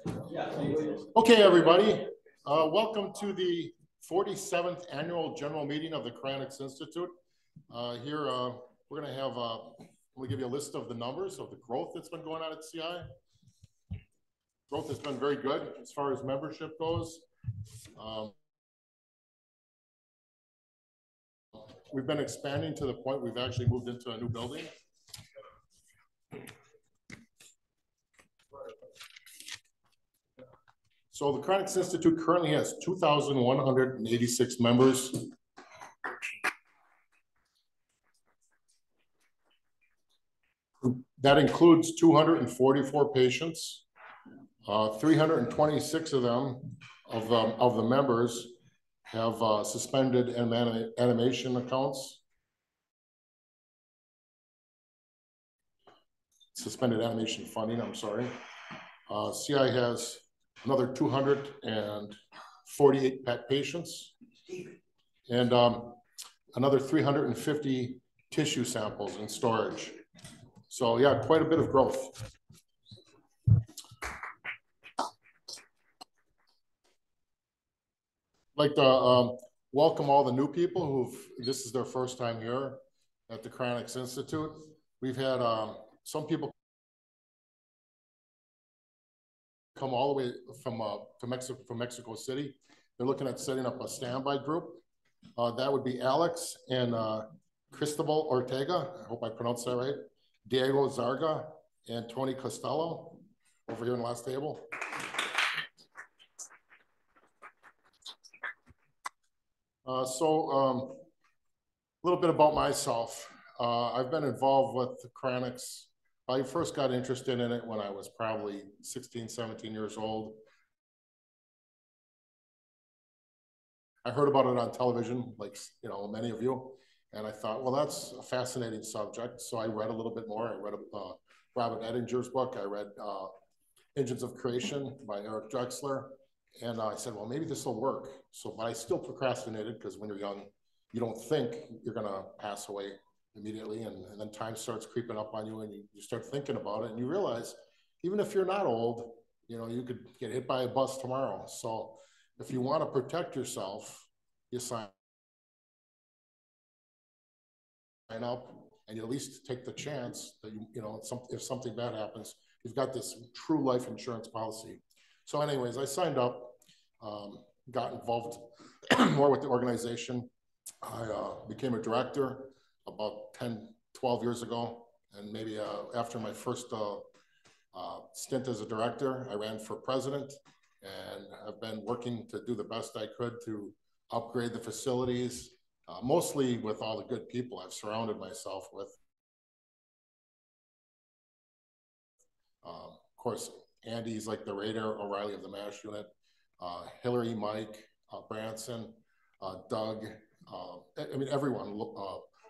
Okay, everybody, welcome to the 47th Annual General Meeting of the Cryonics Institute. Here, we're going to have, we'll give you a list of the numbers of the growth that's been going on at CI. Growth has been very good as far as membership goes. We've been expanding to the point we've actually moved into a new building. So the Cryonics Institute currently has 2,186 members. That includes 244 patients. 326 of them, of the members, have suspended animation accounts. Suspended animation funding, I'm sorry. CI has another 248 pet patients and another 350 tissue samples in storage. So yeah, quite a bit of growth. I'd like to welcome all the new people this is their first time here at the Cryonics Institute. We've had some people come all the way from Mexico City. They're looking at setting up a standby group. That would be Alex and Cristobal Ortega. I hope I pronounced that right. Diego Zarga and Tony Costello over here in the last table. A little bit about myself. I've been involved with the Cryonics. I first got interested in it when I was probably 16, 17 years old. I heard about it on television, like many of you, and I thought, well, that's a fascinating subject. So I read a little bit more. I read Robert Ettinger's book. I read Engines of Creation by Eric Drexler. And I said, well, maybe this will work. But I still procrastinated because when you're young, you don't think you're going to pass away immediately. And then time starts creeping up on you and you start thinking about it. And you realize, even if you're not old, you could get hit by a bus tomorrow. So if you want to protect yourself, you sign up and you at least take the chance that, if something bad happens, you've got this true life insurance policy. So anyways, I signed up, got involved more with the organization. I became a director about 10, 12 years ago. And maybe after my first stint as a director, I ran for president. And I've been working to do the best I could to upgrade the facilities, mostly with all the good people I've surrounded myself with. Of course, Andy's like the Radar O'Reilly of the MASH unit. Hillary, Mike, Branson, Doug, everyone,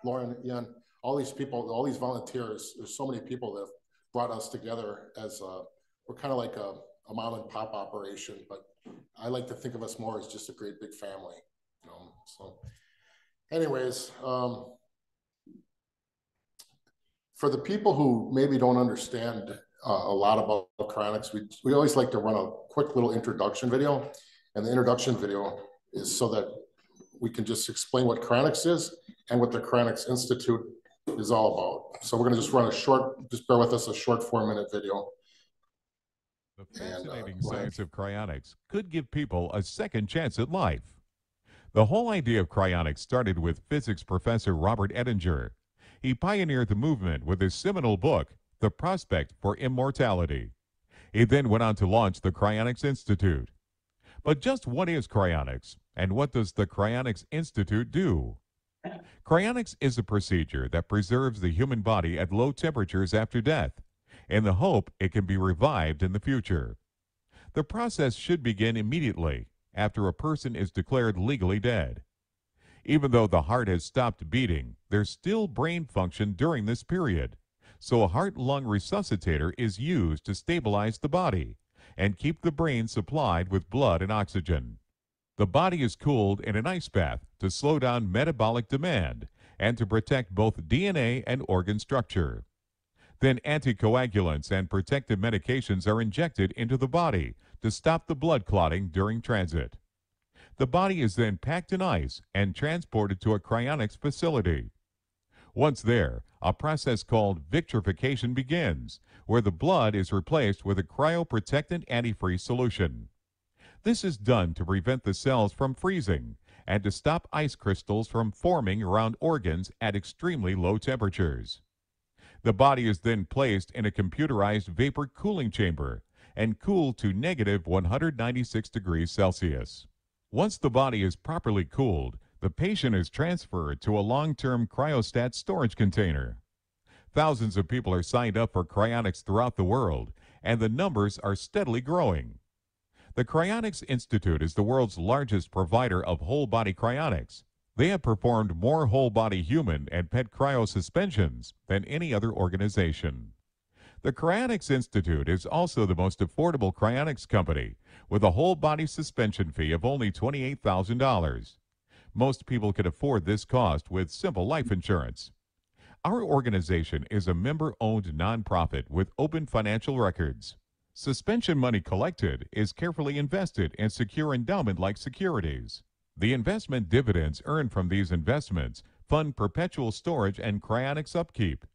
Lauren, Ian, all these people, all these volunteers, there's so many people that have brought us together as we're kind of like a mom and pop operation, but I like to think of us more as just a great big family, So anyways, for the people who maybe don't understand a lot about Cryonics, we always like to run a quick little introduction video. And the introduction video is so that we can just explain what Cryonics is and what the Cryonics Institute is all about. So we're going to just run just bear with us, a short 4-minute video. The fascinating science of cryonics could give people a second chance at life. The whole idea of cryonics started with physics professor Robert Ettinger. He pioneered the movement with his seminal book, The Prospect for Immortality. He then went on to launch the Cryonics Institute. But just what is cryonics, and what does the Cryonics Institute do? Cryonics is a procedure that preserves the human body at low temperatures after death, in the hope it can be revived in the future. The process should begin immediately after a person is declared legally dead. Even though the heart has stopped beating, there's still brain function during this period, so a heart-lung resuscitator is used to stabilize the body and keep the brain supplied with blood and oxygen. The body is cooled in an ice bath to slow down metabolic demand and to protect both DNA and organ structure. Then anticoagulants and protective medications are injected into the body to stop the blood clotting during transit. The body is then packed in ice and transported to a cryonics facility. Once there, a process called vitrification begins, where the blood is replaced with a cryoprotectant antifreeze solution. This is done to prevent the cells from freezing and to stop ice crystals from forming around organs at extremely low temperatures. The body is then placed in a computerized vapor cooling chamber and cooled to negative 196 degrees Celsius. Once the body is properly cooled, the patient is transferred to a long-term cryostat storage container. Thousands of people are signed up for cryonics throughout the world, and the numbers are steadily growing. The Cryonics Institute is the world's largest provider of whole-body cryonics. They have performed more whole-body human and pet cryosuspensions than any other organization. The Cryonics Institute is also the most affordable cryonics company, with a whole-body suspension fee of only $28,000. Most people can afford this cost with simple life insurance. Our organization is a member-owned nonprofit with open financial records. Suspension money collected is carefully invested in secure endowment-like securities. The investment dividends earned from these investments fund perpetual storage and cryonics upkeep.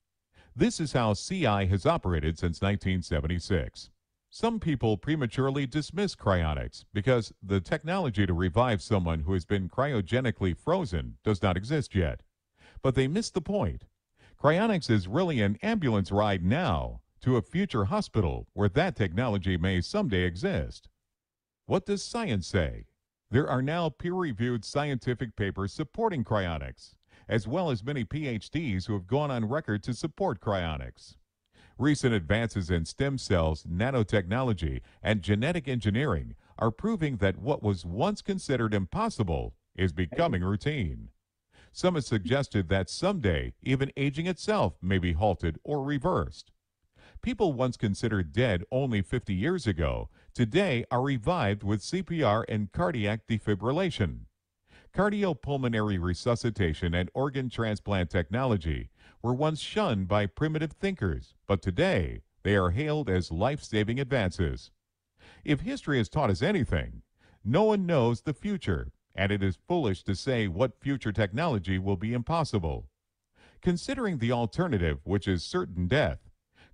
This is how CI has operated since 1976. Some people prematurely dismiss cryonics because the technology to revive someone who has been cryogenically frozen does not exist yet. But they miss the point. Cryonics is really an ambulance ride now to a future hospital where that technology may someday exist. What does science say? There are now peer-reviewed scientific papers supporting cryonics, as well as many PhDs who have gone on record to support cryonics. Recent advances in stem cells, nanotechnology, and genetic engineering are proving that what was once considered impossible is becoming routine. Some have suggested that someday even aging itself may be halted or reversed. People once considered dead only 50 years ago today are revived with CPR and cardiac defibrillation. Cardiopulmonary resuscitation and organ transplant technology were once shunned by primitive thinkers, but today they are hailed as life-saving advances. If history has taught us anything, no one knows the future, and it is foolish to say what future technology will be impossible. Considering the alternative, which is certain death,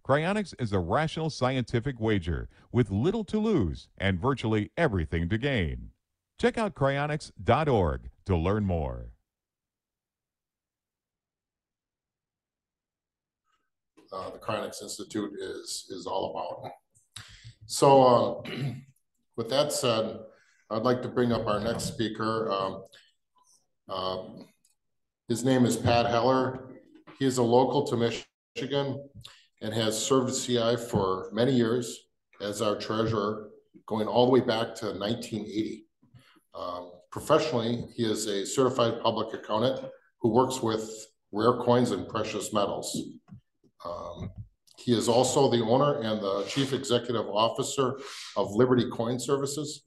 cryonics is a rational scientific wager with little to lose and virtually everything to gain. Check out cryonics.org to learn more. The Cryonics Institute is all about. So with that said, I'd like to bring up our next speaker. His name is Pat Heller. He is a local to Michigan and has served at CI for many years as our treasurer, going all the way back to 1980. Professionally, he is a certified public accountant who works with rare coins and precious metals. He is also the owner and the chief executive officer of Liberty Coin Services.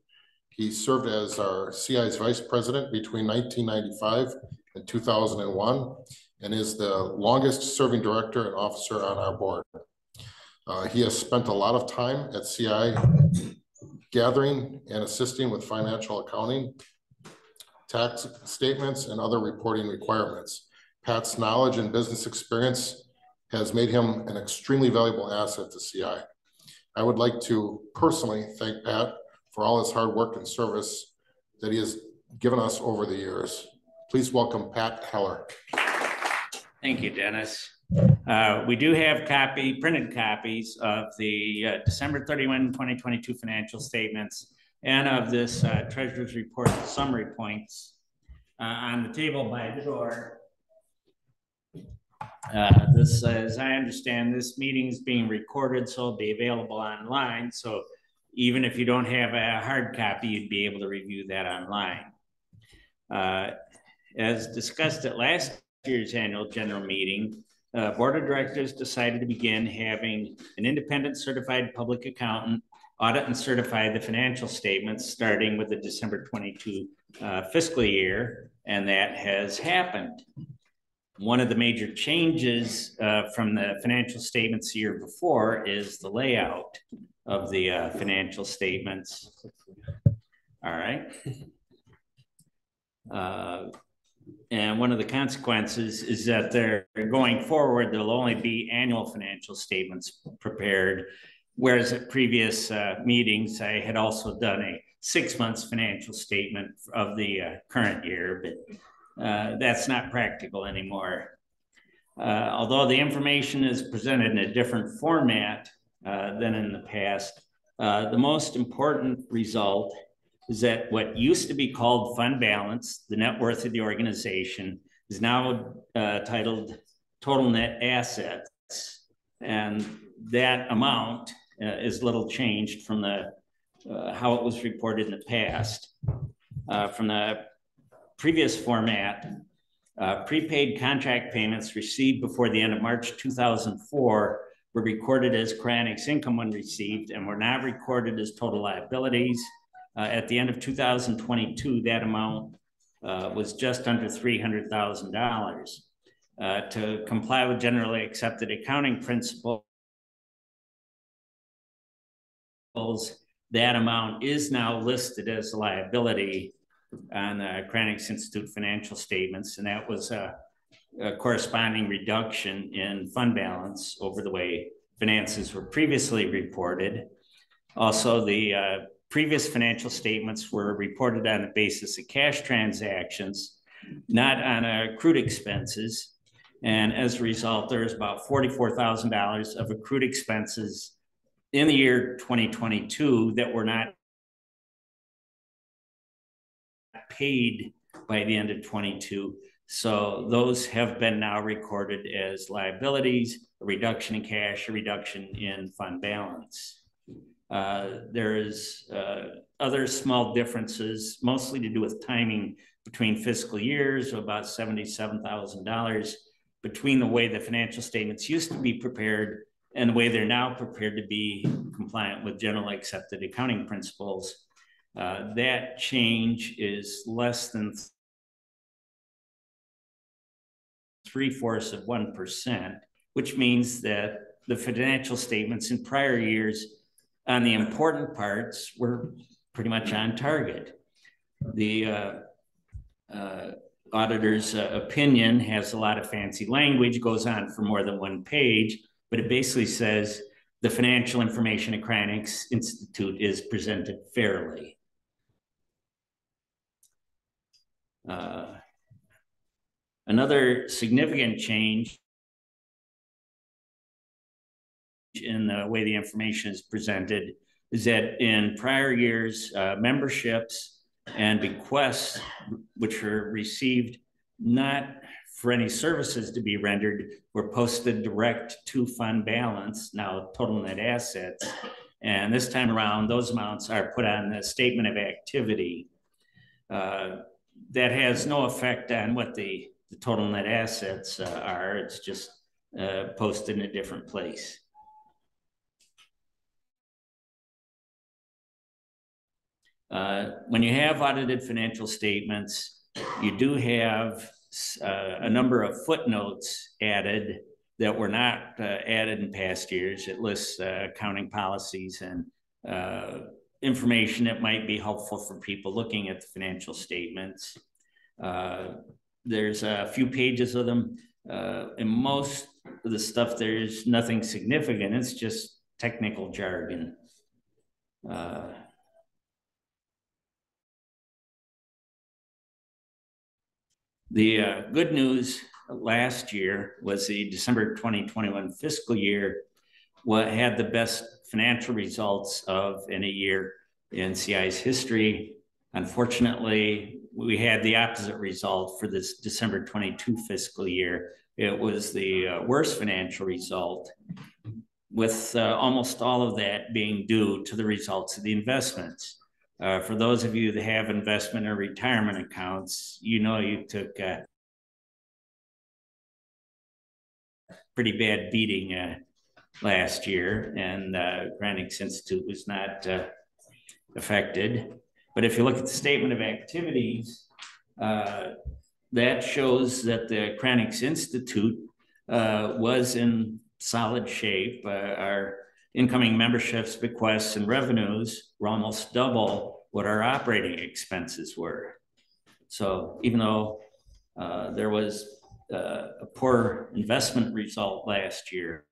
He served as our CI's vice president between 1995 and 2001 and is the longest serving director and officer on our board. He has spent a lot of time at CI gathering and assisting with financial accounting, tax statements, and other reporting requirements. Pat's knowledge and business experience has made him an extremely valuable asset to CI. I would like to personally thank Pat for all his hard work and service that he has given us over the years. Please welcome Pat Heller. Thank you, Dennis. We do have printed copies of the December 31, 2022 financial statements and of this Treasurer's Report summary points on the table by the door. This, as I understand, this meeting is being recorded, so it'll be available online. So even if you don't have a hard copy, you'd be able to review that online. As discussed at last year's annual general meeting, Board of Directors decided to begin having an independent certified public accountant audit and certify the financial statements starting with the December 22 fiscal year, and that has happened. One of the major changes from the financial statements the year before is the layout of the financial statements. All right. And one of the consequences is that they're going forward, there'll only be annual financial statements prepared, whereas at previous meetings, I had also done a 6 months financial statement of the current year, but that's not practical anymore. Although the information is presented in a different format than in the past, the most important result is that what used to be called fund balance, the net worth of the organization, is now titled total net assets. And that amount is little changed from the how it was reported in the past. From the previous format, prepaid contract payments received before the end of March 2004 were recorded as Cryonics income when received and were not recorded as total liabilities. At the end of 2022, that amount was just under $300,000. To comply with generally accepted accounting principles, that amount is now listed as a liability on the Cryonics Institute financial statements, and that was a corresponding reduction in fund balance over the way finances were previously reported. Also, the previous financial statements were reported on the basis of cash transactions, not on accrued expenses. And as a result, there's about $44,000 of accrued expenses in the year 2022 that were not paid by the end of 22. So those have been now recorded as liabilities, a reduction in cash, a reduction in fund balance. There is other small differences, mostly to do with timing between fiscal years, of about $77,000 between the way the financial statements used to be prepared and the way they're now prepared to be compliant with generally accepted accounting principles. That change is less than 0.75%, which means that the financial statements in prior years on the important parts were pretty much on target. The auditor's opinion has a lot of fancy language, goes on for more than one page, but it basically says the financial information at Cryonics Institute is presented fairly. Another significant change in the way the information is presented is that in prior years, memberships and bequests, which were received not for any services to be rendered, were posted direct to fund balance, now total net assets. And this time around, those amounts are put on the statement of activity. That has no effect on what the total net assets are. It's just posted in a different place. When you have audited financial statements, you do have a number of footnotes added that were not added in past years. It lists accounting policies and information that might be helpful for people looking at the financial statements. There's a few pages of them. In most of the stuff, there's nothing significant. It's just technical jargon. The good news last year was the December 2021 fiscal year had the best financial results of any year in CI's history. Unfortunately, we had the opposite result for this December 22 fiscal year. It was the worst financial result, with almost all of that being due to the results of the investments. For those of you that have investment or retirement accounts, you know you took a pretty bad beating last year, and Cryonics Institute was not affected. But if you look at the statement of activities, that shows that the Cryonics Institute was in solid shape. Our incoming memberships, bequests, and revenues were almost double what our operating expenses were. So even though there was a poor investment result last year,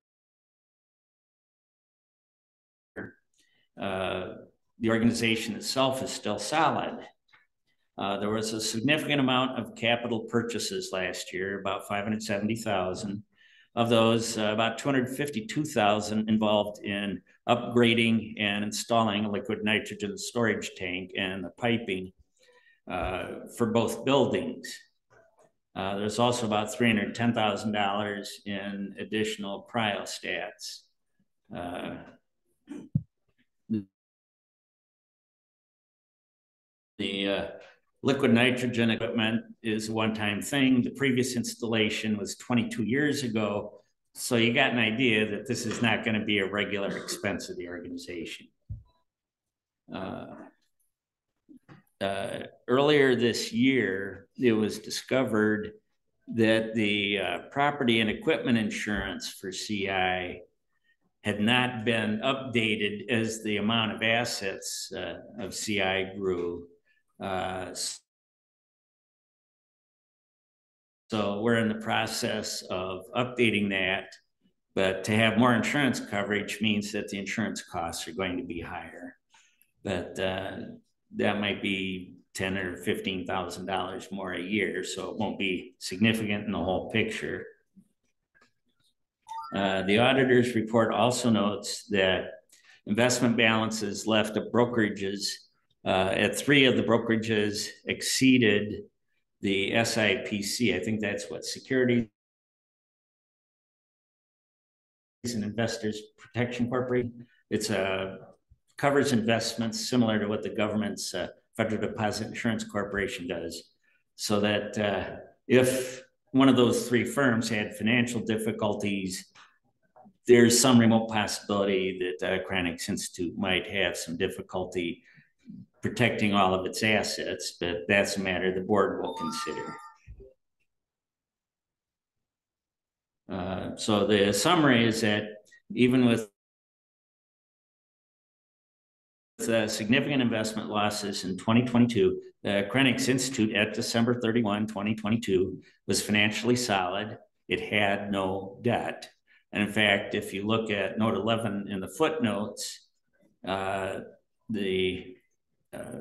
the organization itself is still solid. There was a significant amount of capital purchases last year, about 570,000. Of those, about 252,000 involved in upgrading and installing a liquid nitrogen storage tank and the piping for both buildings. There's also about $310,000 in additional cryostats. The liquid nitrogen equipment is a one-time thing. The previous installation was 22 years ago. So you got an idea that this is not going to be a regular expense of the organization. Earlier this year, it was discovered that the property and equipment insurance for CI had not been updated as the amount of assets of CI grew. So we're in the process of updating that, but to have more insurance coverage means that the insurance costs are going to be higher. But that might be $10,000 or $15,000 more a year, so it won't be significant in the whole picture. The auditor's report also notes that investment balances left at brokerages at 3 of the brokerages exceeded the SIPC. I think that's what, Securities and Investors Protection Corporation. It's covers investments similar to what the government's Federal Deposit Insurance Corporation does. So that if one of those 3 firms had financial difficulties, there's some remote possibility that Cryonics Institute might have some difficulty protecting all of its assets, but that's a matter the board will consider. So the summary is that even with significant investment losses in 2022, the Cryonics Institute at December 31, 2022 was financially solid. It had no debt. And in fact, if you look at note 11 in the footnotes,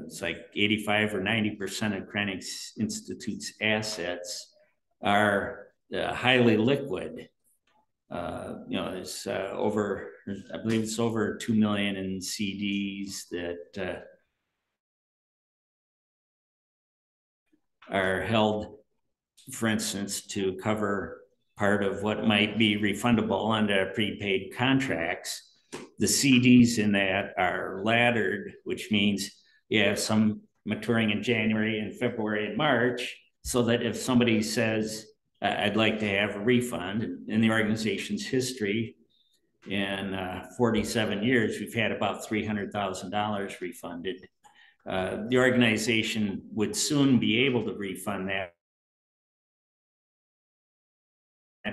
it's like 85 or 90% of Cryonics Institute's assets are highly liquid. There's I believe it's over 2 million in CDs that are held, for instance, to cover part of what might be refundable under prepaid contracts. The CDs in that are laddered, which means you have some maturing in January and February and March, so that if somebody says, I'd like to have a refund, in the organization's history, in 47 years, we've had about $300,000 refunded. The organization would soon be able to refund that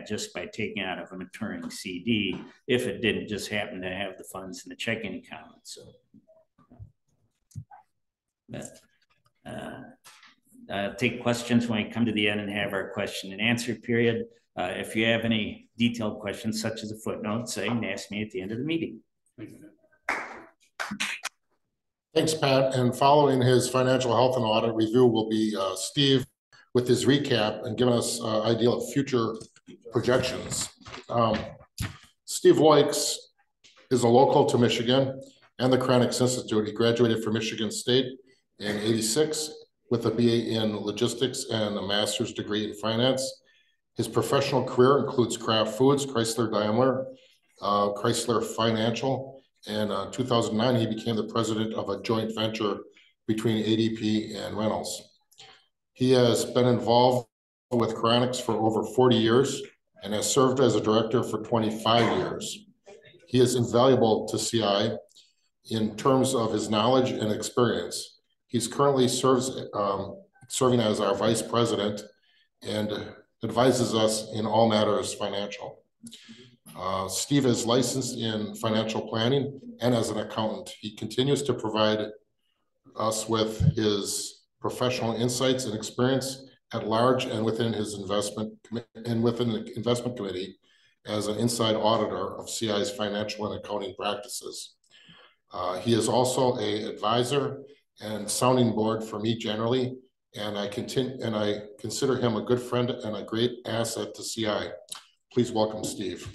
just by taking out of a maturing CD, if it didn't just happen to have the funds in the checking account. So, take questions when we come to the end and have our question and answer period. If you have any detailed questions, such as a footnote, say and ask me at the end of the meeting. Thanks, Pat. And following his financial health and audit review will be Steve with his recap and giving us an idea of future projections. Steve Loix is a local to Michigan and the Cryonics Institute. He graduated from Michigan State in '86 with a BA in logistics and a master's degree in finance. His professional career includes Kraft Foods, Chrysler Daimler, Chrysler Financial, and in 2009 he became the president of a joint venture between ADP and Reynolds. He has been involved with Cryonics for over 40 years and has served as a director for 25 years. He is invaluable to CI in terms of his knowledge and experience. He's currently serving as our vice president and advises us in all matters financial. Steve is licensed in financial planning and as an accountant. He continues to provide us with his professional insights and experience at large and within his investment committee as an inside auditor of CI's financial and accounting practices. He is also an advisor and sounding board for me generally, and I consider him a good friend and a great asset to CI. Please welcome Steve.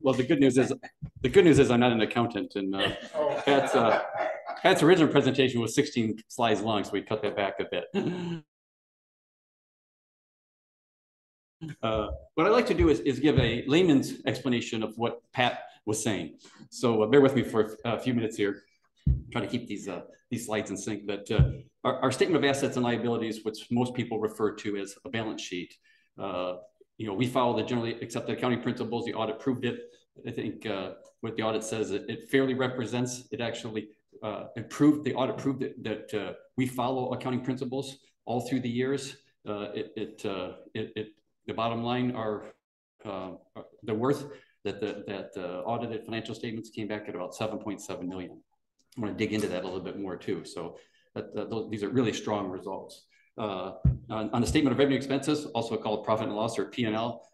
Well, the good news is I'm not an accountant, and Pat's original presentation was 16 slides long, so we cut that back a bit. What I'd like to do is give a layman's explanation of what Pat was saying. So bear with me for a few minutes here. Try to keep these slides in sync. But our statement of assets and liabilities, which most people refer to as a balance sheet, we follow the generally accepted accounting principles. The audit proved it. I think what the audit says, it fairly represents. It actually the audit proved that we follow accounting principles all through the years. The bottom line are the worth that audited financial statements came back at about 7.7 million. I want to dig into that a little bit more too. So these are really strong results. On the statement of revenue expenses, also called profit and loss or P&L.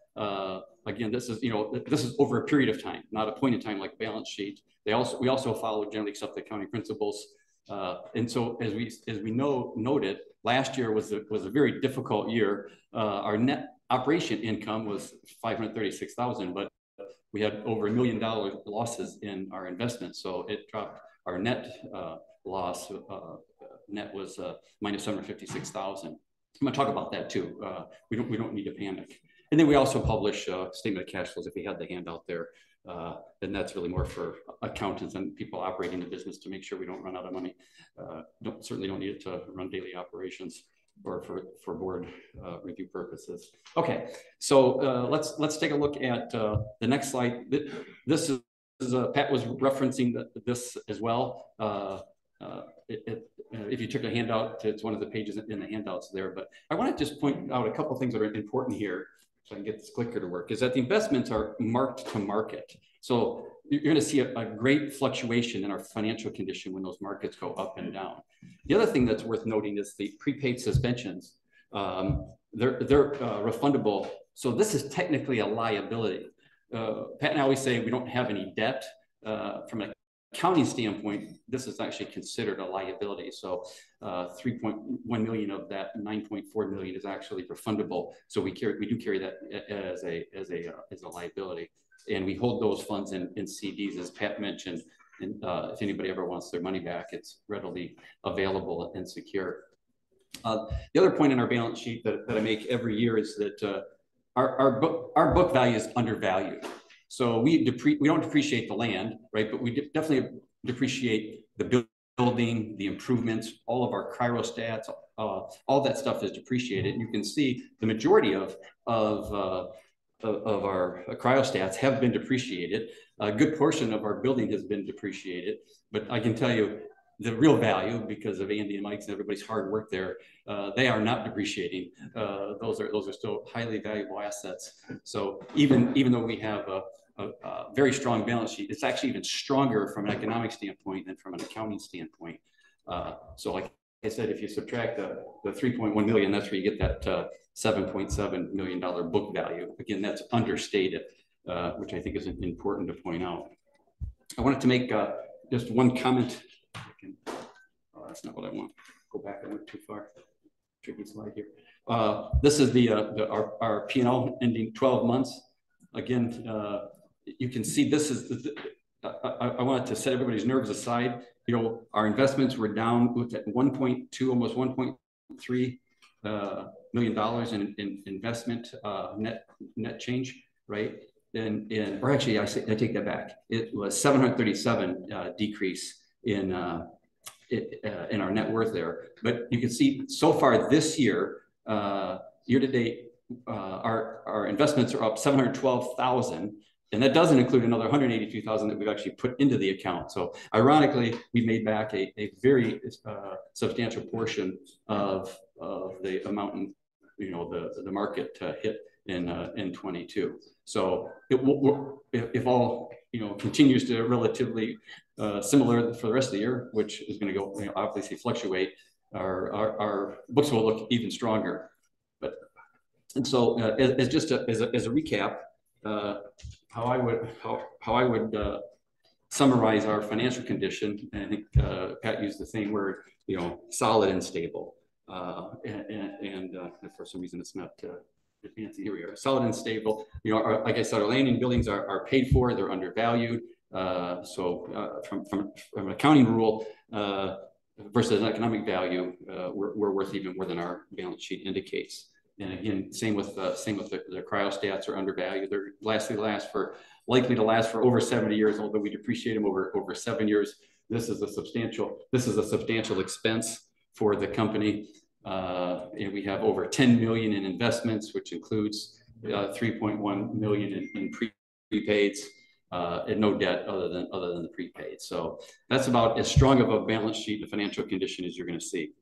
Again, this is over a period of time, not a point in time like balance sheet. We also follow generally accepted accounting principles. And so as we noted, last year was a very difficult year. Our net operation income was $536,000, but we had over $1 million losses in our investments. So it dropped our net loss. Net was minus $756,000. I'm going to talk about that too. We don't need to panic. And then we also publish statement of cash flows if we had the handout there. And that's really more for accountants and people operating the business to make sure we don't run out of money. Certainly don't need it to run daily operations or for board review purposes. Okay, so let's take a look at the next slide. This is Pat was referencing this as well. If you took a handout, it's one of the pages in the handouts there. But I want to just point out a couple of things that are important here, so I can get this clicker to work, is that the investments are marked to market. So you're going to see a great fluctuation in our financial condition when those markets go up and down. The other thing that's worth noting is the prepaid suspensions. They're refundable. So this is technically a liability. Pat and I always say we don't have any debt. From an accounting standpoint, this is actually considered a liability. So 3.1 million of that 9.4 million is actually refundable. So we do carry that as a liability, and we hold those funds in CDs, as Pat mentioned. And if anybody ever wants their money back, it's readily available and secure. The other point in our balance sheet that I make every year is that our book value is undervalued. So we don't depreciate the land, right? But we definitely depreciate the building, the improvements, all of our cryostats, all that stuff is depreciated. And you can see the majority of our cryostats have been depreciated. A good portion of our building has been depreciated, but I can tell you the real value, because of Andy and Mike's and everybody's hard work there, they are not depreciating. Those are still highly valuable assets. So even though we have a very strong balance sheet, it's actually even stronger from an economic standpoint than from an accounting standpoint. So like I said, if you subtract the 3.1 million, that's where you get that $7.7 million book value. Again, that's understated, which I think is important to point out. I wanted to make just one comment. Oh, that's not what I want. Go back, I went too far. Tricky slide here. This is our P&L ending 12 months. Again, you can see this is I wanted to set everybody's nerves aside. Our investments were down at 1.2, almost 1.3 million dollars in investment net change, right? Or actually, I take that back. It was 737 decrease in our net worth there. But you can see so far this year, year to date, our investments are up 712,000. And that doesn't include another 182,000 that we've actually put into the account. So ironically, we made back a very substantial portion of the amount in, the market hit in 22. So if all continues to relatively similar for the rest of the year, which is going to go obviously fluctuate, our books will look even stronger. And so as a recap, how I would summarize our financial condition, and I think Pat used the same word, solid and stable. And for some reason it's not fancy. Here we are, solid and stable. Like I said, our land and buildings are paid for; they're undervalued. So from an accounting rule versus an economic value, we're worth even more than our balance sheet indicates. And again, same with the cryostats are undervalued. They're likely to last for over 70 years, although we depreciate them over 7 years. This is a substantial expense for the company. And we have over 10 million in investments, which includes 3.1 million in prepaids, and no debt other than the prepaid. So that's about as strong of a balance sheet and financial condition as you're going to see.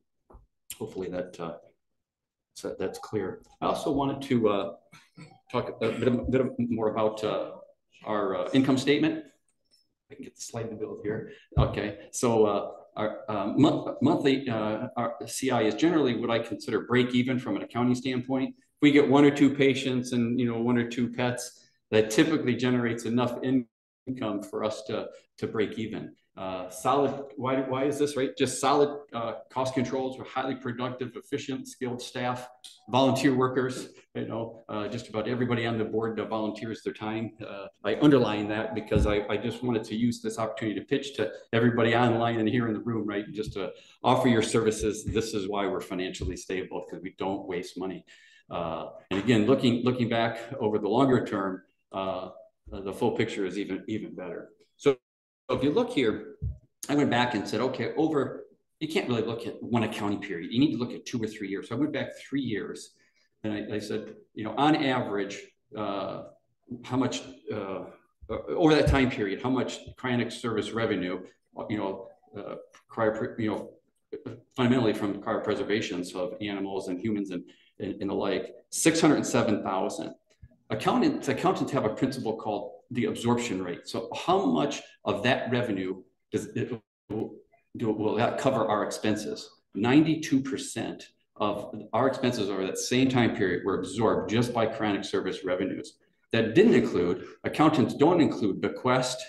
Hopefully that's clear. I also wanted to talk a bit more about our income statement. I can get the slide to build here. Okay, so our monthly our CI is generally what I consider break even from an accounting standpoint. If we get 1 or 2 patients and 1 or 2 pets, that typically generates enough income for us to break even. Solid. Why is this, right? Just solid cost controls. We're highly productive, efficient, skilled staff, volunteer workers. Just about everybody on the board volunteers their time. I underline that because I just wanted to use this opportunity to pitch to everybody online and here in the room, right? Just to offer your services. This is why we're financially stable, because we don't waste money. And again, looking back over the longer term, the full picture is even better. So if you look here, I went back and said, okay, you can't really look at one accounting period. You need to look at 2 or 3 years. So I went back 3 years, and I said, on average, how much over that time period, how much Cryonics service revenue, fundamentally from cryopreservations of animals and humans and the like, 607,000. Accountants have a principle called the absorption rate. So how much of that revenue will that cover our expenses? 92% of our expenses over that same time period were absorbed just by Cryonics service revenues. That didn't include, accountants don't include bequest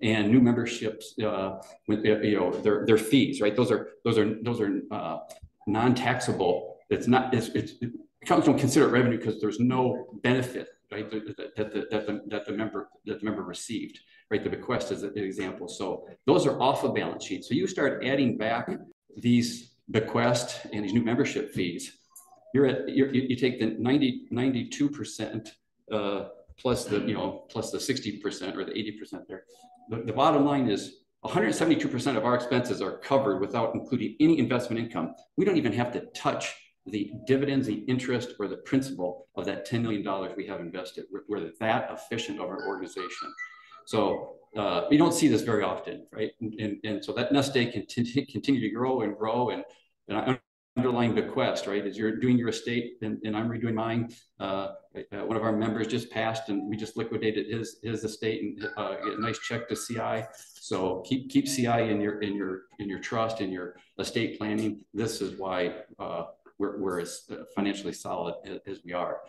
and new memberships with their fees, right? Those are non-taxable. Accountants don't consider it revenue because there's no benefit, right, that the member received, right? The bequest is an example. So those are off of balance sheet. So you start adding back these bequest and these new membership fees. You take the 92% plus the 60% or the 80% there. The bottom line is 172% of our expenses are covered without including any investment income. We don't even have to touch the dividends, the interest, or the principal of that $10 million we have invested. We're that efficient of our organization. So we don't see this very often, right? And so that nest egg can continue to grow and grow. And I underlying bequest, right? As you're doing your estate and I'm redoing mine, one of our members just passed and we just liquidated his estate and get a nice check to CI. So keep CI in your trust, in your estate planning. This is why we're as financially solid as we are.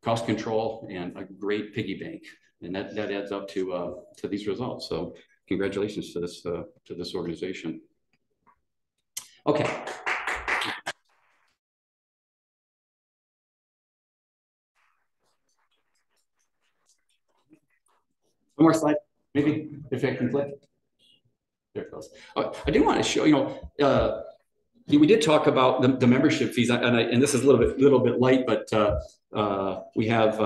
Cost control and a great piggy bank, and that adds up to these results. So congratulations to this organization. Okay. One more slide, maybe, if I can click. There it goes. I do want to show, we did talk about the membership fees, and this is a little bit light, but we have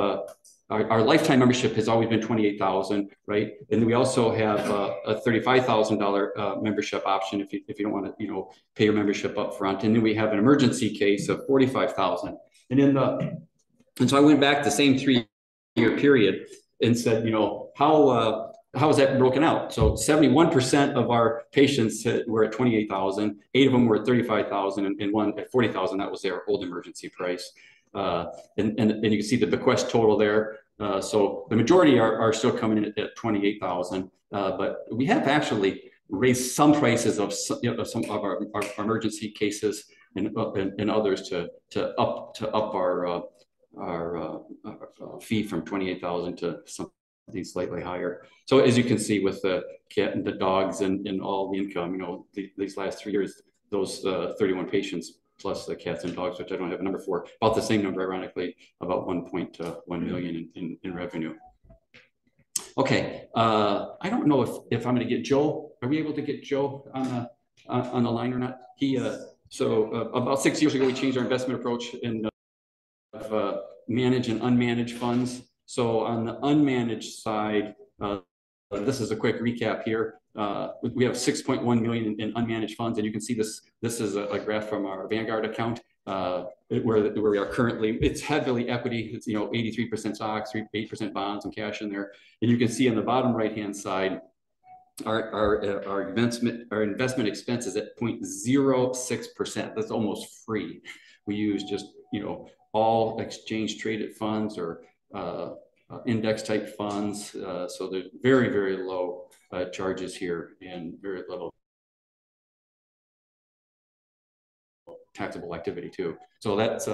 our lifetime membership has always been $28,000, right? And we also have a $35,000 membership option if you don't want to pay your membership up front, and then we have an emergency case of $45,000. And so I went back the same 3-year period. and said, you know, how is that broken out? So 71% of our patients were at 28,000, 8 of them were at 35,000, and 1 at 40,000. That was their old emergency price. And you can see the bequest total there. So the majority are still coming in at 28,000, but we have actually raised some prices of some of our emergency cases and others to up our fee from 28,000 to something slightly higher. So as you can see with the cat and the dogs and all the income, you know, these last 3 years, those 31 patients plus the cats and dogs, which I don't have a number for, about the same number, ironically, about 1.1 million in revenue. Okay, I don't know if I'm going to get Joe. Are we able to get Joe on the line or not? So about 6 years ago, we changed our investment approach in managed and unmanaged funds. So on the unmanaged side, this is a quick recap here. We have 6.1 million in unmanaged funds, and you can see this. This is a graph from our Vanguard account where we are currently. It's heavily equity. It's 83% stocks, 8% bonds, and cash in there. And you can see on the bottom right hand side, our investment expense is at 0.06%. That's almost free. We use just all exchange traded funds or index type funds. So there's very, very low charges here and very little taxable activity too. So that's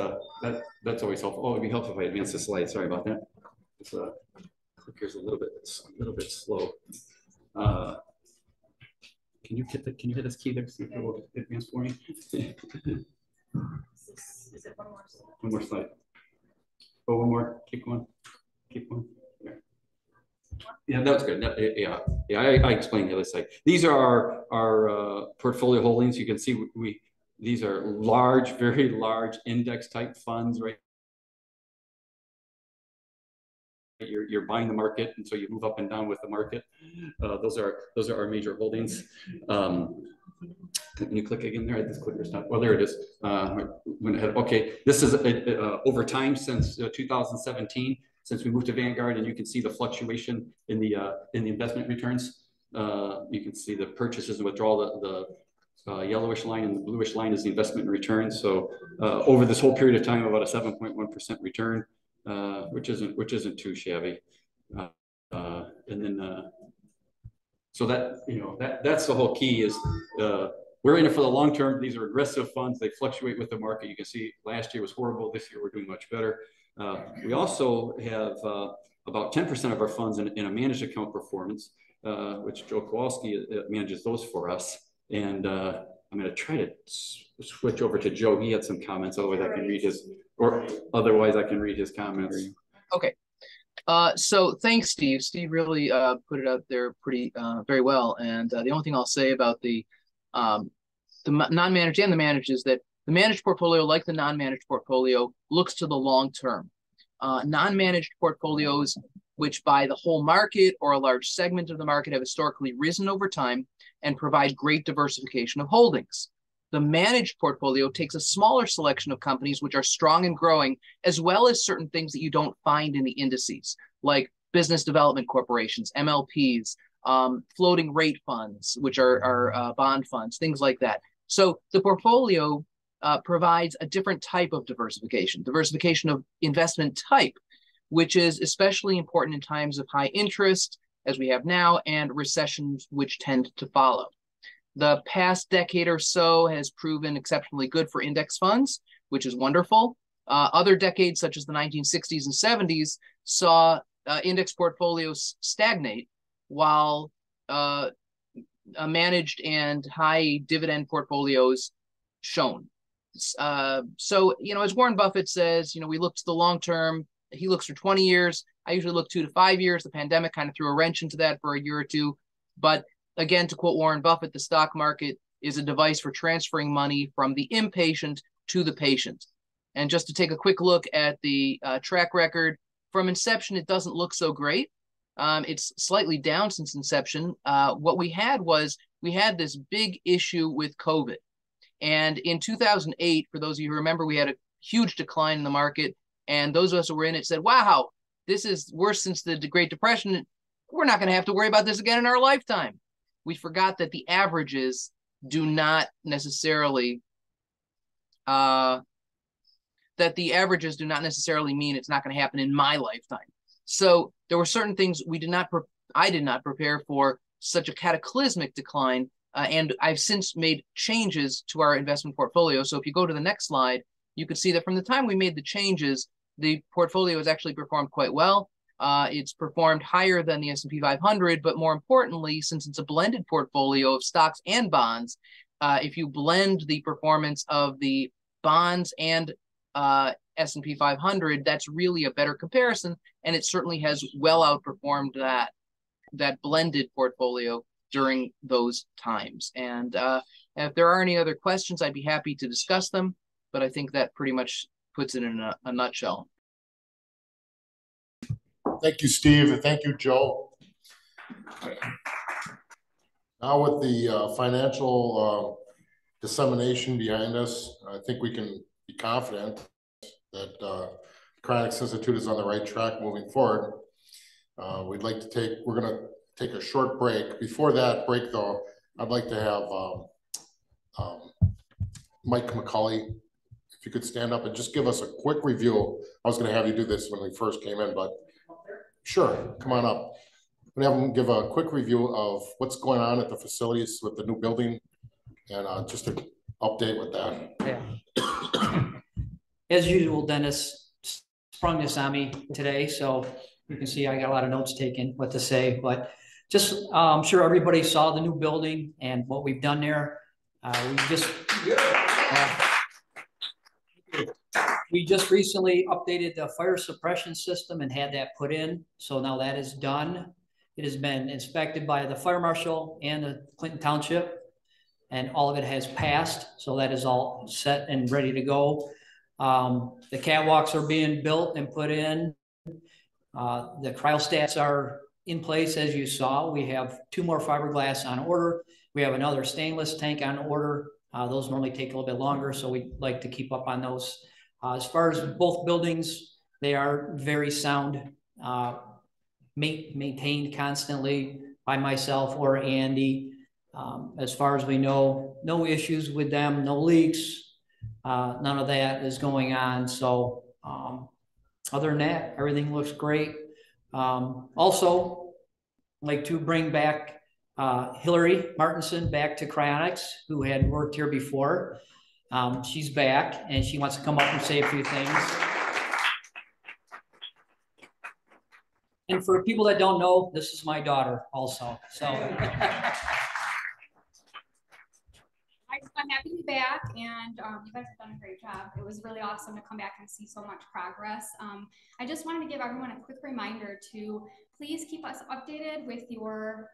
always helpful. Oh, it'd be helpful if I advance the slide. Sorry about that. This clicker's a little bit slow. Can you hit this key there? See if it will advance for me. Is it one more slide? One more slide. Oh, one more. Keep going. Keep going. There. Yeah, that was good. I explained the other side. These are our portfolio holdings. You can see these are large, very large index type funds, right? You're buying the market, and so you move up and down with the market. Those are our major holdings. Can you click again there? This clicker stopped. Well, there it is. Went ahead. Okay, this is over time since 2017, since we moved to Vanguard, and you can see the fluctuation in the investment returns. You can see the purchases and withdrawal. The yellowish line and the bluish line is the investment return. So over this whole period of time, about a 7.1% return. Which isn't too shabby, and then so that's the whole key is we're in it for the long term. These are aggressive funds; they fluctuate with the market. You can see last year was horrible. This year we're doing much better. We also have about 10% of our funds in a managed account performance, which Joe Kowalski manages those for us. And I'm going to try to switch over to Joe. He had some comments. Otherwise, I can read his comments. Okay. So thanks, Steve. Steve really put it out there pretty very well. And the only thing I'll say about the non-managed and the managed is that the managed portfolio, like the non-managed portfolio, looks to the long term. Non-managed portfolios, which buy the whole market or a large segment of the market, have historically risen over time and provide great diversification of holdings. The managed portfolio takes a smaller selection of companies which are strong and growing, as well as certain things that you don't find in the indices, like business development corporations, MLPs, floating rate funds, which are bond funds, things like that. So the portfolio provides a different type of diversification of investment type, which is especially important in times of high interest, as we have now, and recessions which tend to follow. The past decade or so has proven exceptionally good for index funds, which is wonderful. Other decades, such as the 1960s and 70s, saw index portfolios stagnate, while managed and high dividend portfolios shone. So, as Warren Buffett says, we look to the long term. He looks for 20 years. I usually look 2 to 5 years. The pandemic kind of threw a wrench into that for a year or two. But again, to quote Warren Buffett, the stock market is a device for transferring money from the impatient to the patient. And just to take a quick look at the track record, from inception, it doesn't look so great. It's slightly down since inception. What we had this big issue with COVID. And in 2008, for those of you who remember, we had a huge decline in the market. And those of us who were in it said, wow, this is worse since the Great Depression. We're not going to have to worry about this again in our lifetime. We forgot that the averages do not necessarily mean it's not going to happen in my lifetime. So there were certain things I did not prepare for such a cataclysmic decline, and I've since made changes to our investment portfolio. So if you go to the next slide, you can see that from the time we made the changes, the portfolio has actually performed quite well. It's performed higher than the S&P 500, but more importantly, since it's a blended portfolio of stocks and bonds, if you blend the performance of the bonds and S&P 500, that's really a better comparison, and it certainly has well outperformed that blended portfolio during those times. And if there are any other questions, I'd be happy to discuss them, but I think that pretty much puts it in a nutshell. Thank you, Steve, and thank you, Joe. Now with the financial dissemination behind us, I think we can be confident that Cryonics Institute is on the right track moving forward. We're going to take a short break. Before that break, though, I'd like to have Mike McCulley, if you could stand up and just give us a quick review. I was going to have you do this when we first came in, but sure, come on up. I'm going to have him give a quick review of what's going on at the facilities with the new building and just an update with that. Yeah. As usual, Dennis sprung this on me today, so you can see I got a lot of notes taken, what to say, but just I'm sure everybody saw the new building and what we've done there. We just recently updated the fire suppression system and had that put in, so now that is done. It has been inspected by the fire marshal and the Clinton Township, and all of it has passed, so that is all set and ready to go. The catwalks are being built and put in. The cryostats are in place, as you saw. We have 2 more fiberglass on order. We have another stainless tank on order. Those normally take a little bit longer, so we like to keep up on those. As far as both buildings, they are very sound, maintained constantly by myself or Andy. As far as we know, no issues with them, no leaks. None of that is going on. So other than that, everything looks great. Also, I'd like to bring back Hillary Martinson back to Cryonics, who had worked here before. She's back and she wants to come up and say a few things. And for people that don't know, this is my daughter also. So I'm happy to be back, and you guys have done a great job. It was really awesome to come back and see so much progress. I just wanted to give everyone a quick reminder to please keep us updated with your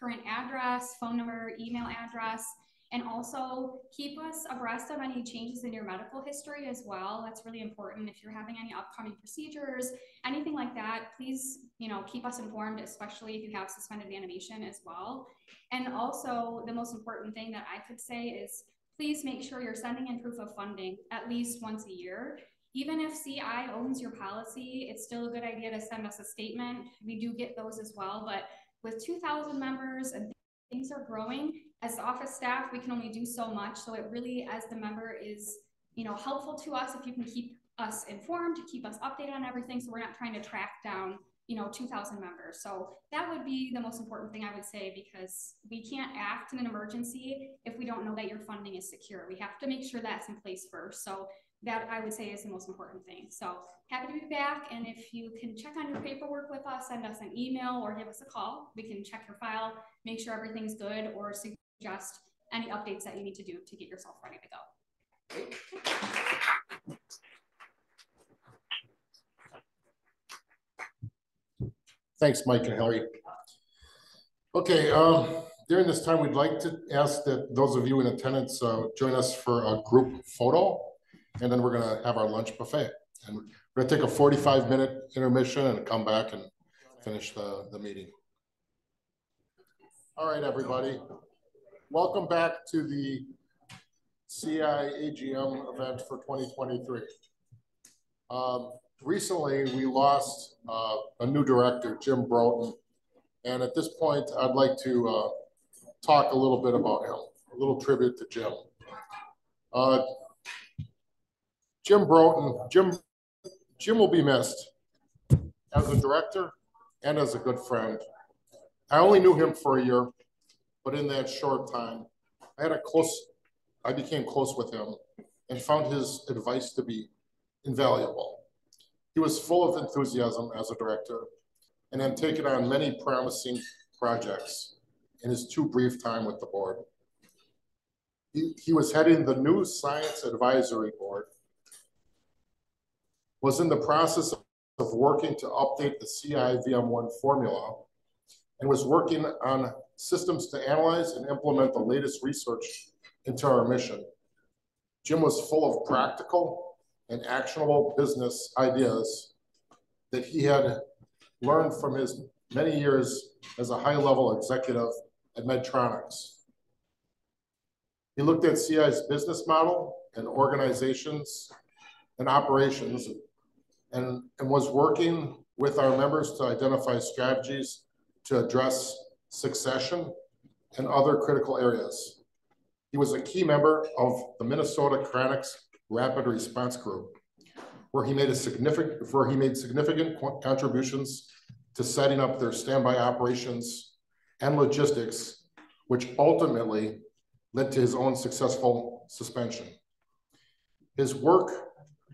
current address, phone number, email address, and also keep us abreast of any changes in your medical history as well. That's really important. If you're having any upcoming procedures, anything like that, please, keep us informed, especially if you have suspended animation as well. And also, the most important thing that I could say is please make sure you're sending in proof of funding at least once a year. Even if CI owns your policy, it's still a good idea to send us a statement. We do get those as well, but with 2,000 members and things are growing, as office staff, we can only do so much. So it really, as the member, is helpful to us if you can keep us informed, keep us updated on everything, so we're not trying to track down 2,000 members. So that would be the most important thing I would say, because we can't act in an emergency if we don't know that your funding is secure. We have to make sure that's in place first. So that, I would say, is the most important thing. So happy to be back. And if you can check on your paperwork with us, send us an email or give us a call. We can check your file, make sure everything's good, or suggest any updates that you need to do to get yourself ready to go. Thanks, Mike and Hillary. Okay, during this time, we'd like to ask that those of you in attendance join us for a group photo, and then we're gonna have our lunch buffet. And we're gonna take a 45-minute intermission and come back and finish the meeting. All right, everybody. Welcome back to the CI AGM event for 2023. recently we lost a new director, Jim Broughton. And at this point, I'd like to talk a little bit about him, a little tribute to Jim. Jim Broughton, Jim will be missed as a director and as a good friend. I only knew him for a year, but in that short time, I became close with him and found his advice to be invaluable. He was full of enthusiasm as a director and had taken on many promising projects in his too brief time with the board. He was heading the new Science Advisory Board, was in the process of working to update the CI-VM1 formula, and was working on systems to analyze and implement the latest research into our mission. Jim was full of practical and actionable business ideas that he had learned from his many years as a high-level executive at Medtronics. He looked at CI's business model and organizations and operations and was working with our members to identify strategies to address succession and other critical areas. He was a key member of the Minnesota Cryonics Rapid Response Group, where he made significant contributions to setting up their standby operations and logistics, which ultimately led to his own successful suspension. His work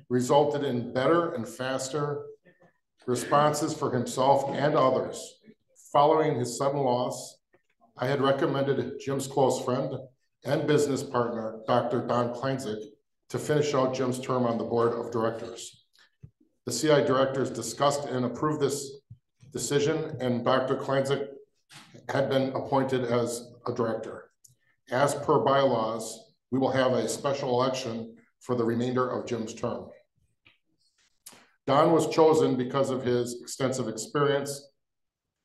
resulted in better and faster responses for himself and others. Following his sudden loss, I had recommended Jim's close friend and business partner, Dr. Don Kleinzig, to finish out Jim's term on the board of directors. The CI directors discussed and approved this decision, and Dr. Kleinzig had been appointed as a director. As per bylaws, we will have a special election for the remainder of Jim's term. Don was chosen because of his extensive experience,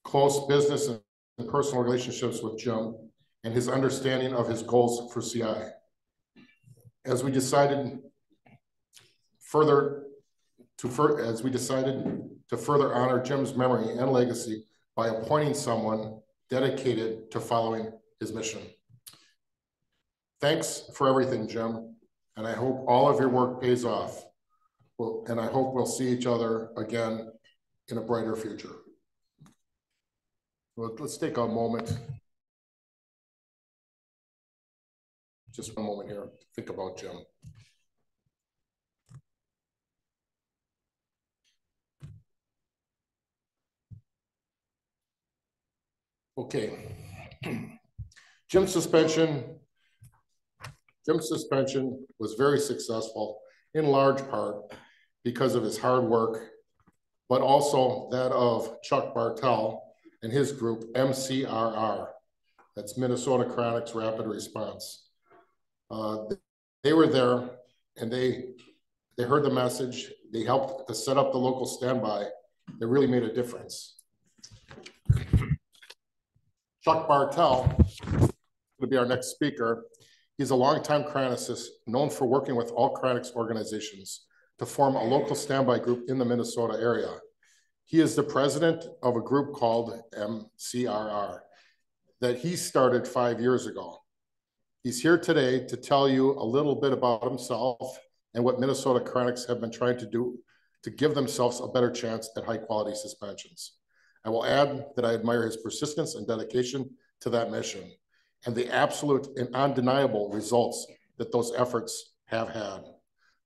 close business and personal relationships with Jim, and his understanding of his goals for CI. As we decided to further honor Jim's memory and legacy by appointing someone dedicated to following his mission. Thanks for everything, Jim, and I hope all of your work pays off. And I hope we'll see each other again in a brighter future. Well, let's take a moment, just one moment here, to think about Jim. Okay, Jim's suspension was very successful, in large part because of his hard work, but also that of Chuck Bartell and his group, MCRR. That's Minnesota Cryonics Rapid Response. They were there and they heard the message. They helped to set up the local standby. They really made a difference. Chuck Bartell will be our next speaker. He's a longtime cryonicist known for working with all cryonics organizations to form a local standby group in the Minnesota area. He is the president of a group called MCRR that he started 5 years ago. He's here today to tell you a little bit about himself and what Minnesota Cryonics have been trying to do to give themselves a better chance at high quality suspensions. I will add that I admire his persistence and dedication to that mission and the absolute and undeniable results that those efforts have had.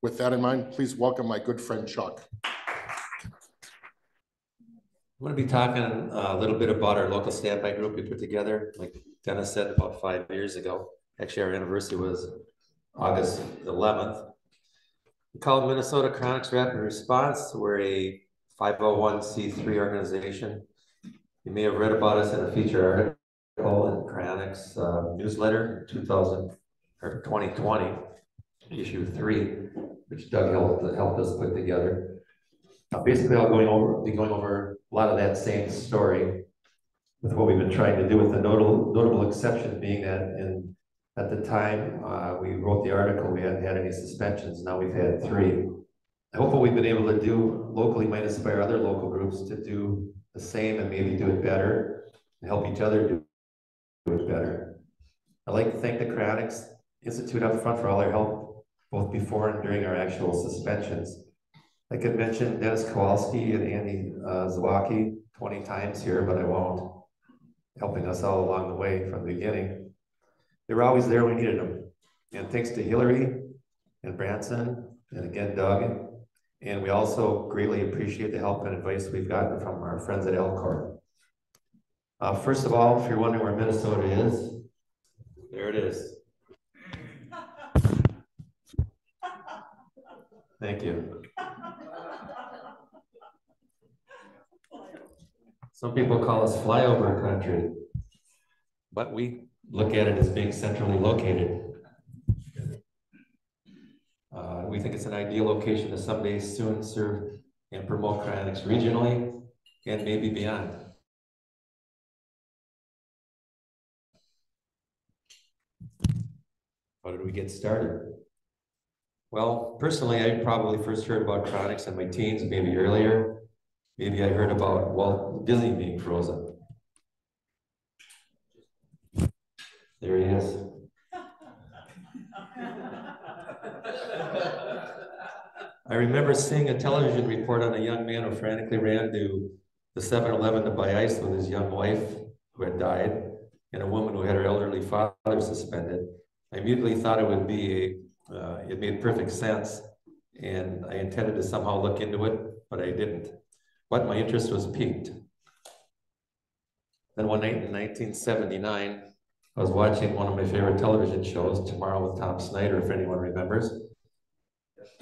With that in mind, please welcome my good friend, Chuck. I'm going to be talking a little bit about our local standby group we put together, like Dennis said, about 5 years ago. Actually, our anniversary was August 11th. We call it Minnesota Cryonics Rapid Response. We're a 501c3 organization. You may have read about us in a feature article in Cryonics newsletter in 2020, issue 3, which Doug helped us put together. Basically, I'll be going over a lot of that same story with what we've been trying to do, with the notable exception being that at the time we wrote the article, we hadn't had any suspensions. Now we've had 3. I hope what we've been able to do locally might inspire other local groups to do the same and maybe do it better and help each other do it better. I'd like to thank the Cryonics Institute up front for all their help, both before and during our actual suspensions. I could mention Dennis Kowalski and Andy Zawacki 20 times here, but I won't, helping us all along the way from the beginning. They were always there when we needed them. And thanks to Hillary and Branson, and again, Doug. And we also greatly appreciate the help and advice we've gotten from our friends at Elcor. First of all, if you're wondering where Minnesota is, there it is. Thank you. Some people call us flyover country, but we look at it as being centrally located. We think it's an ideal location to someday soon serve and promote cryonics regionally and maybe beyond. How did we get started? Well, personally, I probably first heard about cryonics in my teens, maybe earlier. Maybe I heard about Walt Disney being frozen. There he is. I remember seeing a television report on a young man who frantically ran to the 7-Eleven to buy ice with his young wife who had died and a woman who had her elderly father suspended. I immediately thought it would be it made perfect sense, and I intended to somehow look into it, but I didn't. But my interest was piqued. Then one night in 1979, I was watching one of my favorite television shows, Tomorrow with Tom Snyder, if anyone remembers.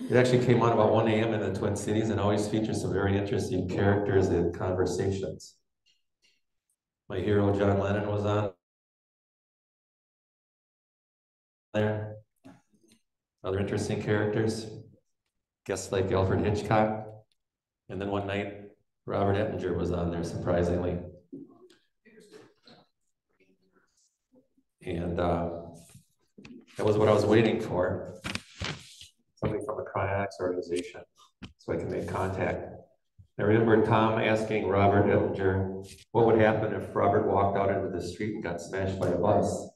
It actually came on about 1 a.m. in the Twin Cities and always features some very interesting characters and conversations. My hero, John Lennon, was on there. Other interesting characters, guests like Alfred Hitchcock. And then one night, Robert Ettinger was on there, surprisingly. And that was what I was waiting for. Somebody from a Cryonics organization, so I can make contact. I remember Tom asking Robert Ettinger what would happen if Robert walked out into the street and got smashed by a bus.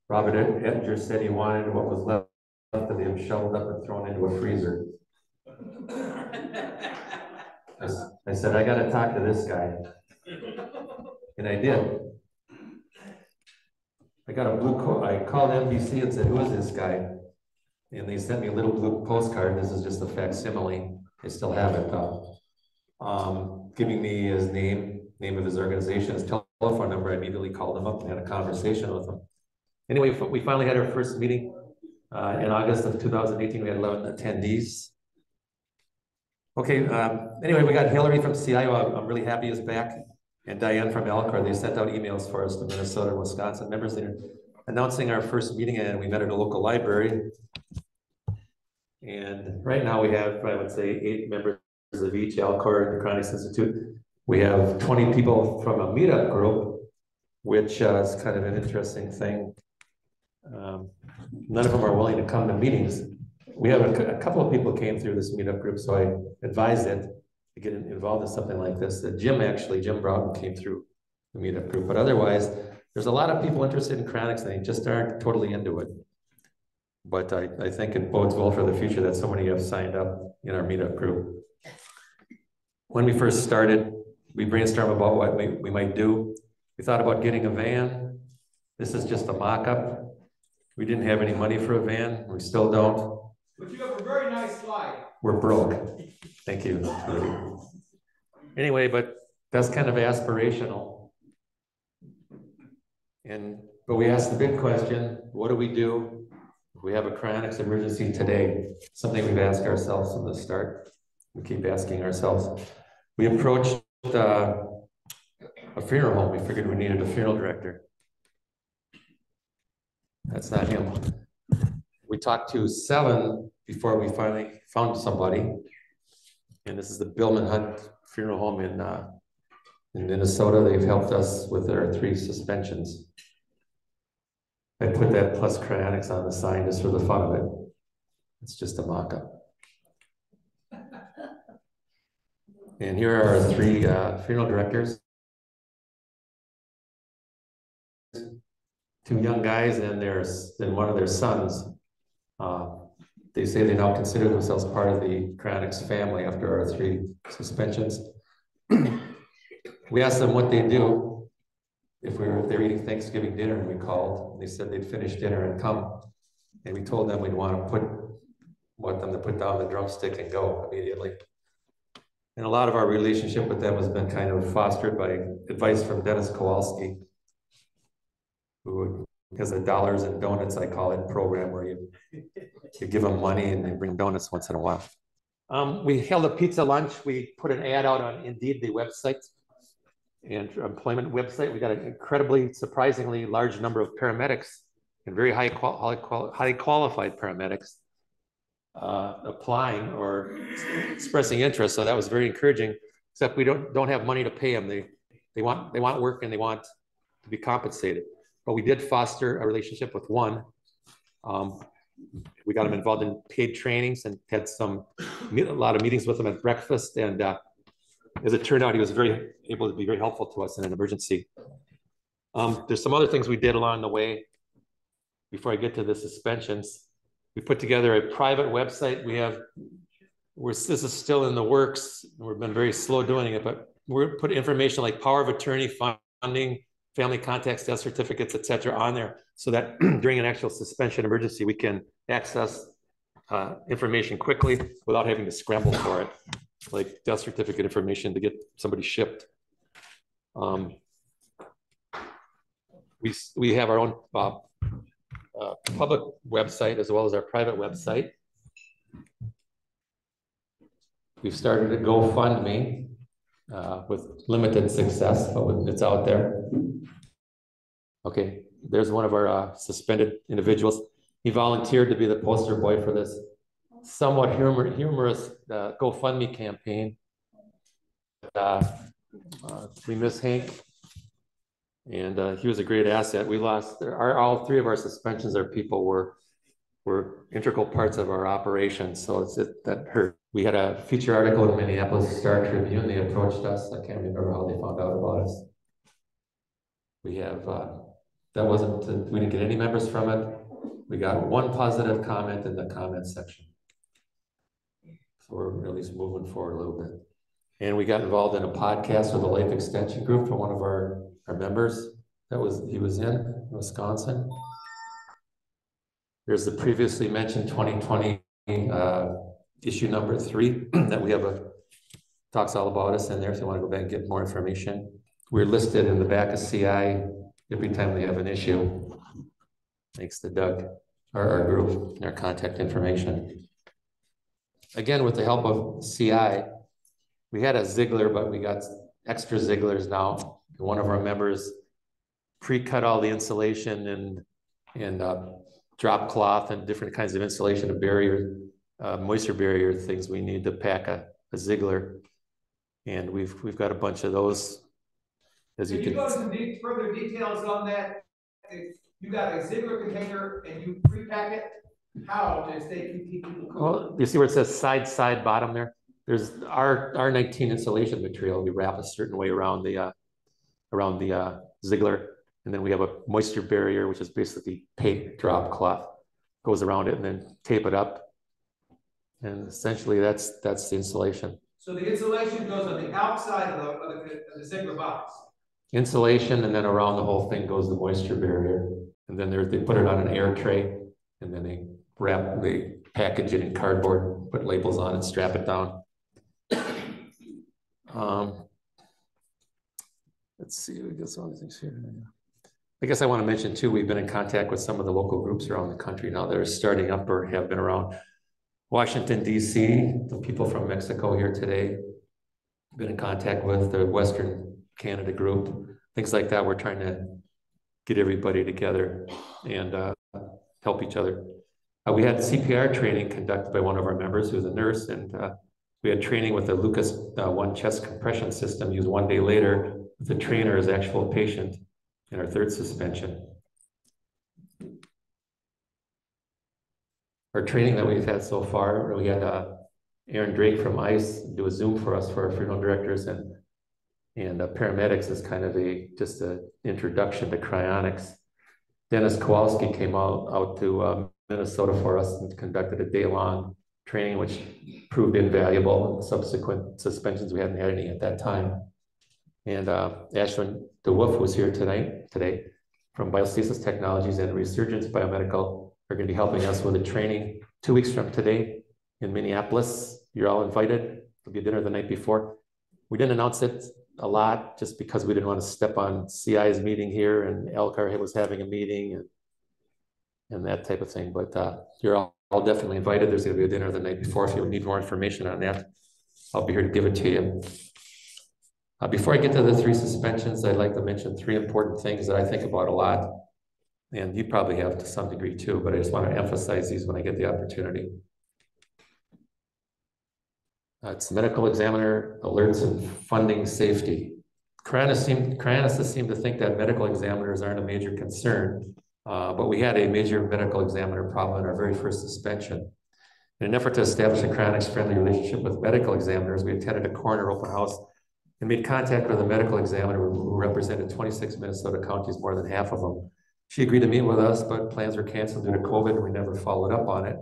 Robert Ettinger said he wanted what was left of him shoveled up and thrown into a freezer. I said, I got to talk to this guy. And I did. I got a blue coat. I called NBC and said, who is this guy? And they sent me a little blue postcard. This is just a facsimile. I still have it, giving me his name of his organization, his telephone number. I immediately called him up and had a conversation with him. Anyway, we finally had our first meeting in August of 2018. We had 11 attendees. Okay, anyway, we got Hillary from CIO. I'm really happy is back. And Diane from Elcor. They sent out emails for us to Minnesota and Wisconsin members. They're announcing our first meeting, and we met at a local library. And right now we have, I would say, 8 members of each, Elcor and the Cryonics Institute. We have 20 people from a meetup group, which is kind of an interesting thing. None of them are willing to come to meetings. We have a couple of people came through this meetup group, so I advised it to get involved in something like this. Jim Broughton came through the meetup group, but otherwise, there's a lot of people interested in cryonics and they just aren't totally into it. But I think it bodes well for the future that so many have signed up in our meetup group. When we first started, we brainstormed about what we might do. We thought about getting a van. This is just a mock-up. We didn't have any money for a van. We still don't. But you have a very nice slide. We're broke. Thank you. Anyway, but that's kind of aspirational. But we asked the big question, what do we do if we have a cryonics emergency today? Something we've asked ourselves from the start. We keep asking ourselves. We approached a funeral home. We figured we needed a funeral director. That's not him. We talked to 7 before we finally found somebody. And this is the Billman Hunt Funeral Home in Minnesota. They've helped us with our 3 suspensions. I put that plus cryonics on the sign just for the fun of it. It's just a mock-up. And here are our three funeral directors. Two young guys and one of their sons. They say they now consider themselves part of the Cryonics family after our 3 suspensions. We asked them what they do if they're eating Thanksgiving dinner, and we called. And they said they'd finish dinner and come. And we told them we'd want them to put down the drumstick and go immediately. And a lot of our relationship with them has been kind of fostered by advice from Dennis Kowalski, who has a dollars and donuts, I call it, program where you give them money and they bring donuts once in a while. We held a pizza lunch. We put an ad out on Indeed, the website and employment website. We got an incredibly, surprisingly large number of paramedics and very highly qualified paramedics applying or expressing interest. So that was very encouraging, except we don't have money to pay them. They want work and they want to be compensated. But we did foster a relationship with one. We got him involved in paid trainings and had a lot of meetings with him at breakfast. And as it turned out, he was able to be very helpful to us in an emergency. There's some other things we did along the way. Before I get to the suspensions, we put together a private website. This is still in the works. We've been very slow doing it, but we're putting information like power of attorney, funding, family contacts, death certificates, et cetera, on there, so that during an actual suspension emergency, we can access information quickly without having to scramble for it, like death certificate information to get somebody shipped. We have our own public website as well as our private website. We've started a GoFundMe with limited success, but it's out there. Okay, there's one of our suspended individuals. He volunteered to be the poster boy for this somewhat humorous GoFundMe campaign. We miss Hank, and he was a great asset. We lost all 3 of our suspensions. Our people were integral parts of our operation, so that hurt. We had a feature article in Minneapolis Star Tribune. They approached us. I can't remember how they found out about us. We have we didn't get any members from it. We got 1 positive comment in the comment section. So we're at least moving forward a little bit. And we got involved in a podcast with a life extension group from one of our members. He was in Wisconsin. There's the previously mentioned 2020 issue number 3 that we have talks all about us in there if you want to go back and get more information. We're listed in the back of CI every time they have an issue. Thanks to Doug, our group, and our contact information. Again, with the help of CI, we had a Ziegler, but we got extra Zieglers now. One of our members pre-cut all the insulation and drop cloth and different kinds of insulation and barrier, moisture barrier things we need to pack a Ziegler. And we've got a bunch of those. As you can go into further details on that. If you got a Ziegler container and you pre-pack it, how does they keep people cool? Well, you see where it says side, bottom there? There's our R19 insulation material. We wrap a certain way around the Ziegler, and then we have a moisture barrier, which is basically paint drop cloth, goes around it, and then tape it up. And essentially, that's the insulation. So the insulation goes on the outside of the Ziegler box. Insulation, and then around the whole thing goes the moisture barrier, and then they put it on an air tray, and then they package it in cardboard, put labels on it, strap it down. Let's see, we got some other things here. I guess I want to mention too, we've been in contact with some of the local groups around the country now that are starting up or have been around. Washington, D.C., the people from Mexico here today, been in contact with the Western Canada group, things like that. We're trying to get everybody together and help each other. We had CPR training conducted by one of our members who's a nurse, and we had training with the Lucas One chest compression system used 1 day later with the trainer as actual patient in our 3rd suspension. Our training that we've had so far, we had Aaron Drake from ICE do a Zoom for us for our funeral directors and paramedics is kind of just an introduction to cryonics. Dennis Kowalski came out to Minnesota for us and conducted a day-long training, which proved invaluable. Subsequent suspensions, we hadn't had any at that time. And Ashwin DeWolf was here today from Biostasis Technologies and Resurgence Biomedical are going to be helping us with a training 2 weeks from today in Minneapolis. You're all invited. There'll be a dinner the night before. We didn't announce it a lot just because we didn't want to step on CI's meeting here and Elcar was having a meeting and that type of thing. But you're all definitely invited. There's going to be a dinner the night before. If you need more information on that, I'll be here to give it to you. Before I get to the 3 suspensions, I'd like to mention 3 important things that I think about a lot. And you probably have to some degree too, but I just want to emphasize these when I get the opportunity. It's medical examiner alerts and funding safety. Cryonicists seem to think that medical examiners aren't a major concern, but we had a major medical examiner problem in our very first suspension. In an effort to establish a Cryonics-friendly relationship with medical examiners, we attended a coroner open house and made contact with a medical examiner who represented 26 Minnesota counties, more than half of them. She agreed to meet with us, but plans were canceled due to COVID and we never followed up on it.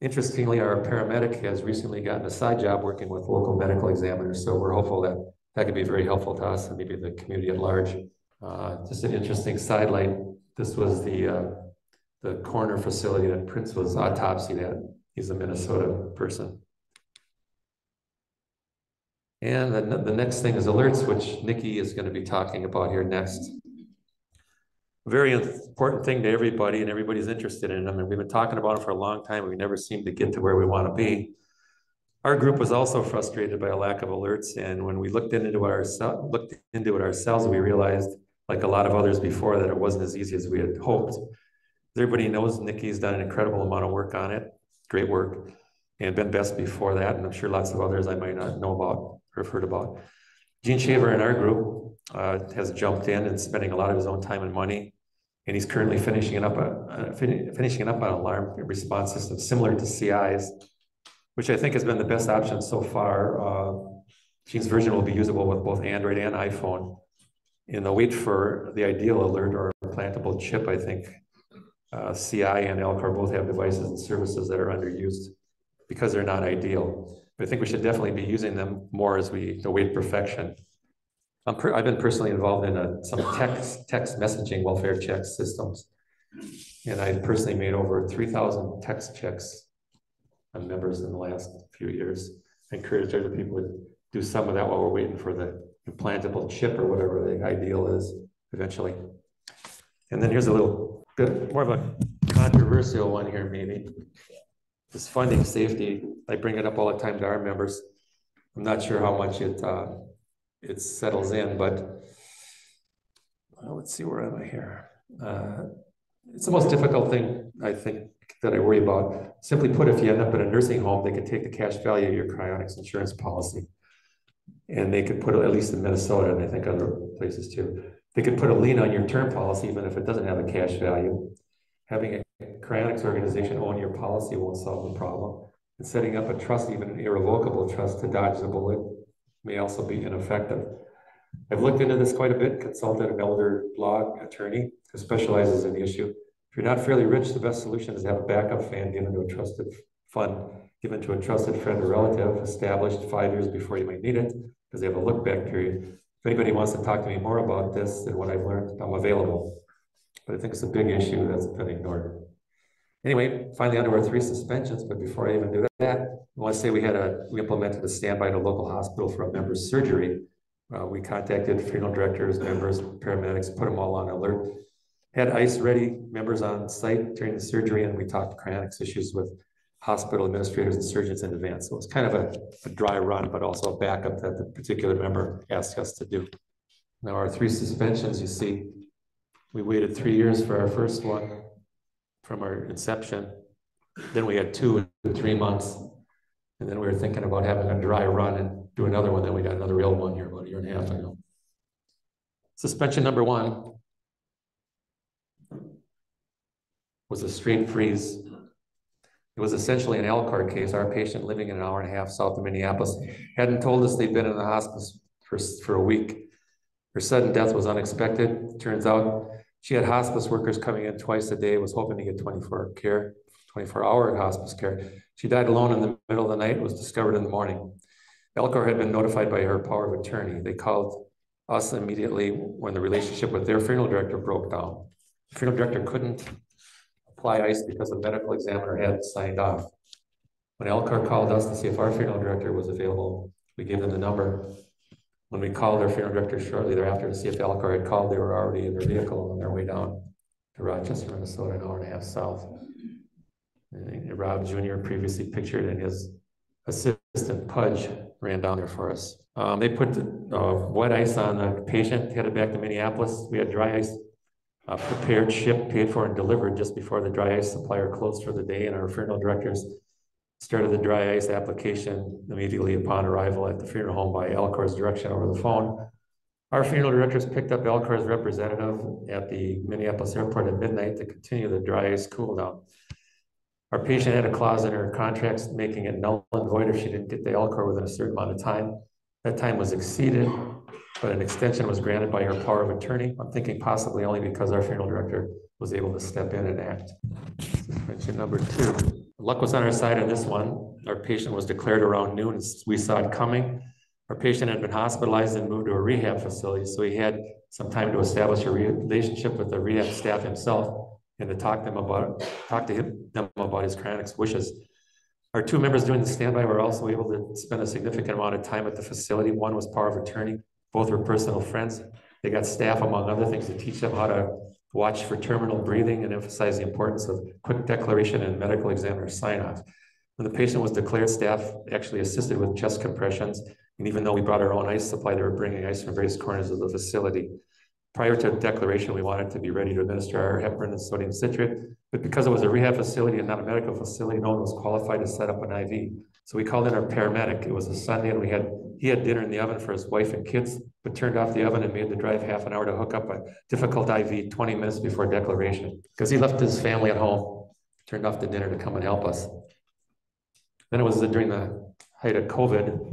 Interestingly, our paramedic has recently gotten a side job working with local medical examiners, so we're hopeful that that could be very helpful to us and maybe the community at large. Just an interesting sidelight. This was the coroner facility that Prince was autopsied at. He's a Minnesota person. And the next thing is alerts, which Nikki is going to be talking about here next. A very important thing to everybody, and everybody's interested in them. And we've been talking about it for a long time. And we never seem to get to where we want to be. Our group was also frustrated by a lack of alerts. And when we looked into it ourselves, we realized, like a lot of others before, that it wasn't as easy as we had hoped. Everybody knows Nikki's done an incredible amount of work on it. Great work. And been best before that. And I'm sure lots of others I might not know about or have heard about. Gene Shaver in our group has jumped in and spending a lot of his own time and money. And he's currently finishing up an alarm response system similar to CI's, which I think has been the best option so far. Gene's version will be usable with both Android and iPhone. And they'll wait for the ideal alert or implantable chip. I think CI and Elcar both have devices and services that are underused because they're not ideal. But I think we should definitely be using them more as we await perfection. I've been personally involved in some text messaging welfare check systems. And I personally made over 3,000 text checks on members in the last few years. I encourage other people to do some of that while we're waiting for the implantable chip or whatever the ideal is eventually. And then here's a little bit more of a controversial one here, maybe. This funding safety, I bring it up all the time to our members. I'm not sure how much it settles in, but let's see, where am I here? It's the most difficult thing, I think, that I worry about. Simply put, if you end up in a nursing home, they can take the cash value of your Cryonics insurance policy. And they could put, at least in Minnesota, and I think other places too, they could put a lien on your term policy even if it doesn't have a cash value. Having a Cryonics organization own your policy won't solve the problem. And setting up a trust, even an irrevocable trust, to dodge the bullet may also be ineffective. I've looked into this quite a bit, consulted an elder law attorney who specializes in the issue. If you're not fairly rich, the best solution is to have a backup fund given to a trusted friend or relative, established 5 years before you might need it, because they have a look back period. If anybody wants to talk to me more about this and what I've learned, I'm available. But I think it's a big issue that's been ignored. Anyway, finally onto our 3 suspensions, but before I even do that, I want to say we implemented a standby at a local hospital for a member's surgery. We contacted funeral directors, members, paramedics, put them all on alert. Had ICE ready, members on site during the surgery, and we talked Cryonics issues with hospital administrators and surgeons in advance. So it was kind of a dry run, but also a backup that the particular member asked us to do. Now our 3 suspensions, you see, we waited 3 years for our first one from our inception. Then we had 2 in 3 months. And then we were thinking about having a dry run and do another one. Then we got another real one here about a year and a half ago. Suspension number 1 was a straight freeze. It was essentially an Elkhart case. Our patient, living an hour and a half south of Minneapolis, hadn't told us they'd been in the hospice for a week. Her sudden death was unexpected. Turns out she had hospice workers coming in twice a day, was hoping to get 24-hour hospice care. She died alone in the middle of the night, was discovered in the morning. Elkhart had been notified by her power of attorney. They called us immediately when the relationship with their funeral director broke down. The funeral director couldn't apply ice because the medical examiner had signed off. When Elkhart called us to see if our funeral director was available, we gave them the number. When we called our funeral director shortly thereafter to see if Elkhart had called, they were already in their vehicle on their way down to Rochester, Minnesota, an hour and a half south. And Rob Jr. previously pictured, and his assistant Pudge ran down there for us. They put wet ice on the patient, headed back to Minneapolis. We had dry ice prepared, shipped, paid for, and delivered just before the dry ice supplier closed for the day, and our funeral directors started the dry ice application immediately upon arrival at the funeral home by Elkhart's direction over the phone. Our funeral directors picked up Elkhart's representative at the Minneapolis airport at midnight to continue the dry ice cool down. Our patient had a clause in her contracts making it null and void if she didn't get the Elkhart within a certain amount of time. That time was exceeded, but an extension was granted by her power of attorney. I'm thinking possibly only because our funeral director was able to step in and act. Suspension number 2. Luck was on our side on this one. Our patient was declared around noon. We saw it coming. Our patient had been hospitalized and moved to a rehab facility, so he had some time to establish a relationship with the rehab staff himself and to talk to them about his cryonics wishes. Our 2 members doing the standby were also able to spend a significant amount of time at the facility. One was power of attorney. Both were personal friends. They got staff, among other things, to teach them how to watch for terminal breathing and emphasize the importance of quick declaration and medical examiner sign-off. When the patient was declared, staff actually assisted with chest compressions. And even though we brought our own ice supply, they were bringing ice from various corners of the facility. Prior to declaration, we wanted to be ready to administer our heparin and sodium citrate, but because it was a rehab facility and not a medical facility, no one was qualified to set up an IV. So we called in our paramedic. It was a Sunday, and he had dinner in the oven for his wife and kids, but turned off the oven and made the drive half an hour to hook up a difficult IV 20 minutes before declaration, because he left his family at home, turned off the dinner to come and help us. Then it was during the height of COVID.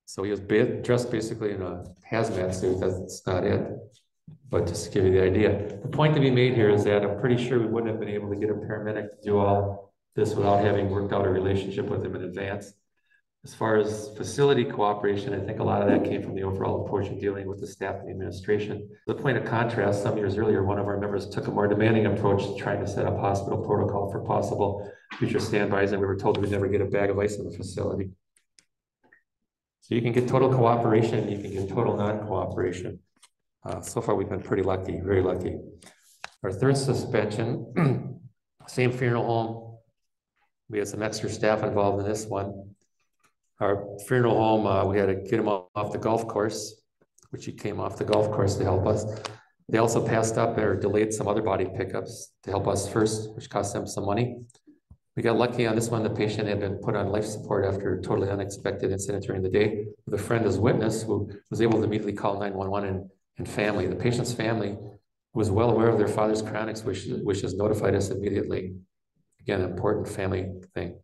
So he was dressed basically in a hazmat suit. That's not it, but just to give you the idea. The point to be made here is that I'm pretty sure we wouldn't have been able to get a paramedic to do all this without having worked out a relationship with him in advance. As far as facility cooperation, I think a lot of that came from the overall approach of dealing with the staff and the administration. The point of contrast, some years earlier, one of our members took a more demanding approach to trying to set up hospital protocol for possible future standbys, and we were told we'd never get a bag of ice in the facility. So you can get total cooperation, and you can get total non-cooperation. So far, we've been pretty lucky, very lucky. Our 3rd suspension, same funeral home. We had some extra staff involved in this one. Our funeral home, we had to get him off the golf course, which he came off the golf course to help us. They also passed up or delayed some other body pickups to help us first, which cost them some money. We got lucky on this one. The patient had been put on life support after a totally unexpected incident during the day with a friend as witness who was able to immediately call 911 and family. The patient's family was well aware of their father's cryonics wishes, notified us immediately. Again, an important family thing.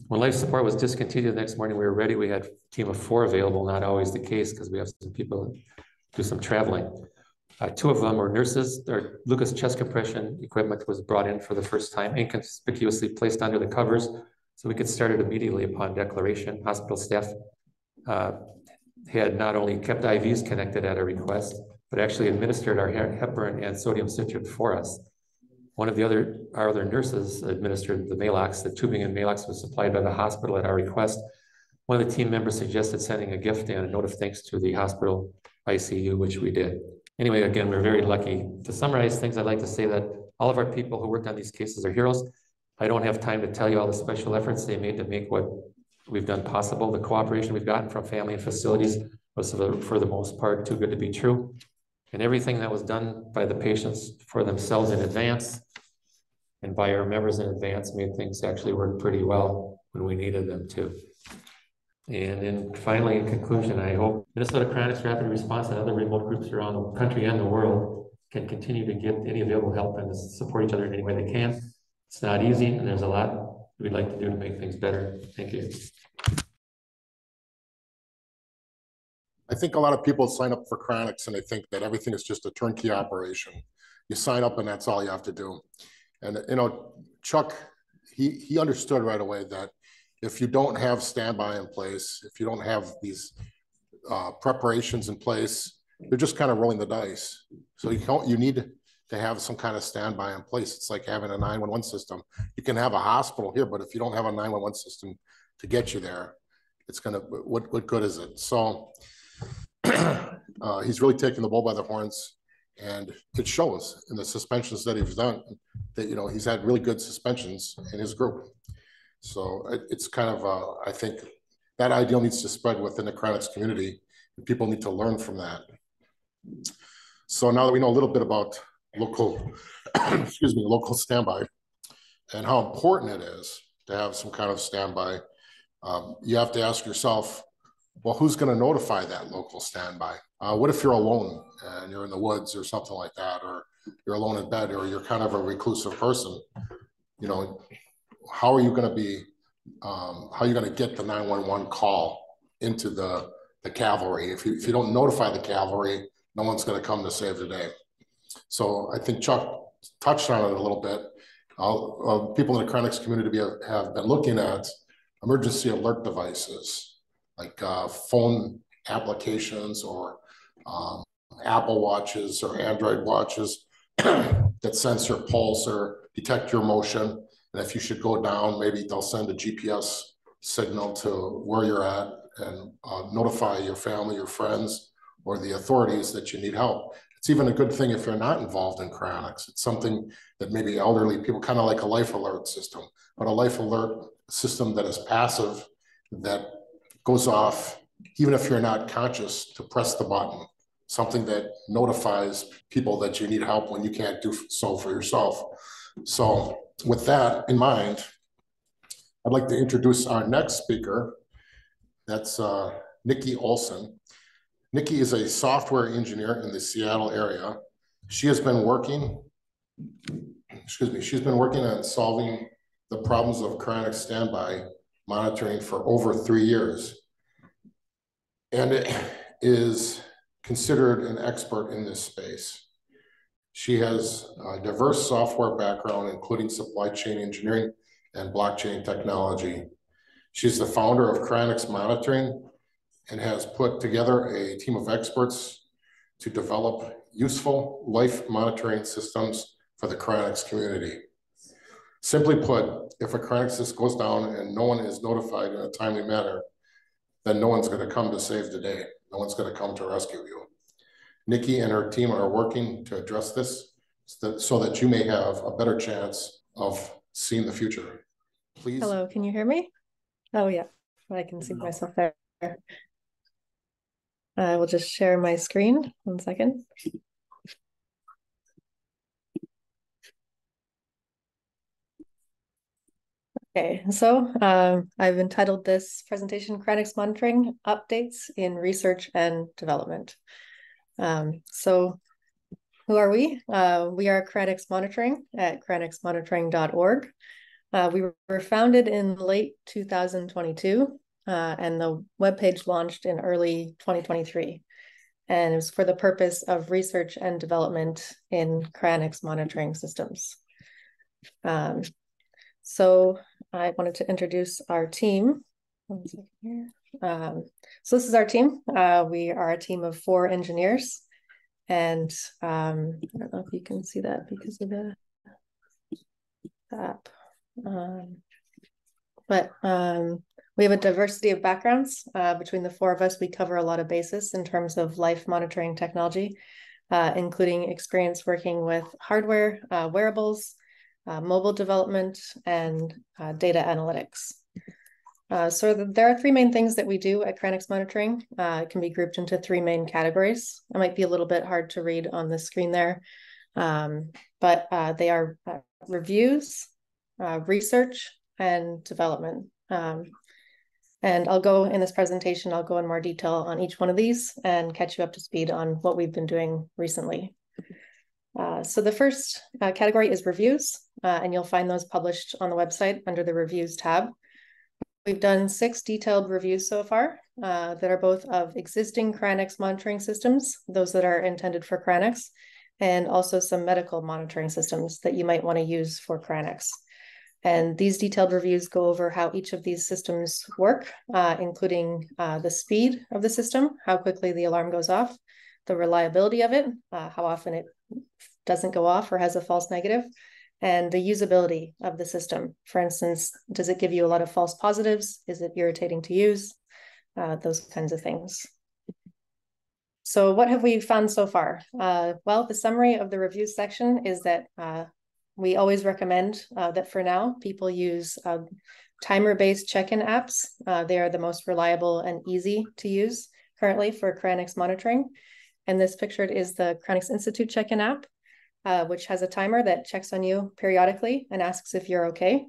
When life support was discontinued the next morning, we were ready. We had a team of 4 available, not always the case because we have some people do some traveling. 2 of them were nurses. Our Lucas chest compression equipment was brought in for the first time, inconspicuously placed under the covers, so we could start it immediately upon declaration. Hospital staff had not only kept IVs connected at our request, but actually administered our heparin and sodium citrate for us. Our other nurses administered the Maalox. The tubing and Maalox was supplied by the hospital at our request. One of the team members suggested sending a gift and a note of thanks to the hospital ICU, which we did. Anyway, again, we're very lucky. To summarize things, I'd like to say that all of our people who worked on these cases are heroes. I don't have time to tell you all the special efforts they made to make what we've done possible. The cooperation we've gotten from family and facilities was, for the most part, too good to be true. And everything that was done by the patients for themselves in advance and by our members in advance made things actually work pretty well when we needed them to. And then finally, in conclusion, I hope Minnesota Cryonics Rapid Response and other remote groups around the country and the world can continue to get any available help and support each other in any way they can. It's not easy, and there's a lot we'd like to do to make things better. Thank you. I think a lot of people sign up for Cryonics and they think that everything is just a turnkey operation. You sign up and that's all you have to do. And you know, Chuck, he understood right away that if you don't have standby in place, if you don't have these preparations in place, you're just kind of rolling the dice. So you need to have some kind of standby in place. It's like having a 911 system. You can have a hospital here, but if you don't have a 911 system to get you there, it's gonna, what good is it? So he's really taken the bull by the horns, and it shows in the suspensions that he's done that, you know, he's had really good suspensions in his group. So it's kind of, I think that ideal needs to spread within the Cryonics community, and people need to learn from that. So now that we know a little bit about local, excuse me, local standby and how important it is to have some kind of standby, you have to ask yourself, well, who's going to notify that local standby? What if you're alone and you're in the woods or something like that, or you're alone in bed, or you're kind of a reclusive person? You know, how are you going to be, how are you going to get the 911 call into the cavalry? If you don't notify the cavalry, no one's going to come to save the day. So I think Chuck touched on it a little bit. People in the Cryonics community have been looking at emergency alert devices, like phone applications or Apple watches or Android watches that sense your pulse or detect your motion. And if you should go down, maybe they'll send a GPS signal to where you're at and notify your family, your friends, or the authorities that you need help. It's even a good thing if you're not involved in Cryonics. It's something that maybe elderly people, kind of like a life alert system, but a life alert system that is passive, that goes off even if you're not conscious, to press the button, something that notifies people that you need help when you can't do so for yourself. So with that in mind, I'd like to introduce our next speaker. That's Nikki Olson. Nikki is a software engineer in the Seattle area. She has been working, she's been working on solving the problems of chronic standby monitoring for over 3 years, and is considered an expert in this space. She has a diverse software background, including supply chain engineering and blockchain technology. She's the founder of Cryonics Monitoring and has put together a team of experts to develop useful life monitoring systems for the Cryonics community. Simply put, if a Cryonics system goes down and no one is notified in a timely manner, then no one's going to come to save the day. No one's going to come to rescue you. Nikki and her team are working to address this so that you may have a better chance of seeing the future. Please. Hello, can you hear me? Oh yeah, I can see myself there. I will just share my screen. 1 second. Okay, so I've entitled this presentation Cryonics Monitoring Updates in Research and Development. So who are we? We are Cryonics Monitoring at cryonicsmonitoring.org. We were founded in late 2022, and the webpage launched in early 2023. And it was for the purpose of research and development in cryonics monitoring systems. So I wanted to introduce our team. 1 second here. So this is our team. We are a team of 4 engineers. And I don't know if you can see that because of the app. We have a diversity of backgrounds. Between the 4 of us, we cover a lot of bases in terms of life monitoring technology, including experience working with hardware, wearables, mobile development, and data analytics. So there are 3 main things that we do at Cryonics Monitoring. It can be grouped into 3 main categories. It might be a little bit hard to read on the screen there, but they are reviews, research, and development. And I'll go in this presentation, I'll go in more detail on each one of these and catch you up to speed on what we've been doing recently. So the first category is reviews, and you'll find those published on the website under the reviews tab. We've done 6 detailed reviews so far that are both of existing Cryonics monitoring systems, those that are intended for Cryonics, and also some medical monitoring systems that you might want to use for Cryonics. And these detailed reviews go over how each of these systems work, including the speed of the system, how quickly the alarm goes off, the reliability of it, how often it doesn't go off or has a false negative, and the usability of the system. For instance, does it give you a lot of false positives? Is it irritating to use? Those kinds of things. So what have we found so far? Well, the summary of the review section is that we always recommend that for now, people use timer-based check-in apps. They are the most reliable and easy to use currently for Cryonics monitoring. And this pictured is the Cryonics Institute check-in app, which has a timer that checks on you periodically and asks if you're okay.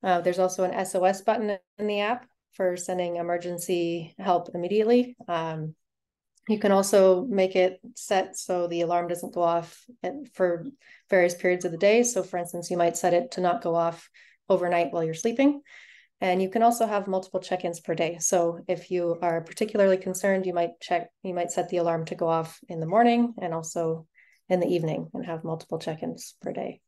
There's also an SOS button in the app for sending emergency help immediately. You can also make it set so the alarm doesn't go off for various periods of the day. So for instance, you might set it to not go off overnight while you're sleeping. And you can also have multiple check-ins per day. So if you are particularly concerned, you might set the alarm to go off in the morning and also in the evening and have multiple check-ins per day.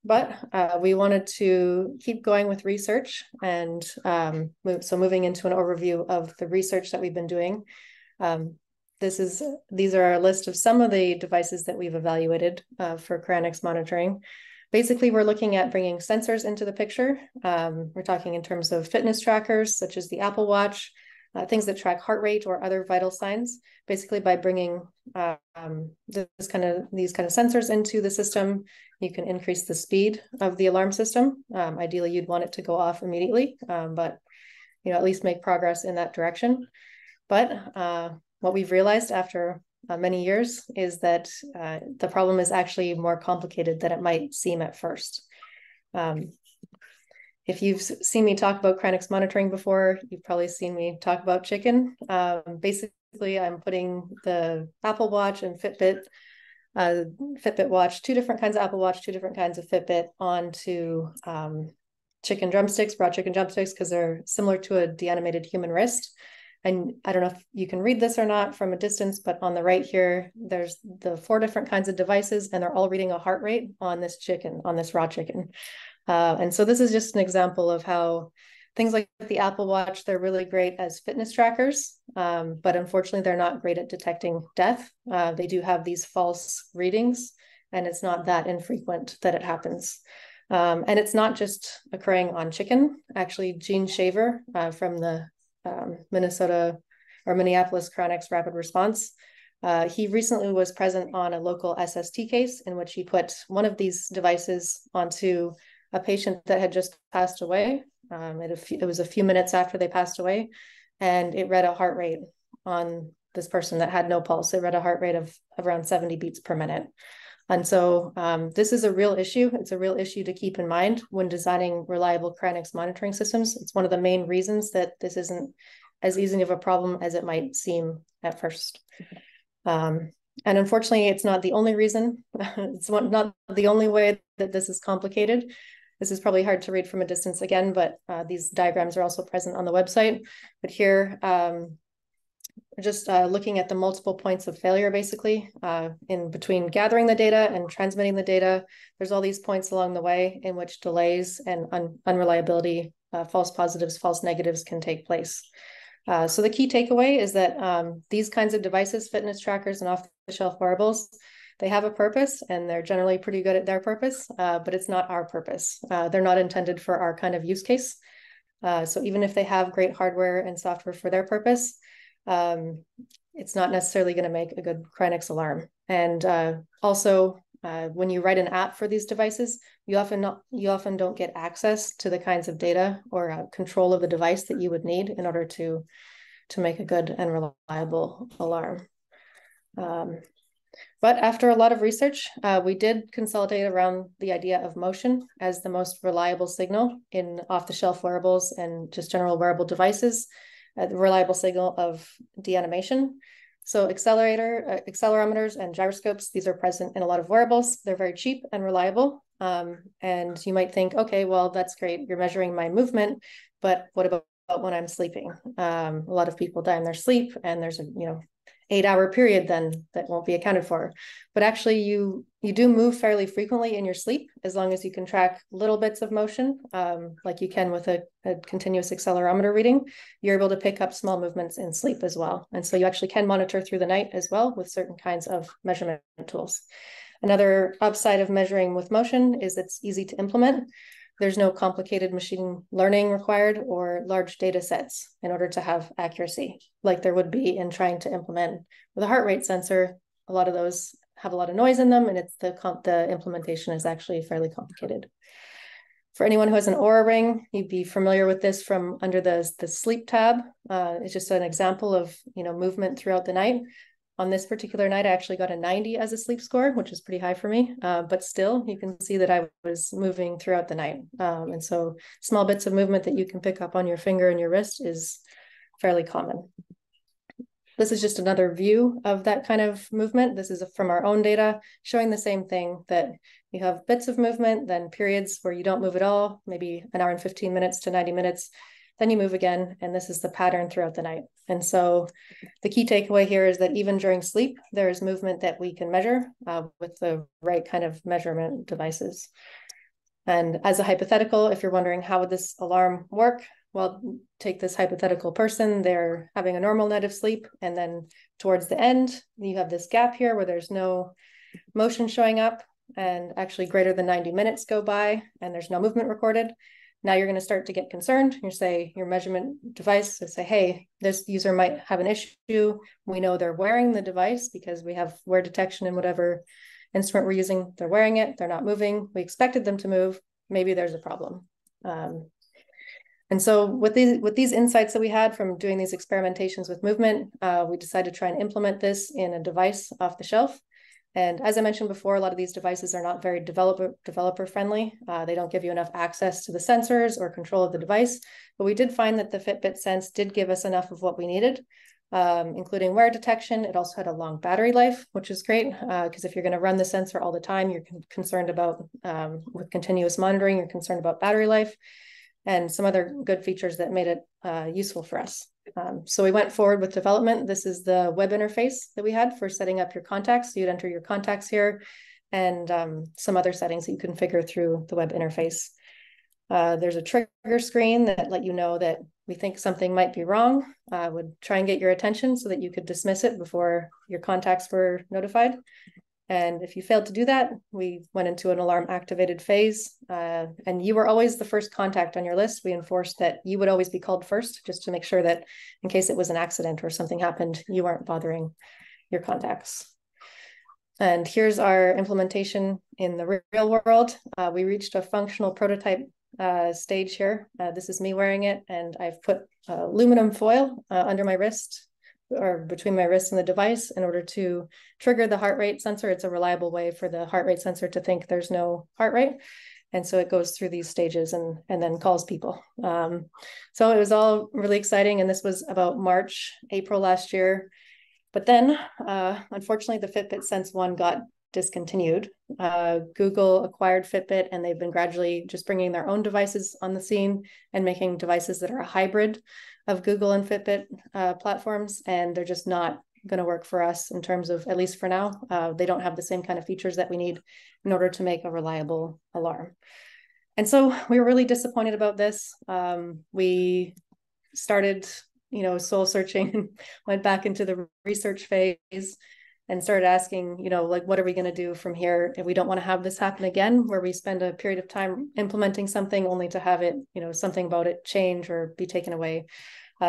But we wanted to keep going with research, and moving into an overview of the research that we've been doing. These are our list of some of the devices that we've evaluated for Cryonics monitoring. Basically, we're looking at bringing sensors into the picture. We're talking in terms of fitness trackers, such as the Apple Watch, things that track heart rate or other vital signs. Basically, by bringing these kind of sensors into the system, you can increase the speed of the alarm system. Ideally, you'd want it to go off immediately, but at least make progress in that direction. But what we've realized after many years is that the problem is actually more complicated than it might seem at first. If you've seen me talk about Cryonics monitoring before, you've probably seen me talk about chicken. Basically, I'm putting the Apple Watch and Fitbit watch, 2 different kinds of Apple Watch, 2 different kinds of Fitbit onto chicken drumsticks, raw chicken drumsticks, because they're similar to a deanimated human wrist. And I don't know if you can read this or not from a distance, but on the right here, there's the 4 different kinds of devices, and they're all reading a heart rate on this chicken, on this raw chicken. And so this is just an example of how things like the Apple Watch, they're really great as fitness trackers, but unfortunately, they're not great at detecting death. They do have these false readings, and it's not that infrequent that it happens. And it's not just occurring on chicken. Actually, Gene Shaver from the Minneapolis Cryonics Rapid Response, he recently was present on a local SST case in which he put one of these devices onto a patient that had just passed away. It was a few minutes after they passed away, and it read a heart rate on this person that had no pulse. It read a heart rate of around 70 beats per minute. And so this is a real issue. It's a real issue to keep in mind when designing reliable Cryonics monitoring systems. It's one of the main reasons that this isn't as easy of a problem as it might seem at first. And unfortunately, it's not the only reason. It's not the only way that this is complicated. This is probably hard to read from a distance again, but these diagrams are also present on the website. But here, just looking at the multiple points of failure, basically, in between gathering the data and transmitting the data, there's all these points along the way in which delays and unreliability, false positives, false negatives can take place. So the key takeaway is that these kinds of devices, fitness trackers and off-the-shelf wearables, they have a purpose and they're generally pretty good at their purpose, but it's not our purpose. They're not intended for our kind of use case. So even if they have great hardware and software for their purpose, it's not necessarily going to make a good Cryonics alarm. And also, when you write an app for these devices, you often don't get access to the kinds of data or control of the device that you would need in order to make a good and reliable alarm. But after a lot of research, we did consolidate around the idea of motion as the most reliable signal in off-the-shelf wearables and just general wearable devices, the reliable signal of deanimation. So accelerometers and gyroscopes, these are present in a lot of wearables. They're very cheap and reliable. And you might think, okay, well, that's great. You're measuring my movement, but what about when I'm sleeping? A lot of people die in their sleep, and there's a 8-hour period then that won't be accounted for. But actually you do move fairly frequently in your sleep, as long as you can track little bits of motion, like you can with a continuous accelerometer reading. You're able to pick up small movements in sleep as well. And so you actually can monitor through the night as well with certain kinds of measurement tools. Another upside of measuring with motion is it's easy to implement. There's no complicated machine learning required or large data sets in order to have accuracy, like there would be in trying to implement with a heart rate sensor. A lot of those have a lot of noise in them, and it's the implementation is actually fairly complicated. For anyone who has an Oura ring, you'd be familiar with this from under the sleep tab. It's just an example of movement throughout the night. On this particular night, I actually got a 90 as a sleep score, which is pretty high for me. But still, you can see that I was moving throughout the night. And so small bits of movement that you can pick up on your finger and your wrist is fairly common. This is just another view of that kind of movement. This is from our own data, showing the same thing, that you have bits of movement, then periods where you don't move at all, maybe an hour and 15 minutes to 90 minutes. Then you move again, and this is the pattern throughout the night. And so the key takeaway here is that even during sleep, there is movement that we can measure with the right kind of measurement devices. And as a hypothetical, if you're wondering how would this alarm work, well, take this hypothetical person, they're having a normal night of sleep, and then towards the end, you have this gap here where there's no motion showing up, and actually greater than 90 minutes go by, and there's no movement recorded. Now you're going to start to get concerned. You say your measurement device will say, hey, this user might have an issue. We know they're wearing the device because we have wear detection in whatever instrument we're using. They're wearing it. They're not moving. We expected them to move. Maybe there's a problem. And so with these insights that we had from doing these experimentations with movement, we decided to try and implement this in a device off the shelf. And as I mentioned before, a lot of these devices are not very developer friendly. They don't give you enough access to the sensors or control of the device. But we did find that the Fitbit Sense did give us enough of what we needed, including wear detection. It also had a long battery life, which is great because if you're going to run the sensor all the time, you're concerned about, with continuous monitoring, you're concerned about battery life, and some other good features that made it useful for us. So we went forward with development. This is the web interface that we had for setting up your contacts. So you'd enter your contacts here and some other settings that you can configure through the web interface. There's a trigger screen that let you know that we think something might be wrong. Would try and get your attention so that you could dismiss it before your contacts were notified. And if you failed to do that, we went into an alarm activated phase. And you were always the first contact on your list. We enforced that you would always be called first, just to make sure that in case it was an accident or something happened, you weren't bothering your contacts. And here's our implementation in the real world. We reached a functional prototype stage here. This is me wearing it, and I've put aluminum foil under my wrist, or between my wrist and the device, in order to trigger the heart rate sensor. It's a reliable way for the heart rate sensor to think there's no heart rate. And so it goes through these stages and then calls people. So it was all really exciting. And this was about April last year. But then, unfortunately, the Fitbit Sense 1 got discontinued. Google acquired Fitbit, and they've been gradually just bringing their own devices on the scene and making devices that are a hybrid of Google and Fitbit platforms, and they're just not going to work for us in terms of, at least for now, they don't have the same kind of features that we need in order to make a reliable alarm. And so we were really disappointed about this. We started, soul searching, and went back into the research phase and started asking, what are we going to do from here if we don't want to have this happen again, where we spend a period of time implementing something only to have it, something about it change or be taken away.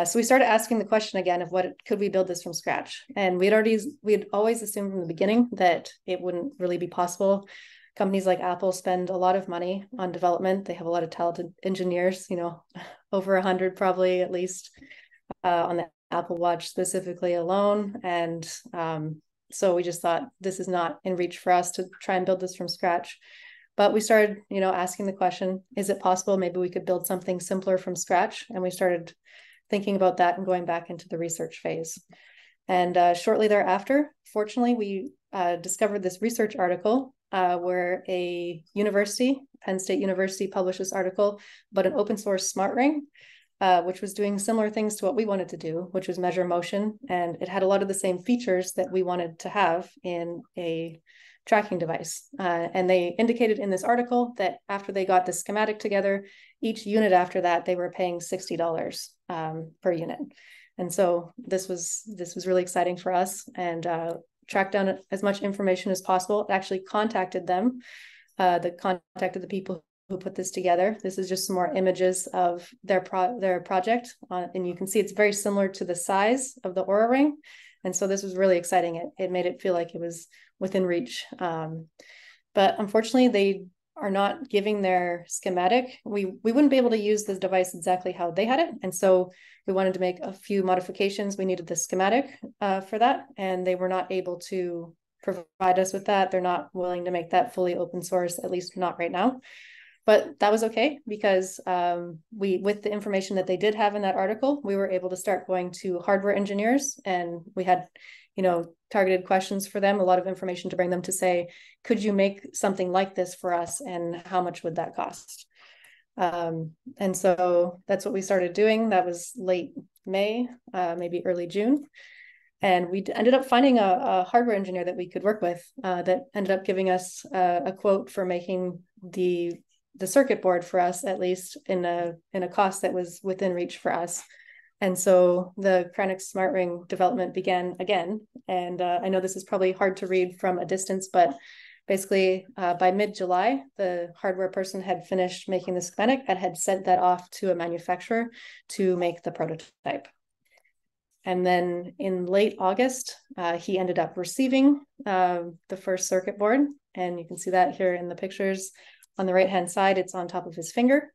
So we started asking the question again of could we build this from scratch? And we had always assumed from the beginning that it wouldn't really be possible. Companies like Apple spend a lot of money on development. They have a lot of talented engineers, over 100 probably at least on the Apple Watch specifically alone. And so we just thought this is not in reach for us to try and build this from scratch. But we started, asking the question, is it possible maybe we could build something simpler from scratch? And we started thinking about that and going back into the research phase. And shortly thereafter, fortunately, we discovered this research article where a university, Penn State University, published this article about an open source smart ring, which was doing similar things to what we wanted to do, which was measure motion. And it had a lot of the same features that we wanted to have in a tracking device. And they indicated in this article that after they got the schematic together, each unit after that, they were paying $60 per unit. And so this was really exciting for us, and tracked down as much information as possible. Actually contacted them, contacted the people who put this together. This is just some more images of their project, and you can see it's very similar to the size of the Oura Ring. And so this was really exciting. It made it feel like it was within reach. But unfortunately, they are not giving their schematic. We wouldn't be able to use this device exactly how they had it. And so we wanted to make a few modifications. We needed the schematic for that, and they were not able to provide us with that. They're not willing to make that fully open source, at least not right now. But that was okay, because with the information that they did have in that article, we were able to start going to hardware engineers, and we had, targeted questions for them, a lot of information to bring them to say, could you make something like this for us, and how much would that cost? And so that's what we started doing. That was late May, maybe early June. And we ended up finding a hardware engineer that we could work with that ended up giving us a quote for making the circuit board for us, at least in a cost that was within reach for us. And so the Cryonics Smart Ring development began again. And I know this is probably hard to read from a distance, but basically by mid-July, the hardware person had finished making the schematic and had sent that off to a manufacturer to make the prototype. And then in late August, he ended up receiving the first circuit board. And you can see that here in the pictures. On the right-hand side, it's on top of his finger.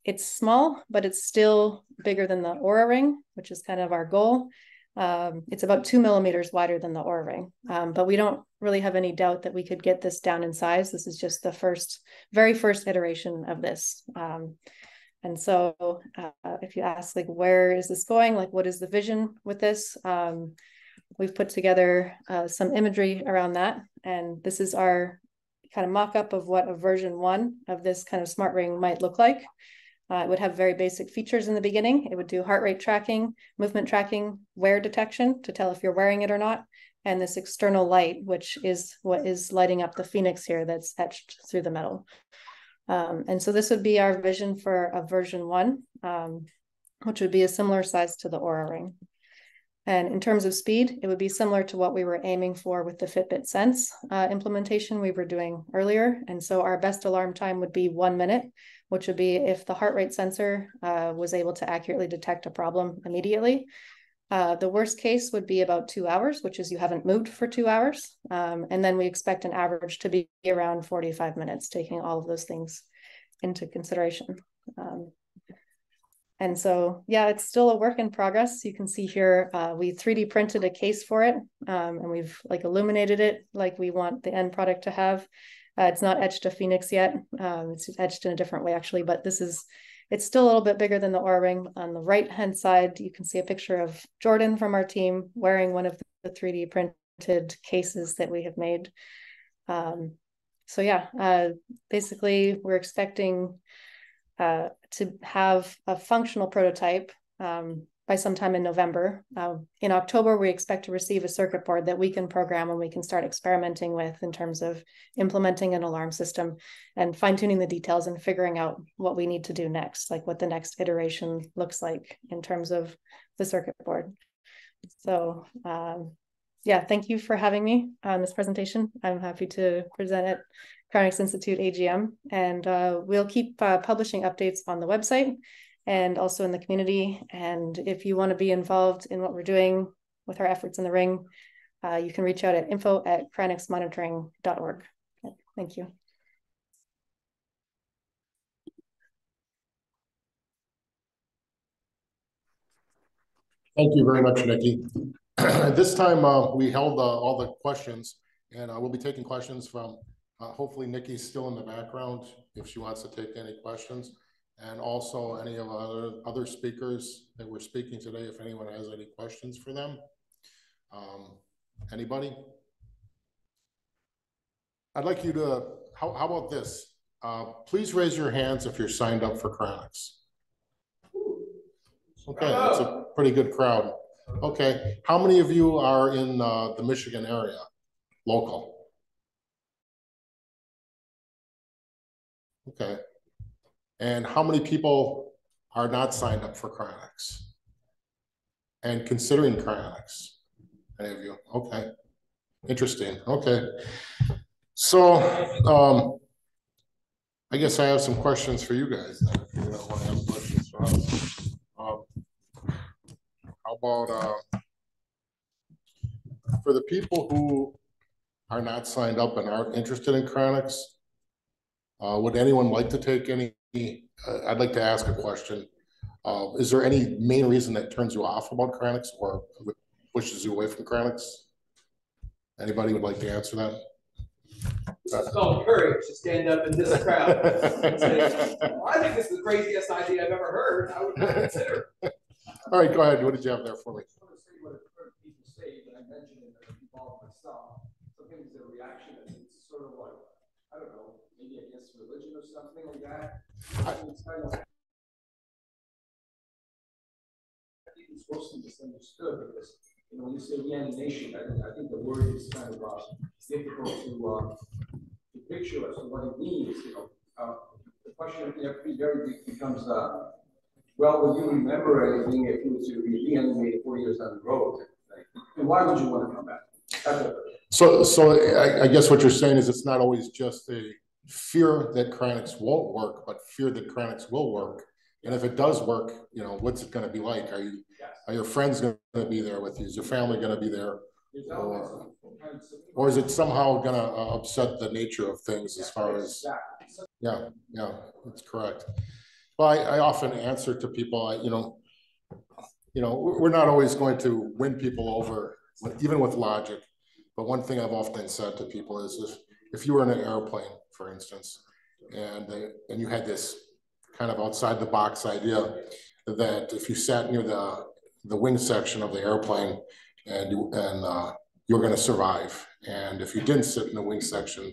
It's small, but it's still bigger than the Oura Ring, which is kind of our goal. It's about 2 millimeters wider than the Oura Ring, but we don't really have any doubt that we could get this down in size. This is just the very first iteration of this. And so if you ask, like, where is this going? Like, what is the vision with this? We've put together some imagery around that. And this is our kind of mock-up of what a version 1 of this kind of smart ring might look like. It would have very basic features in the beginning. It would do heart rate tracking, movement tracking, wear detection to tell if you're wearing it or not, and this external light, which is what is lighting up the phoenix here that's etched through the metal. And so this would be our vision for a version 1, which would be a similar size to the Oura Ring. And in terms of speed, it would be similar to what we were aiming for with the Fitbit Sense implementation we were doing earlier. And so our best alarm time would be 1 minute, which would be if the heart rate sensor was able to accurately detect a problem immediately. The worst case would be about 2 hours, which is you haven't moved for 2 hours. And then we expect an average to be around 45 minutes, taking all of those things into consideration. And so, yeah, it's still a work in progress. You can see here, we 3D printed a case for it, and we've illuminated it like we want the end product to have. It's not etched to Phoenix yet. It's etched in a different way, actually, but it's still a little bit bigger than the Oura Ring. On the right-hand side, you can see a picture of Jordan from our team wearing one of the 3D printed cases that we have made. So yeah, basically we're expecting to have a functional prototype by sometime in November. In October, we expect to receive a circuit board that we can program and we can start experimenting with in terms of implementing an alarm system and fine-tuning the details and figuring out what we need to do next, like what the next iteration looks like in terms of the circuit board. So yeah, thank you for having me on this presentation. I'm happy to present at Cryonics Institute AGM, and we'll keep publishing updates on the website and also in the community. And if you want to be involved in what we're doing with our efforts in the ring, you can reach out at info@cryonicsmonitoring.org. Thank you. Thank you very much, Nikki. This time we held all the questions, and we'll be taking questions from, hopefully Nikki's still in the background if she wants to take any questions, and also any of our other speakers that were speaking today, if anyone has any questions for them. Anybody? I'd like you to, how about this? Please raise your hands if you're signed up for Cryonics. Okay, that's a pretty good crowd. Okay, how many of you are in the Michigan area, local? Okay, and how many people are not signed up for Cryonics and considering Cryonics? Any of you? Okay, interesting. Okay, so I guess I have some questions for you guys then, if you don't want to have questions for us. How about for the people who are not signed up and aren't interested in Cryonics, would anyone like to take any, I'd like to ask a question. Is there any main reason that turns you off about Cryonics or pushes you away from Cryonics? Anybody would like to answer that? It's called courage to stand up in this crowd and say, well, I think this is the craziest idea I've ever heard. I would not consider. All right, go ahead. What did you have there for me? I want to say what I've heard people say, but I mentioned it and I've involved myself. Sometimes the reaction is it's sort of like, I don't know, maybe against religion or something like that. It's kind of, I think it's mostly misunderstood because, you know, when you say reanimation, I think the word is kind of difficult to picture as to what it means. You know, the question becomes, well, will you remember anything if you were to be reanimated 4 years down the road? And why would you want to come back? So I guess what you're saying is it's not always just a fear that Cryonics won't work, but fear that Cryonics will work. And if it does work, you know, what's it going to be like? Are your friends going to be there with you? Is your family going to be there? Or is it somehow going to upset the nature of things as far as, yeah, that's correct. Well, I often answer to people, you know, we're not always going to win people over, even with logic. But one thing I've often said to people is if you were in an airplane, for instance, and you had this kind of outside the box idea that if you sat near the wing section of the airplane and you're going to survive, and if you didn't sit in the wing section,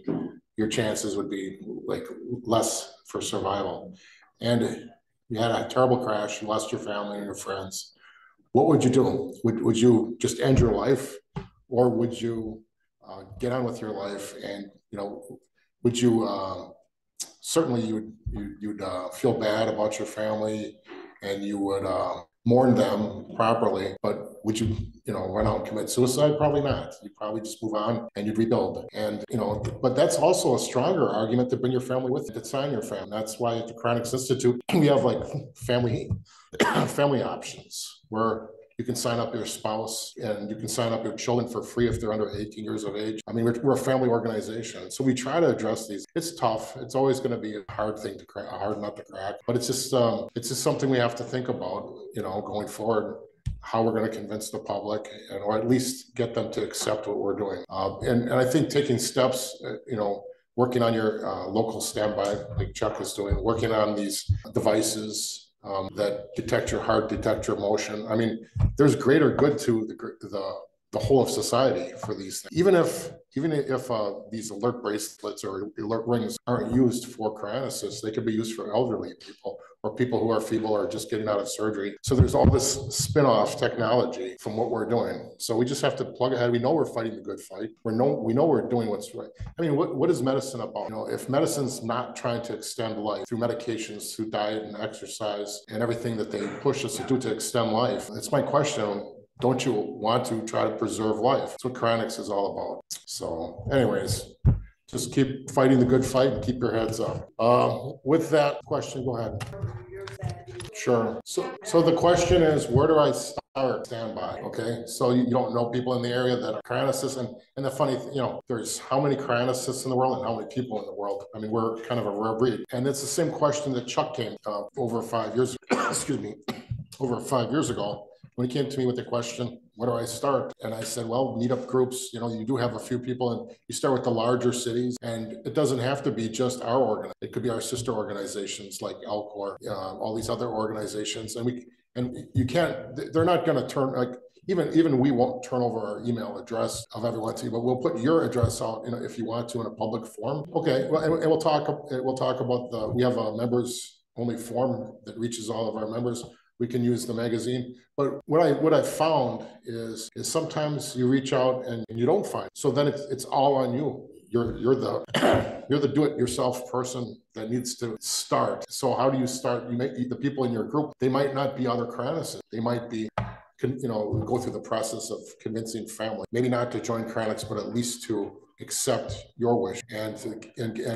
your chances would be like less for survival. And you had a terrible crash, you lost your family and your friends. What would you do? Would you just end your life, or would you get on with your life? And you know, would you certainly you'd feel bad about your family, and you would mourn them properly, but would you run out and commit suicide? Probably not. You'd probably just move on and you'd rebuild. And but that's also a stronger argument to bring your family with you, to sign your family. That's why at the Cryonics Institute we have like family options where you can sign up your spouse and you can sign up your children for free if they're under 18 years of age. I mean, we're a family organization. So we try to address these. It's tough. It's always going to be a hard thing to crack, a hard nut to crack, but it's just something we have to think about, going forward, how we're going to convince the public or at least get them to accept what we're doing. And I think taking steps, working on your local standby, like Chuck is doing, working on these devices, that detect your heart, detect your emotion. I mean, there's greater good to the whole of society for these things. Even if these alert bracelets or alert rings aren't used for cryonicists, they could be used for elderly people or people who are feeble or just getting out of surgery. So there's all this spin-off technology from what we're doing. So we just have to plug ahead. We know we're fighting the good fight. We know we're doing what's right. I mean, what is medicine about? If medicine's not trying to extend life through medications, through diet and exercise and everything that they push us to do to extend life, it's my question. Don't you want to try to preserve life? That's what Cryonics is all about. So anyways, just keep fighting the good fight and keep your heads up. With that question, go ahead. Sure. So the question is, where do I start standby? Okay. So you don't know people in the area that are cryonicists, and the funny thing, there's how many cryonicists in the world and how many people in the world. I mean, we're kind of a rare breed. And it's the same question that Chuck came over 5 years, excuse me, over 5 years ago, when he came to me with the question, where do I start? And I said, well, meetup groups, you do have a few people, and you start with the larger cities, and it doesn't have to be just our organization. It could be our sister organizations like Elcor, all these other organizations. And you can't, they're not going to turn, like, even we won't turn over our email address of everyone to you, but we'll put your address out, you know, if you want to, in a public forum. Okay, well, and we'll talk about we have a members only form that reaches all of our members. We can use the magazine, but what I found is sometimes you reach out and you don't find. So then it's all on you. You're the do-it-yourself person that needs to start. So how do you start? You make the people in your group. They might not be other Cryonicists. They might be, you know, go through the process of convincing family, maybe not to join Cryonics, but at least to accept your wish and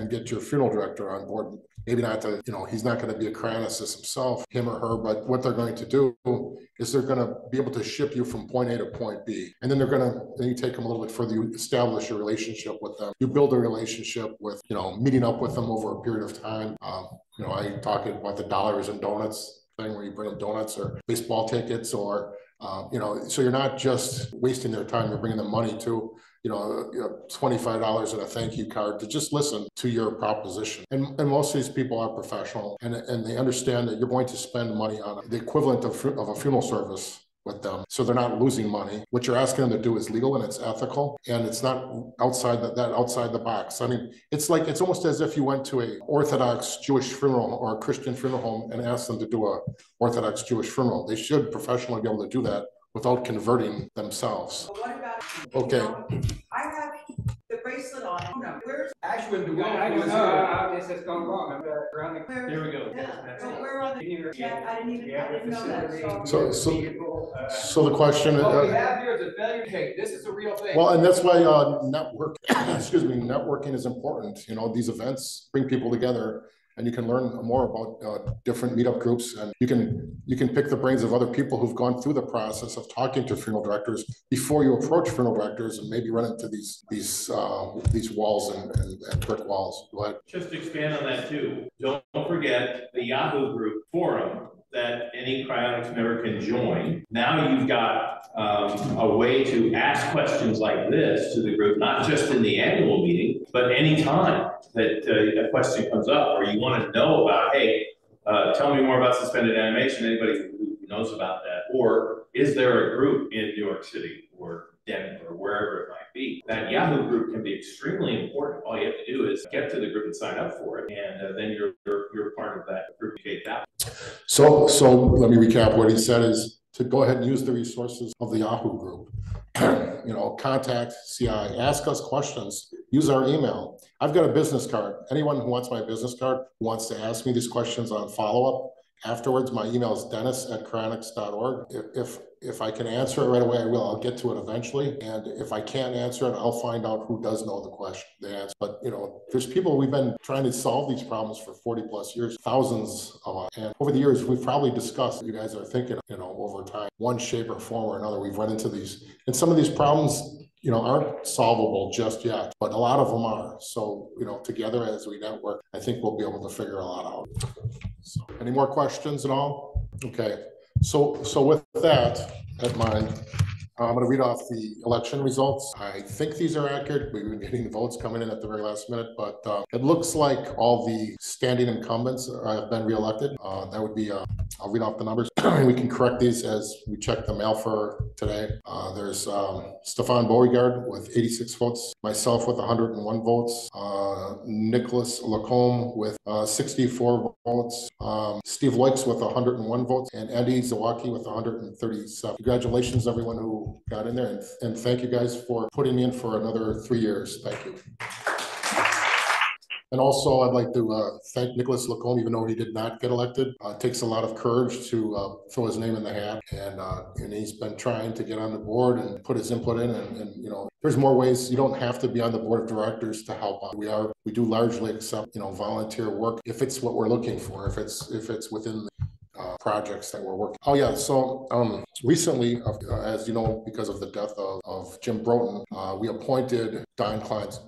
get your funeral director on board. Maybe not to, you know, he's not going to be a Cryonicist himself, him or her, but what they're going to do is they're going to be able to ship you from point A to point B. And then then you take them a little bit further, you establish a relationship with them. You build a relationship with, you know, meeting up with them over a period of time. You know, I talk about the dollars and donuts thing where you bring them donuts or baseball tickets or, you know, so you're not just wasting their time, you're bringing them money too. You know, $25 and a thank you card to just listen to your proposition. And most of these people are professional and they understand that you're going to spend money on the equivalent of a funeral service with them. So they're not losing money. What you're asking them to do is legal and it's ethical and it's not outside outside the box. I mean, it's almost as if you went to a Orthodox Jewish funeral or a Christian funeral home and asked them to do a Orthodox Jewish funeral. They should professionally be able to do that without converting themselves. But what about, okay. You know, I have the bracelet on. No, where's actually the this has gone wrong. I'm around the here we go. Yeah. So where are the I didn't know that. So the question what we have here is a failure case. This is a real thing. Well, and that's why networking is important. You know, these events bring people together. And you can learn more about different meetup groups, and you can pick the brains of other people who've gone through the process of talking to funeral directors before you approach funeral directors, and maybe run into these walls and brick walls. Go ahead. Just to expand on that too. Don't forget the Yahoo group forum that any Cryonics member can join. Now you've got a way to ask questions like this to the group, not just in the annual meeting, but any time that a question comes up or you want to know about, hey, tell me more about suspended animation, anybody who knows about that, or is there a group in New York City or Denver or wherever it might be? That Yahoo group can be extremely important. All you have to do is get to the group and sign up for it, and then you're part of that group. So let me recap. What he said is to go ahead and use the resources of the Yahoo group. You know, contact CI, ask us questions, use our email. I've got a business card. Anyone who wants my business card, who wants to ask me these questions on follow-up afterwards, my email is dennis@cryonics.org. If I can answer it right away, I will. I'll get to it eventually. And if I can't answer it, I'll find out who does know the question, the answer. But, you know, there's people, we've been trying to solve these problems for 40 plus years, thousands of us. And over the years, we've probably discussed, you guys are thinking, you know, over time, one shape or form or another, we've run into these. And some of these problems, you know, aren't solvable just yet, but a lot of them are. So, you know, together as we network, I think we'll be able to figure a lot out. So, any more questions at all? Okay. So with that in mind, I'm going to read off the election results. I think these are accurate. We've been getting votes coming in at the very last minute, but it looks like all the standing incumbents have been reelected. That would be, I'll read off the numbers. We can correct these as we check the mail for today. There's Stefan Beauregard with 86 votes, myself with 101 votes, Nicholas Lacombe with 64 votes, Steve Loix with 101 votes, and Andy Zawacki with 137. Congratulations, everyone who got in there, and thank you guys for putting me in for another 3 years. Thank you. And also, I'd like to thank Nicholas Lacombe, even though he did not get elected. It takes a lot of courage to throw his name in the hat, and he's been trying to get on the board and put his input in. And you know, there's more ways. You don't have to be on the board of directors to help out. We do largely accept, you know, volunteer work if it's what we're looking for, if it's within the projects that we're working. Oh yeah, so recently, as you know, because of the death of Jim Broughton, we appointed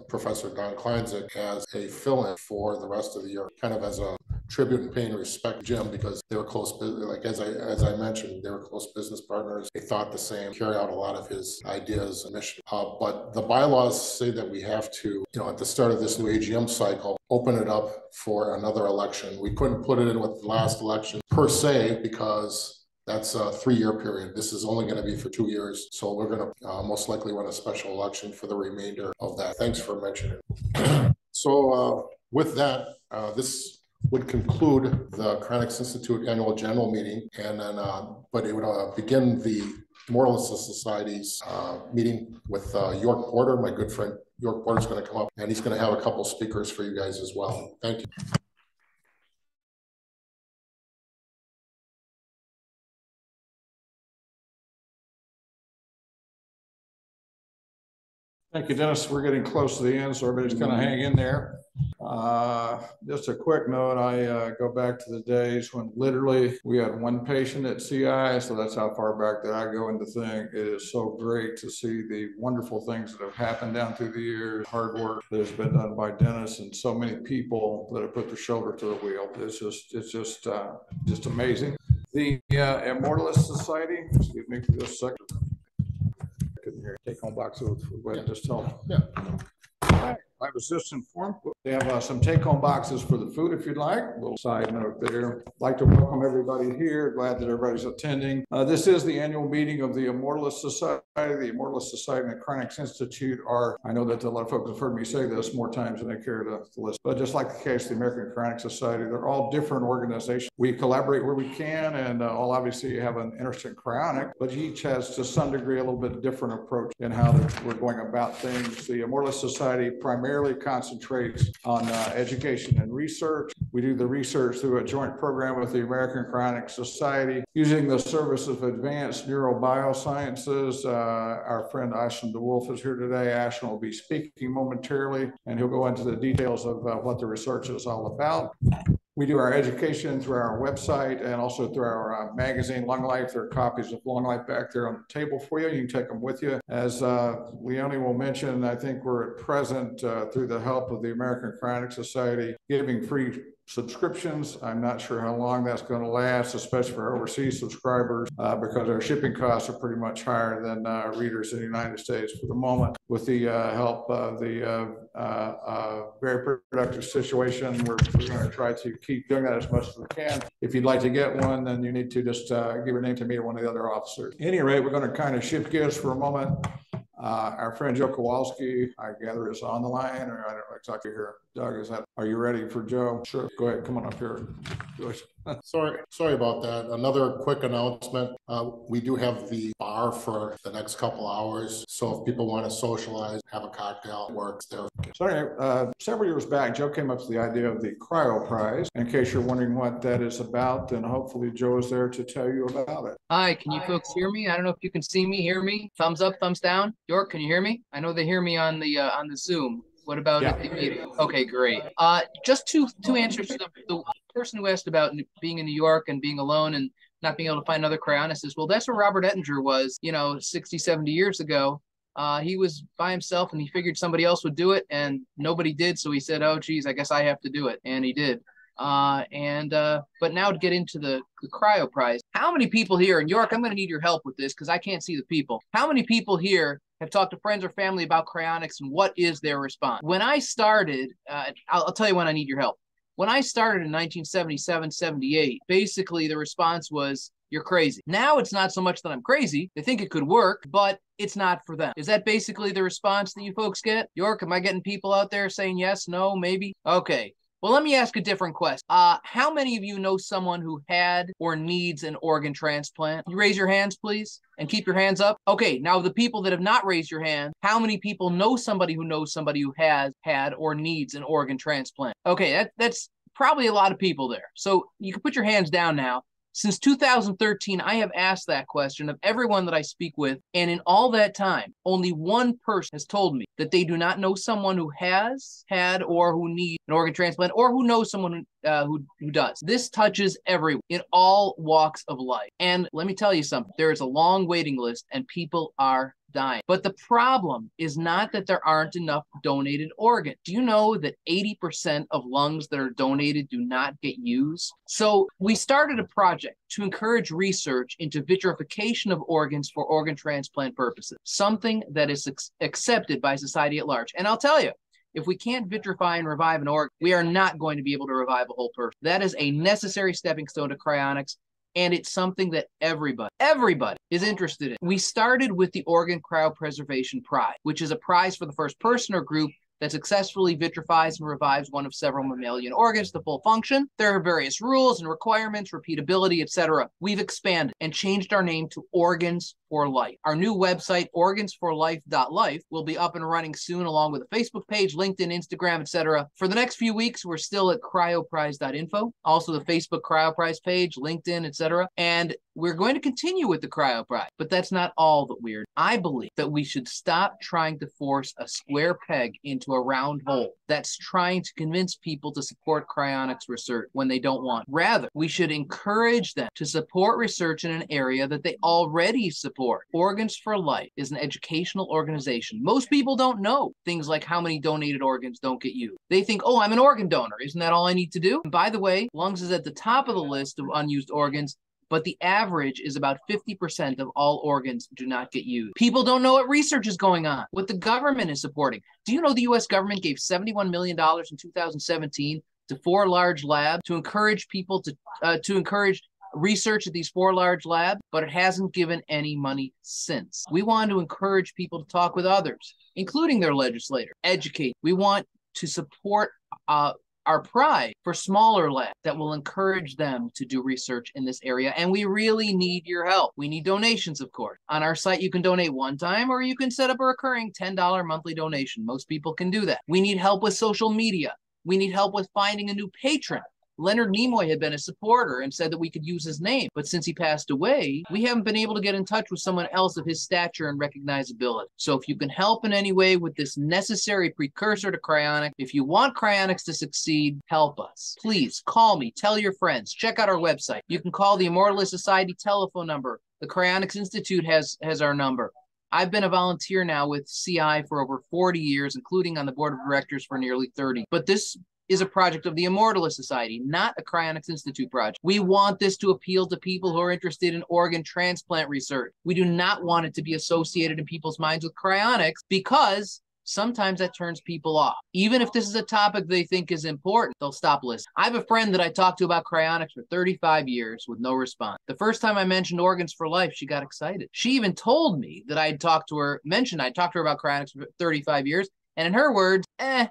Professor Don Kleinzik as a fill-in for the rest of the year, kind of as a tribute and paying respect to Jim, because they were close, like as I mentioned, they were close business partners. They thought the same, carry out a lot of his ideas and mission. But the bylaws say that we have to, you know, at the start of this new AGM cycle, open it up for another election. We couldn't put it in with the last election per se, because That's a 3-year period. This is only going to be for 2 years. So we're going to most likely run a special election for the remainder of that. Thanks for mentioning it. So with that, this would conclude the Cryonics Institute annual general meeting. And then, but it would begin the Immortalist Society's meeting with York Porter. My good friend York Porter is going to come up, and he's going to have a couple speakers for you guys as well. Thank you. Thank you, Dennis. We're getting close to the end, so everybody's kind of hang in there. Just a quick note, I go back to the days when literally we had one patient at CI, so that's how far back that I go into thing. It is so great to see the wonderful things that have happened down through the years, hard work that has been done by Dennis and so many people that have put their shoulder to the wheel. It's just amazing. The Immortalist Society, excuse me for just a second. Take home boxes. Go ahead and just tell them. Yeah. I was just informed they have some take-home boxes for the food if you'd like. A little side note there. I'd like to welcome everybody here. Glad that everybody's attending. This is the annual meeting of the Immortalist Society. The Immortalist Society and the Cryonics Institute are, I know that a lot of folks have heard me say this more times than I care to list, but just like the case of the American Cryonics Society, they're all different organizations. We collaborate where we can, and all obviously have an interest in cryonics, but each has to some degree a little bit different approach in how we're going about things. The Immortalist Society primarily concentrates on education and research. We do the research through a joint program with the American Cryonics Society using the service of advanced neurobiosciences. Our friend Ashton DeWolf is here today. Ashton will be speaking momentarily, and he'll go into the details of what the research is all about. We do our education through our website and also through our magazine, Long Life. There are copies of Long Life back there on the table for you. You can take them with you. As Leonie will mention, I think we're at present, through the help of the American Cryonics Society, giving free subscriptions. I'm not sure how long that's going to last, especially for overseas subscribers, because our shipping costs are pretty much higher than readers in the United States for the moment. With the help of the very productive situation, we're going to try to keep doing that as much as we can. If you'd like to get one, then you need to just give your name to me or one of the other officers. At any rate, we're going to kind of shift gears for a moment. Our friend Joe Kowalski, I gather, is on the line, or I don't know exactly here. Doug, are you ready for Joe? Sure. Go ahead. Come on up here. Sorry about that. Another quick announcement. We do have the bar for the next couple hours. So if people want to socialize, have a cocktail, works there. Sorry, several years back, Joe came up with the idea of the Cryo Prize. In case you're wondering what that is about, then hopefully Joe is there to tell you about it. Hi, can you folks hear me? I don't know if you can see me, hear me. Thumbs up, thumbs down. York, can you hear me? I know they hear me on the Zoom. What about if they mute it? Okay, great. Just two answers to the person who asked about being in New York and being alone and not being able to find other cryonicists. Well, that's where Robert Ettinger was, 60, 70 years ago. He was by himself and he figured somebody else would do it and nobody did. So he said, oh, geez, I guess I have to do it. And he did. But now to get into the Cryo Prize, how many people here in York, I'm going to need your help with this because I can't see the people. How many people here have talked to friends or family about cryonics and what is their response? When I started, I'll tell you when I need your help. When I started in 1977, 78, basically the response was, you're crazy. Now it's not so much that I'm crazy. They think it could work, but it's not for them. Is that basically the response that you folks get? York, am I getting people out there saying yes, no, maybe? Okay. Well, let me ask a different question. How many of you know someone who had or needs an organ transplant? You raise your hands, please, and keep your hands up. Okay, now the people that have not raised your hand, how many people know somebody who has had or needs an organ transplant? Okay, that's probably a lot of people there. So you can put your hands down now. Since 2013, I have asked that question of everyone that I speak with, and in all that time, only one person has told me that they do not know someone who has had or who needs an organ transplant or who knows someone who does. This touches everyone in all walks of life. And let me tell you something, there is a long waiting list and people are dying. But the problem is not that there aren't enough donated organs. Do you know that 80% of lungs that are donated do not get used? So we started a project to encourage research into vitrification of organs for organ transplant purposes, something that is accepted by society at large. And I'll tell you, if we can't vitrify and revive an organ, we are not going to be able to revive a whole person. That is a necessary stepping stone to cryonics. and it's something that everybody is interested in. We started with the Organ Cryopreservation Prize, which is a prize for the first person or group that successfully vitrifies and revives one of several mammalian organs to full function. There are various rules and requirements, repeatability, etc. We've expanded and changed our name to Organs for Life. Our new website, organsforlife.life, will be up and running soon, along with a Facebook page, LinkedIn, Instagram, etc. For the next few weeks, we're still at cryoprize.info, also the Facebook CryoPrize page, LinkedIn, etc. And we're going to continue with the CryoPrize, but that's not all that we're. I believe that we should stop trying to force a square peg into a round hole that's trying to convince people to support cryonics research when they don't want. Rather, we should encourage them to support research in an area that they already support. Organs for Life is an educational organization. Most people don't know things like how many donated organs don't get used. They think, oh, I'm an organ donor. Isn't that all I need to do? And by the way, lungs is at the top of the list of unused organs, but the average is about 50% of all organs do not get used. People don't know what research is going on, what the government is supporting. Do you know the U.S. government gave $71 million in 2017 to 4 large labs to encourage people to encourage research at these 4 large labs, but it hasn't given any money since. We want to encourage people to talk with others, including their legislator, educate. We want to support our pride for smaller labs that will encourage them to do research in this area. And we really need your help. We need donations, of course. On our site, you can donate one time, or you can set up a recurring $10 monthly donation. Most people can do that. We need help with social media. We need help with finding a new patron. Leonard Nimoy had been a supporter and said that we could use his name. But since he passed away, we haven't been able to get in touch with someone else of his stature and recognizability. So if you can help in any way with this necessary precursor to cryonics, if you want cryonics to succeed, help us. Please call me, tell your friends, check out our website. You can call the Immortalist Society telephone number. The Cryonics Institute has our number. I've been a volunteer now with CI for over 40 years, including on the board of directors for nearly 30. But this is a project of the Immortalist Society, not a Cryonics Institute project. We want this to appeal to people who are interested in organ transplant research. We do not want it to be associated in people's minds with cryonics, because sometimes that turns people off. Even if this is a topic they think is important, they'll stop listening. I have a friend that I talked to about cryonics for 35 years with no response. The first time I mentioned Organs for Life, she got excited. She even told me that I'd talked to her about cryonics for 35 years. And in her words,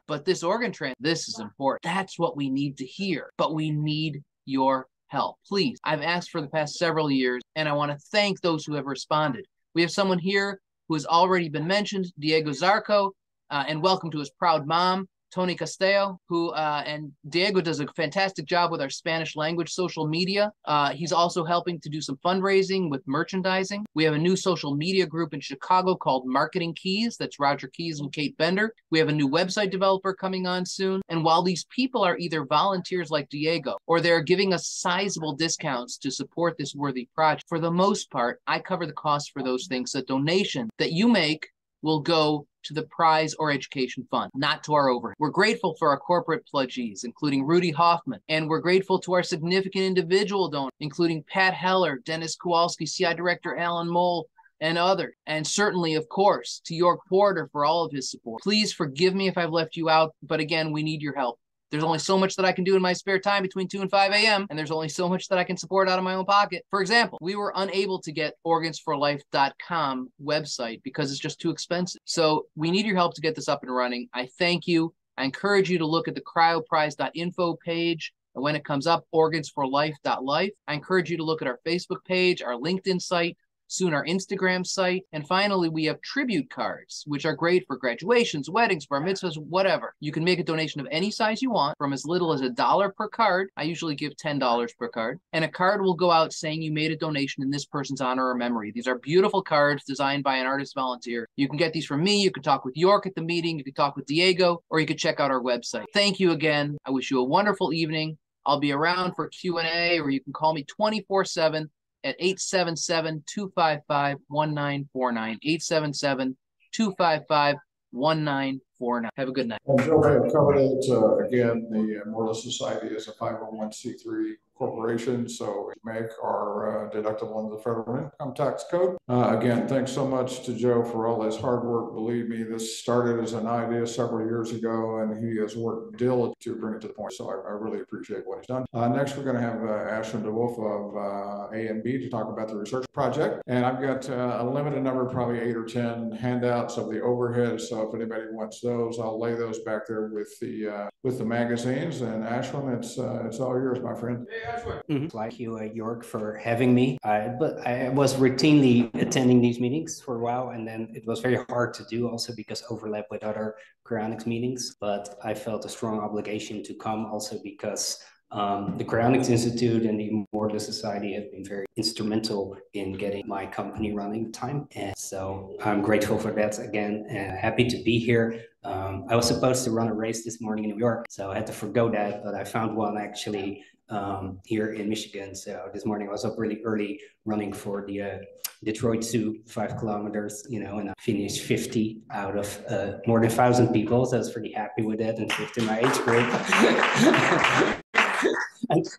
but this organ transplant, this is important. That's what we need to hear. But we need your help. Please, I've asked for the past several years, and I want to thank those who have responded. We have someone here who has already been mentioned, Diego Zarco, and welcome to his proud mom, Tony Castello, who, and Diego does a fantastic job with our Spanish language social media. He's also helping to do some fundraising with merchandising. We have a new social media group in Chicago called Marketing Keys. That's Roger Keys and Kate Bender. We have a new website developer coming on soon. And while these people are either volunteers like Diego, or they're giving us sizable discounts to support this worthy project, for the most part, I cover the costs for those things. The donation that you make will go to the prize or education fund, not to our overhead. We're grateful for our corporate pledgees, including Rudy Hoffman, and we're grateful to our significant individual donors, including Pat Heller, Dennis Kowalski, CI Director Alan Mole, and others. And certainly, of course, to York Porter for all of his support. Please forgive me if I've left you out, but again, we need your help. There's only so much that I can do in my spare time between 2 and 5 a.m., and there's only so much that I can support out of my own pocket. For example, we were unable to get organsforlife.com website because it's just too expensive. So we need your help to get this up and running. I thank you. I encourage you to look at the cryoprize.info page. And when it comes up, organsforlife.life. I encourage you to look at our Facebook page, our LinkedIn site, soon our Instagram site. And finally, we have tribute cards, which are great for graduations, weddings, bar mitzvahs, whatever. You can make a donation of any size you want, from as little as $1 per card. I usually give $10 per card. And a card will go out saying you made a donation in this person's honor or memory. These are beautiful cards designed by an artist volunteer. You can get these from me. You can talk with York at the meeting. You can talk with Diego, or you can check out our website. Thank you again. I wish you a wonderful evening. I'll be around for Q&A, or you can call me 24/7 at 877-255-1949, 877-255-1949. Have a good night. And Joe may have covered it. Again, the Immortalist Society is a 501c3 corporation, so we make our deductible under the federal income tax code. Again, thanks so much to Joe for all his hard work. Believe me, this started as an idea several years ago, and he has worked diligently to bring it to the point. So I really appreciate what he's done. Next, we're going to have Ashton DeWolf of A&B to talk about the research project. And I've got a limited number, probably 8 or 10 handouts of the overhead. So if anybody wants those, I'll lay those back there with the magazines. And Ashwin, it's all yours, my friend. Hey, Ashwin. Thank you, York, for having me. But I was routinely attending these meetings for a while, and then it was very hard to do also because overlap with other Cryonics meetings. But I felt a strong obligation to come also because the Cryonics Institute and the Immortal Society have been very instrumental in getting my company running time. And so I'm grateful for that again, and happy to be here. I was supposed to run a race this morning in New York, so I had to forgo that, but I found one actually here in Michigan. So this morning I was up really early running for the Detroit Zoo, 5 kilometers, you know, and I finished 50 out of more than 1,000 people. So I was pretty happy with that, and 50 in my age group.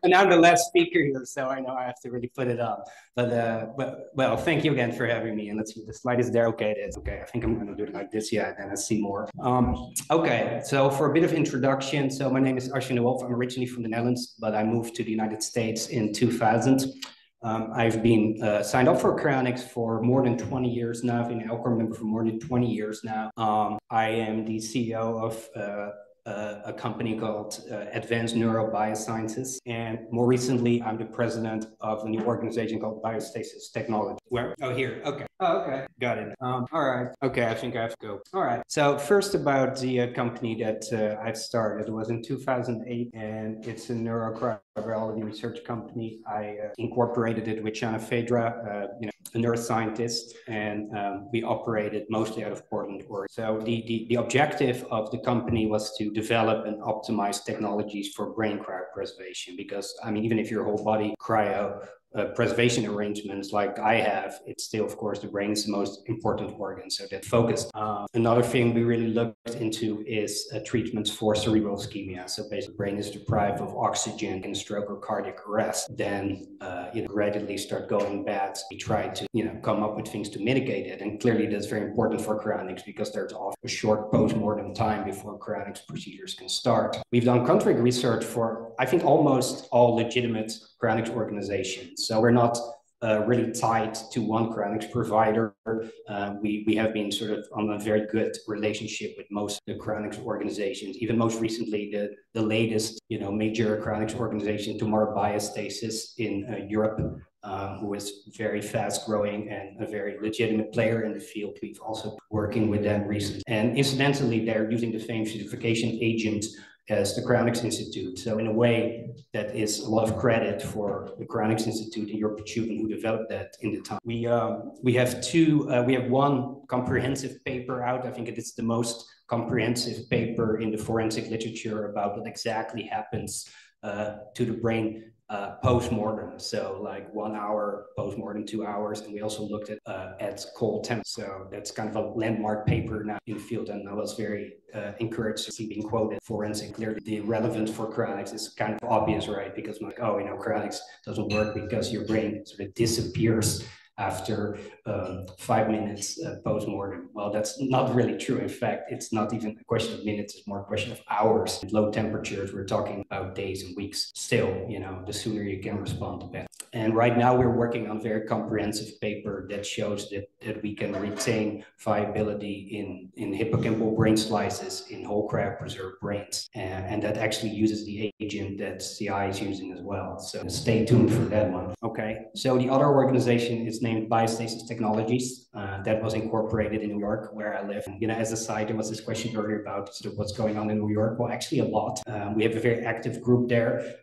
And I'm the last speaker here, so I know I have to really put it up. But well, thank you again for having me. And let's see, the slide is there. Okay, it is. Okay, I think I'm going to do it like this. Yeah, then I see more. Okay, so for a bit of introduction, so my name is Ashwin de Wolf. I'm originally from the Netherlands, but I moved to the United States in 2000. I've been signed up for Cryonics for more than 20 years now. I've been an Elcor member for more than 20 years now. I am the CEO of a company called Advanced Neurobiosciences. And more recently, I'm the president of a new organization called Biostasis Technology. Where? Oh, here. Okay. Oh, okay. Got it. All right. Okay, I think I have to go. All right. So first about the company that I've started. It was in 2008, and it's a neurocribiology research company. I incorporated it with Shana Fedra, a neuroscientist, and we operated mostly out of Portland, Oregon. So the objective of the company was to develop and optimize technologies for brain cryopreservation, because I mean, even if your whole body cryo preservation arrangements like I have, it's still, of course, the brain is the most important organ, so that focused. Another thing we really looked into is treatments for cerebral ischemia. So basically, the brain is deprived of oxygen in stroke or cardiac arrest, then gradually start going bad. We try to come up with things to mitigate it, and clearly that's very important for cryonics because there's often a short post-mortem time before cryonics procedures can start. We've done contract research for, I think, almost all legitimate cryonics organizations. So we're not really tied to one cryonics provider. We have been sort of on a very good relationship with most of the cryonics organizations. Even most recently, the latest major cryonics organization, Tomorrow Biostasis in Europe, who is very fast growing and a very legitimate player in the field. We've also been working with them recently. And incidentally, they're using the same certification agent as the Cryonics Institute. So in a way, that is a lot of credit for the Cryonics Institute and York Chubin who developed that in the time. We have one comprehensive paper out. I think it is the most comprehensive paper in the forensic literature about what exactly happens to the brain post-mortem. So like 1 hour post-mortem, 2 hours. And we also looked at cold temp. So that's kind of a landmark paper now in the field. And I was very encouraged to see being quoted forensic. Clearly the relevance for cryonics is kind of obvious, right? Because I'm like, oh, cryonics doesn't work because your brain sort of disappears after 5 minutes post-mortem. Well, that's not really true. In fact, it's not even a question of minutes, it's more a question of hours. At low temperatures, we're talking about days and weeks. Still, the sooner you can respond, the better. And right now we're working on a very comprehensive paper that shows that we can retain viability in hippocampal brain slices in whole cryopreserved brains. And that actually uses the agent that CI is using as well. So stay tuned for that one. Okay, so the other organization is named Biostasis Technologies. That was incorporated in New York, where I live. And, as a side, there was this question earlier about sort of what's going on in New York. Well, actually a lot. We have a very active group there.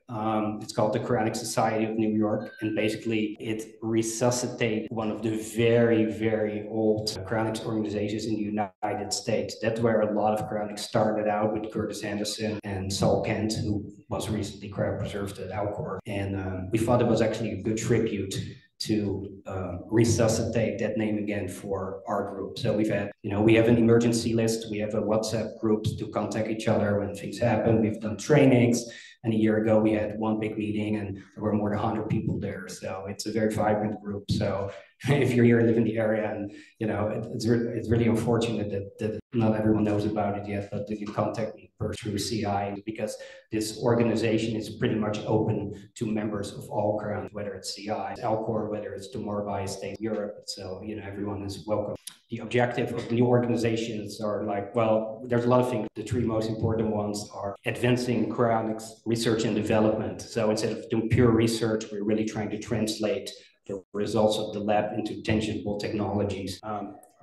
It's called the Cryonics Society of New York. And basically it resuscitates one of the very, very old cryonics organizations in the United States. That's where a lot of cryonics started out, with Curtis Anderson and Saul Kent, who was recently cryopreserved at Elcor. And we thought it was actually a good tribute to resuscitate that name again for our group. So we've had, we have an emergency list. We have a WhatsApp group to contact each other when things happen. We've done trainings. And a year ago, we had one big meeting and there were more than 100 people there. So it's a very vibrant group. So if you're here and live in the area, and it's really unfortunate that not everyone knows about it yet, but that you contact me through CI, because this organization is pretty much open to members of all grounds, whether it's CI, Alcor, whether it's tomorrow by State Europe. So everyone is welcome. The objective of the new organizations are like, well, there's a lot of things. The three most important ones are advancing cryonics research and development. So instead of doing pure research, we're really trying to translate the results of the lab into tangible technologies.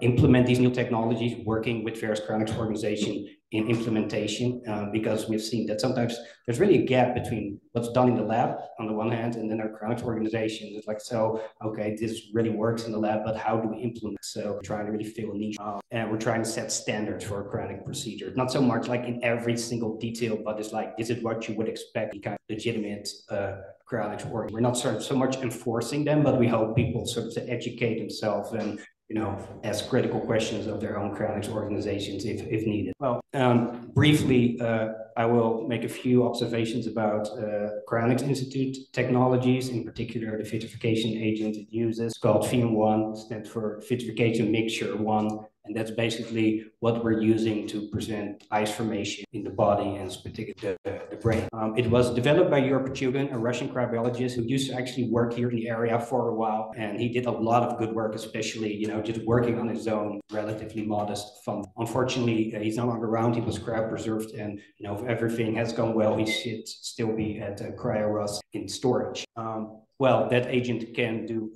Implement these new technologies, working with various cryonics organizations in implementation, because we've seen that sometimes there's really a gap between what's done in the lab on the one hand, and then our cryonics organization is like, so, okay, this really works in the lab, but how do we implement? So we're trying to really fill a niche, and we're trying to set standards for a cryonic procedure. Not so much like in every single detail, but it's like, this is what you would expect, kind of legitimate cryonics org. We're not sort of so much enforcing them, but we hope people sort of to educate themselves and ask critical questions of their own cryonics organizations if needed. Well, briefly, I will make a few observations about Cryonics Institute technologies, in particular the vitrification agent it uses. It's called VM1, stands for vitrification mixture 1. And that's basically what we're using to present ice formation in the body, and particularly the brain. It was developed by Jurg Petugin, a Russian cryobiologist who used to actually work here in the area for a while. And he did a lot of good work, especially, just working on his own, relatively modest fund. Unfortunately, he's no longer around. He was cryopreserved, and, if everything has gone well, he should still be at CryoRus in storage. Well, that agent can do,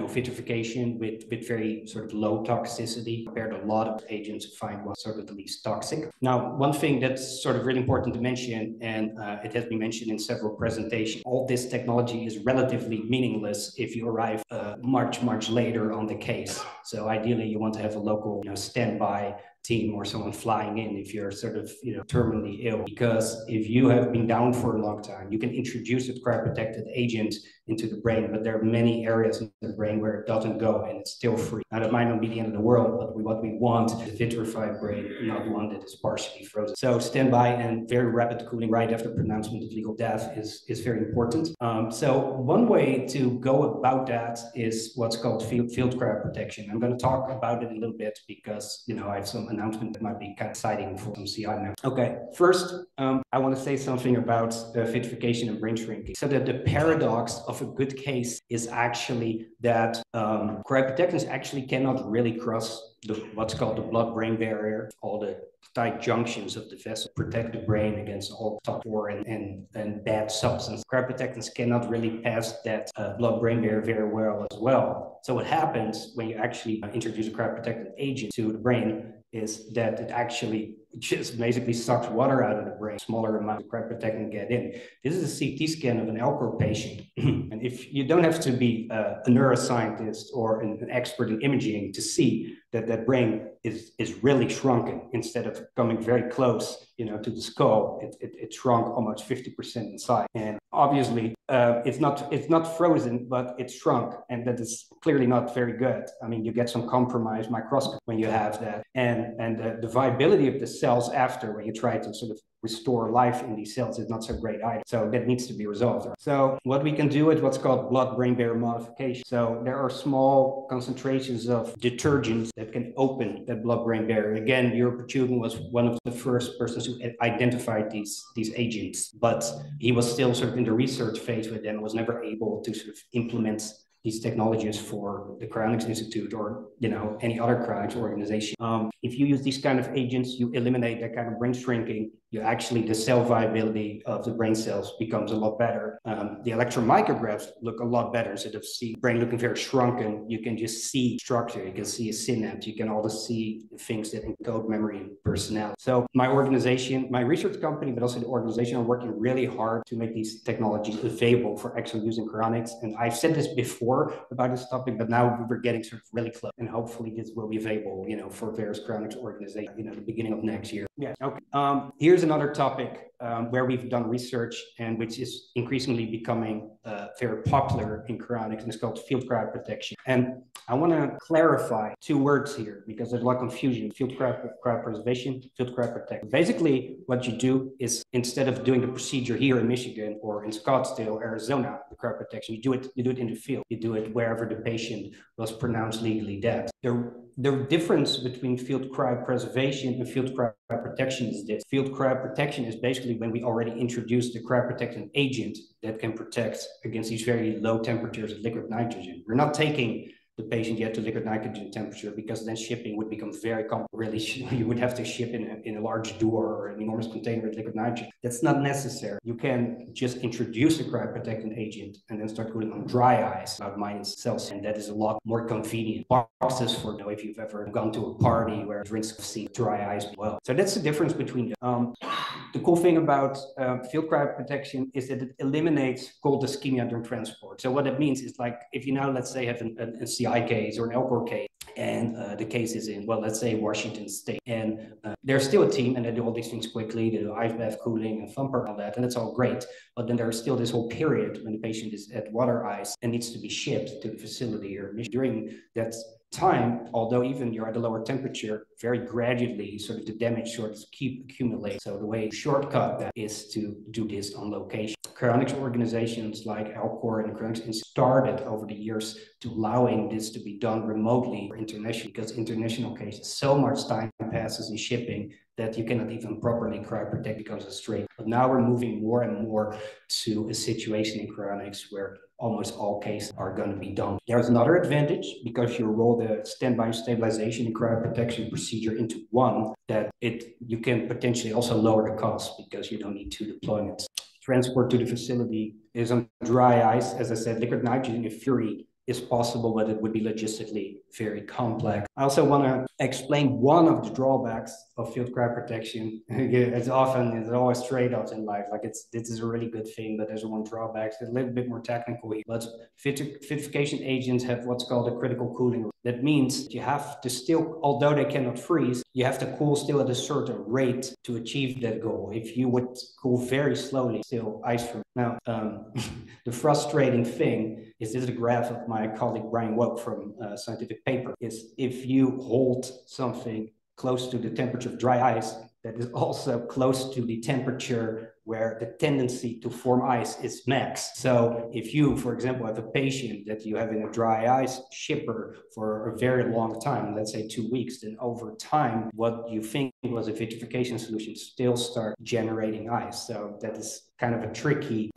vitrification with very sort of low toxicity compared to a lot of agents who find one sort of the least toxic. Now, one thing that's sort of really important to mention, and it has been mentioned in several presentations, all this technology is relatively meaningless if you arrive much later on the case. So ideally, you want to have a local, standby team or someone flying in if you're sort of, terminally ill. Because if you have been down for a long time, you can introduce a cryoprotected agent into the brain, but there are many areas in the brain where it doesn't go and it's still free. Now, that might not be the end of the world, but what we want is a vitrified brain, not one that is partially frozen. So standby and very rapid cooling right after pronouncement of legal death is very important. So one way to go about that is what's called field cryoprotection. I'm going to talk about it a little bit because, I have some announcement that might be kind of exciting for some CI members. Okay, first, I want to say something about vitrification and brain shrinking. So that the paradox of a good case is actually that cryoprotectants actually cannot really cross what's called the blood-brain barrier, all the tight junctions of the vessel, protect the brain against all toxin and bad substance. Cryoprotectants cannot really pass that blood-brain barrier very well as well. So what happens when you actually introduce a cryoprotectant agent to the brain is that it actually just basically sucks water out of the brain. Smaller amount of cryoprotectant get in. This is a CT scan of an Alcor patient. And if you don't have to be a neuroscientist or an expert in imaging to see that brain is really shrunken. Instead of coming very close, to the skull, it shrunk almost 50% in size. And obviously, it's not frozen, but it's shrunk, and that is clearly not very good. I mean, you get some compromised microscopy when you have that, and the viability of the cells after, when you try to sort of restore life in these cells, is not so great either. So that needs to be resolved. So what we can do is what's called blood-brain barrier modification. So there are small concentrations of detergents that can open that blood-brain barrier. Again, Jurg Petugin was one of the first persons who identified these agents, but he was still sort of in the research phase with them, was never able to sort of implement these technologies for the Cryonics Institute or any other cryonics organization. If you use these kind of agents, you eliminate that kind of brain shrinking. The cell viability of the brain cells becomes a lot better. The electron micrographs look a lot better. Instead of see brain looking very shrunken, you can just see structure. You can see a synapse. You can also see things that encode memory and personality. So my organization, my research company, but also the organization are working really hard to make these technologies available for actual use in cryonics. And I've said this before about this topic, but now we're getting sort of really close. And hopefully this will be available, for various cryonics organizations, the beginning of next year. Yeah. Okay. Here's another topic where we've done research and which is increasingly becoming very popular in cryonics, and it's called field cryo protection. And I want to clarify two words here because there's a lot of confusion. Field cryo preservation, field cryo protection. Basically, what you do is instead of doing the procedure here in Michigan or in Scottsdale, Arizona, the cryo protection, you do it in the field. You do it wherever the patient was pronounced legally dead. The difference between field cryo preservation and field cryo protection is this. Field cryo protection is basically when we already introduced the cryoprotectant agent that can protect against these very low temperatures of liquid nitrogen. We're not taking the patient yet to liquid nitrogen temperature because then shipping would become very complex. Really, you would have to ship in a large door or an enormous container with liquid nitrogen. That's not necessary. You can just introduce the cryoprotectant agent and then start cooling on dry ice about -Celsius, and that is a lot more convenient. Boxes for, if you've ever gone to a party where drinks see dry ice well. So that's the difference between them. The cool thing about field cryoprotection is that it eliminates cold ischemia during transport. So what it means is, like, if you now, let's say, have a CI case or an LCOR case, and the case is in, well, let's say Washington State, and there's still a team and they do all these things quickly, they do ice bath cooling and thumper and all that, and it's all great. But then there's still this whole period when the patient is at water ice and needs to be shipped to the facility or during that time, although even you're at a lower temperature, very gradually sort of the damage sort of keep accumulating. So the way to shortcut that is to do this on location. Cryonics organizations like Alcor and Cryonics started over the years to allowing this to be done remotely or internationally, because international cases, so much time passes in shipping that you cannot even properly cryoprotect becomes a strain. But now we're moving more and more to a situation in cryonics where almost all cases are going to be done. There's another advantage because you roll the standby stabilization and cryoprotection procedure into one, that you can potentially also lower the cost because you don't need two deployments. Transport to the facility is on dry ice. As I said, liquid nitrogen in theory is possible, but it would be logistically very complex. I also want to explain one of the drawbacks of field cryoprotection. It's always trade-offs in life. Like this is a really good thing, but there's one drawback. It's a little bit more technical here. But vitrification agents have what's called a critical cooling. That means you have to still, although they cannot freeze, you have to cool still at a certain rate to achieve that goal. If you would cool very slowly, still ice from. Now, the frustrating thing is, this is a graph of my colleague Brian Woke from Scientific Paper, is if you hold something close to the temperature of dry ice, that is also close to the temperature where the tendency to form ice is max. So if you, for example, have a patient that you have in a dry ice shipper for a very long time, let's say 2 weeks, then over time, what you think was a vitrification solution still start generating ice. So that is kind of a tricky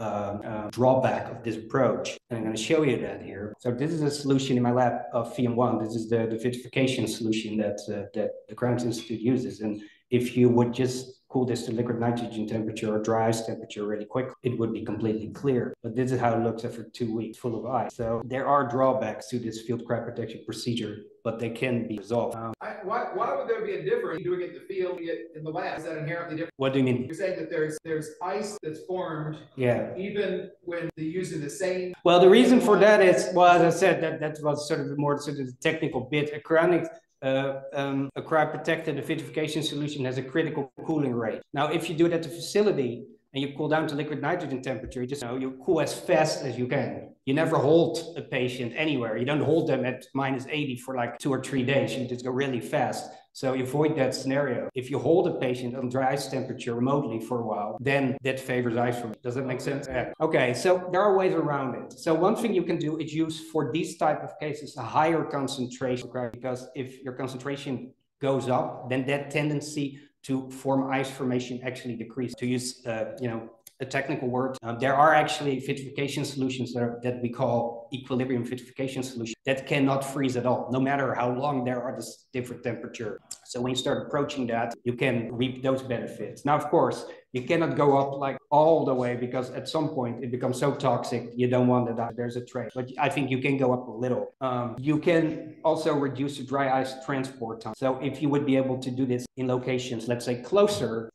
drawback of this approach. And I'm going to show you that here. So this is a solution in my lab of VM1. This is the vitrification solution that the Cryonics Institute uses. And if you would just cool this to liquid nitrogen temperature or dry ice temperature really quick, it would be completely clear. But this is how it looks after 2 weeks full of ice. So there are drawbacks to this field cryoprotection procedure, but they can be resolved. Why would there be a difference doing it in the field, in the lab? Is that inherently different? What do you mean? You're saying that there's ice that's formed, even when they're using the same. Well, the reason for that is, well, as I said, that was sort of more sort of the technical bit. A cryoprotected vitrification solution has a critical cooling rate. Now, if you do it at the facility and you cool down to liquid nitrogen temperature, you cool as fast as you can. You never hold a patient anywhere. You don't hold them at -80 for like 2 or 3 days. You just go really fast. So you avoid that scenario. If you hold a patient on dry ice temperature remotely for a while, then that favors ice from it. Does that make sense? Yeah. Okay, so there are ways around it. So one thing you can do is use, for these type of cases, a higher concentration, because if your concentration goes up, then that tendency to form ice formation actually decreases. To use, a technical word, there are actually vitrification solutions that we call equilibrium vitrification solutions that cannot freeze at all, no matter how long they are at this different temperature. So when you start approaching that, you can reap those benefits. Now, of course, you cannot go up like all the way, because at some point it becomes so toxic, you don't want that. There's a trade, but I think you can go up a little. You can also reduce the dry ice transport time. So if you would be able to do this in locations, let's say closer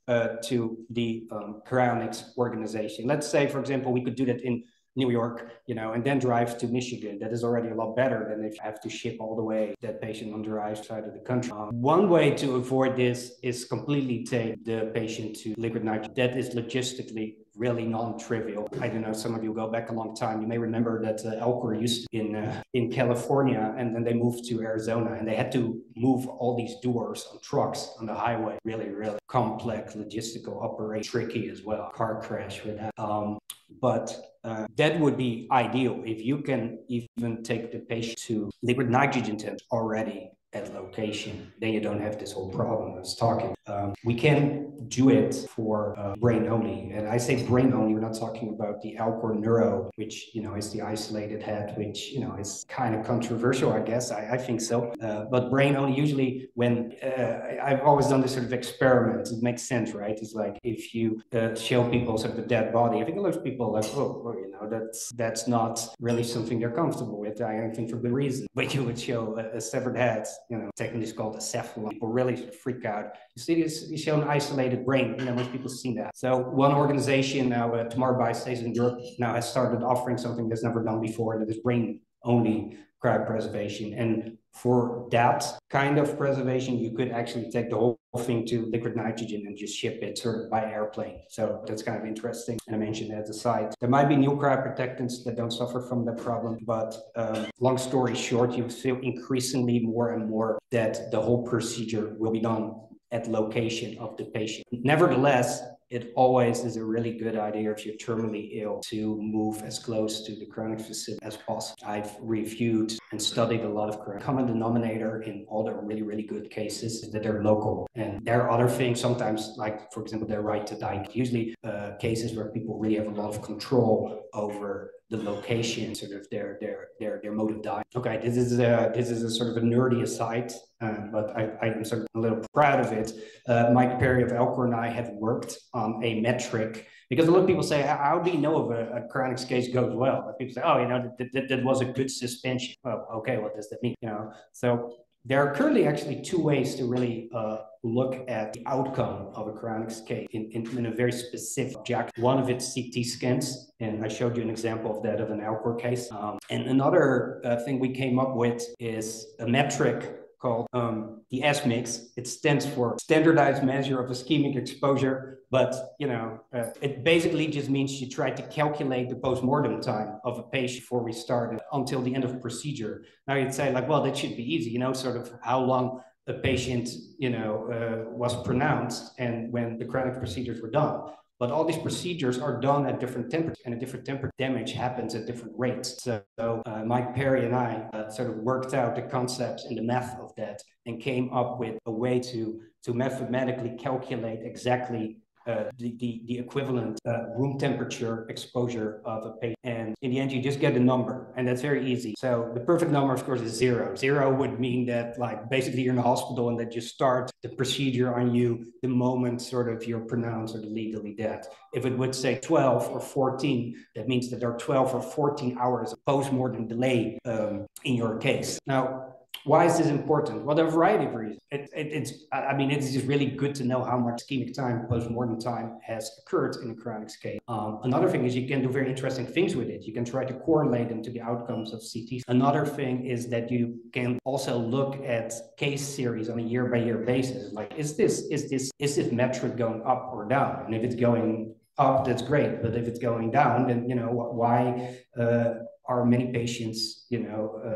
to the Cryonics organization. Let's say, for example, we could do that in New York, and then drive to Michigan. That is already a lot better than if you have to ship all the way that patient on the right side of the country. One way to avoid this is completely take the patient to liquid nitrogen. That is logistically really non-trivial. I don't know, some of you go back a long time. You may remember that Elcor used to in California, and then they moved to Arizona, and they had to move all these doors on trucks on the highway. Really, really complex logistical operation, tricky as well. Car crash with that. But that would be ideal if you can even take the patient to liquid nitrogen temps already at location. Then you don't have this whole problem I was talking. We can do it for brain only. And I say brain only, we're not talking about the Elcor Neuro, which, is the isolated head, which, is kind of controversial, I guess. I think so. But brain only, usually when I've always done this sort of experiment, it makes sense, right? It's like if you show people sort of a dead body, I think a lot of people are like, that's not really something they're comfortable with. I think for good reason. But you would show a severed head, technically it's called a cephalon. People really sort of freak out. You see this, you show an isolated brain, most people have seen that. So one organization now, Tomorrow by Stays in Europe, now has started offering something that's never done before, that is brain only cryopreservation. And for that kind of preservation, you could actually take the whole thing to liquid nitrogen and just ship it sort of by airplane. So that's kind of interesting. And I mentioned that aside. There might be new cryoprotectants that don't suffer from that problem, but long story short, you feel increasingly more and more that the whole procedure will be done at location of the patient. Nevertheless, it always is a really good idea if you're terminally ill to move as close to the chronic facility as possible. I've reviewed and studied a lot of chronic. Common denominator in all the really, really good cases is that they're local. And there are other things, sometimes like, for example, their right to die. Usually cases where people really have a lot of control over the location, sort of their mode of dying. Okay, this is a sort of a nerdy aside, but I'm sort of a little proud of it. Mike Perry of Elcor and I have worked on a metric, because a lot of people say, how do you know if a Cryonics case goes well? But people say, oh, that was a good suspension. Oh, okay, what does that mean? So there are currently actually two ways to really look at the outcome of a Cryonics case in a very specific object. One of it's CT scans, and I showed you an example of that of an Elcor case. And another thing we came up with is a metric called the SMIX. It stands for Standardized Measure of Ischemic Exposure, but it basically just means you try to calculate the post-mortem time of a patient before we start until the end of the procedure. Now you'd say like, well, that should be easy, sort of how long the patient, was pronounced and when the chronic procedures were done. But all these procedures are done at different temperatures, and at different temperature, damage happens at different rates. So Mike Perry and I sort of worked out the concepts and the math of that and came up with a way to mathematically calculate exactly the equivalent room temperature exposure of a patient. And in the end, you just get a number, and that's very easy. So the perfect number, of course, is 0. 0 would mean that, like, basically you're in the hospital and that you start the procedure on you the moment sort of you're pronounced or legally dead. If it would say 12 or 14, that means that there are 12 or 14 hours of post-mortem delay in your case. Now, why is this important? Well, there are a variety of reasons. It's just really good to know how much ischemic time, post-mortem time has occurred in a Cryonics case. Another thing is you can do very interesting things with it. You can try to correlate them to the outcomes of CT. Another thing is that you can also look at case series on a year-by-year basis. Like, is this metric going up or down? And if it's going up, that's great. But if it's going down, then why are many patients,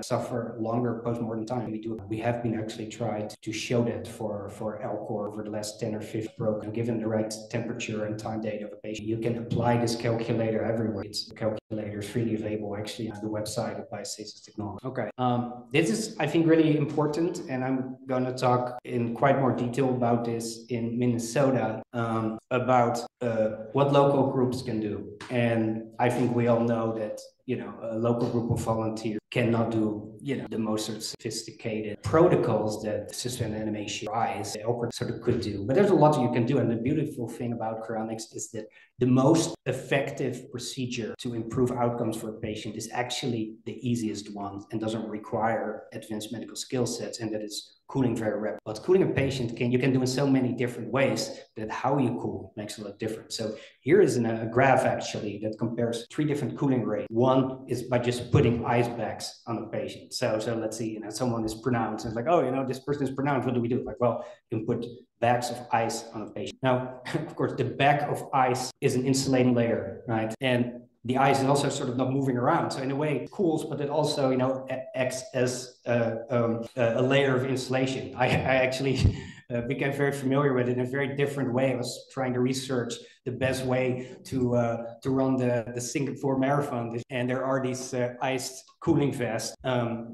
suffer longer post-mortem time? We have been actually tried to show that for Elcor over the last 10 or 15 programs. Given the right temperature and time date of a patient, you can apply this calculator everywhere. It's the calculator is freely available actually on the website of Biostasis Technology. Okay, this is, I think, really important, and I'm going to talk in quite more detail about this in Minnesota, about what local groups can do. And I think we all know that a local group of volunteers cannot do, the most sort of sophisticated protocols that suspended animation eyes sort of could do. But there's a lot you can do. And the beautiful thing about Cryonics is that the most effective procedure to improve outcomes for a patient is actually the easiest one and doesn't require advanced medical skill sets. And that is cooling very rapidly. But cooling a patient you can do in so many different ways that how you cool makes a lot of difference. So here is a graph actually that compares 3 different cooling rates. One is by just putting ice bags on a patient. So let's see, someone is pronounced. It's like, oh, this person is pronounced. What do we do? Like, well, you can put bags of ice on a patient. Now, of course, the bag of ice is an insulating layer, right? And the ice is also sort of not moving around. So in a way it cools, but it also, acts as a layer of insulation. I actually became very familiar with it in a very different way. I was trying to research the best way to run the Singapore Marathon. And there are these iced cooling vests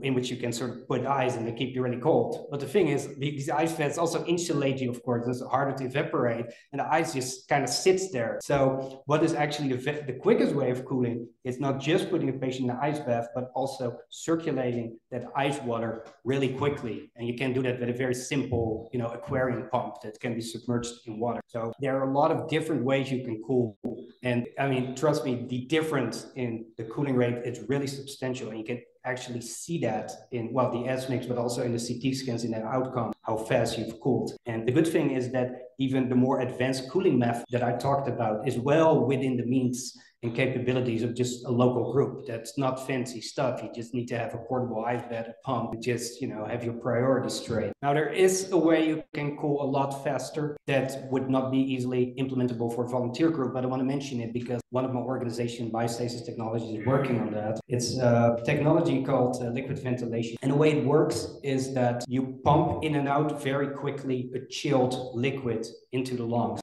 in which you can sort of put ice and they keep you really cold. But the thing is, these ice vests also insulate you, of course. It's harder to evaporate and the ice just kind of sits there. So what is actually the quickest way of cooling is not just putting a patient in an ice bath, but also circulating that ice water really quickly. And you can do that with a very simple, aquarium pump that can be submerged in water. So there are a lot of different ways you can cool. And I mean, trust me, the difference in the cooling rate is really substantial. And you can actually see that in, well, the S-mix, but also in the CT scans in that outcome, how fast you've cooled. And the good thing is that even the more advanced cooling method that I talked about is well within the means and capabilities of just a local group. That's not fancy stuff. You just need to have a portable ice bed, a pump, and just, have your priorities straight. Now, there is a way you can cool a lot faster that would not be easily implementable for a volunteer group, but I want to mention it because one of my organization, Biostasis Technologies, is working on that. It's a technology called liquid ventilation. And the way it works is that you pump in and out very quickly a chilled liquid into the lungs.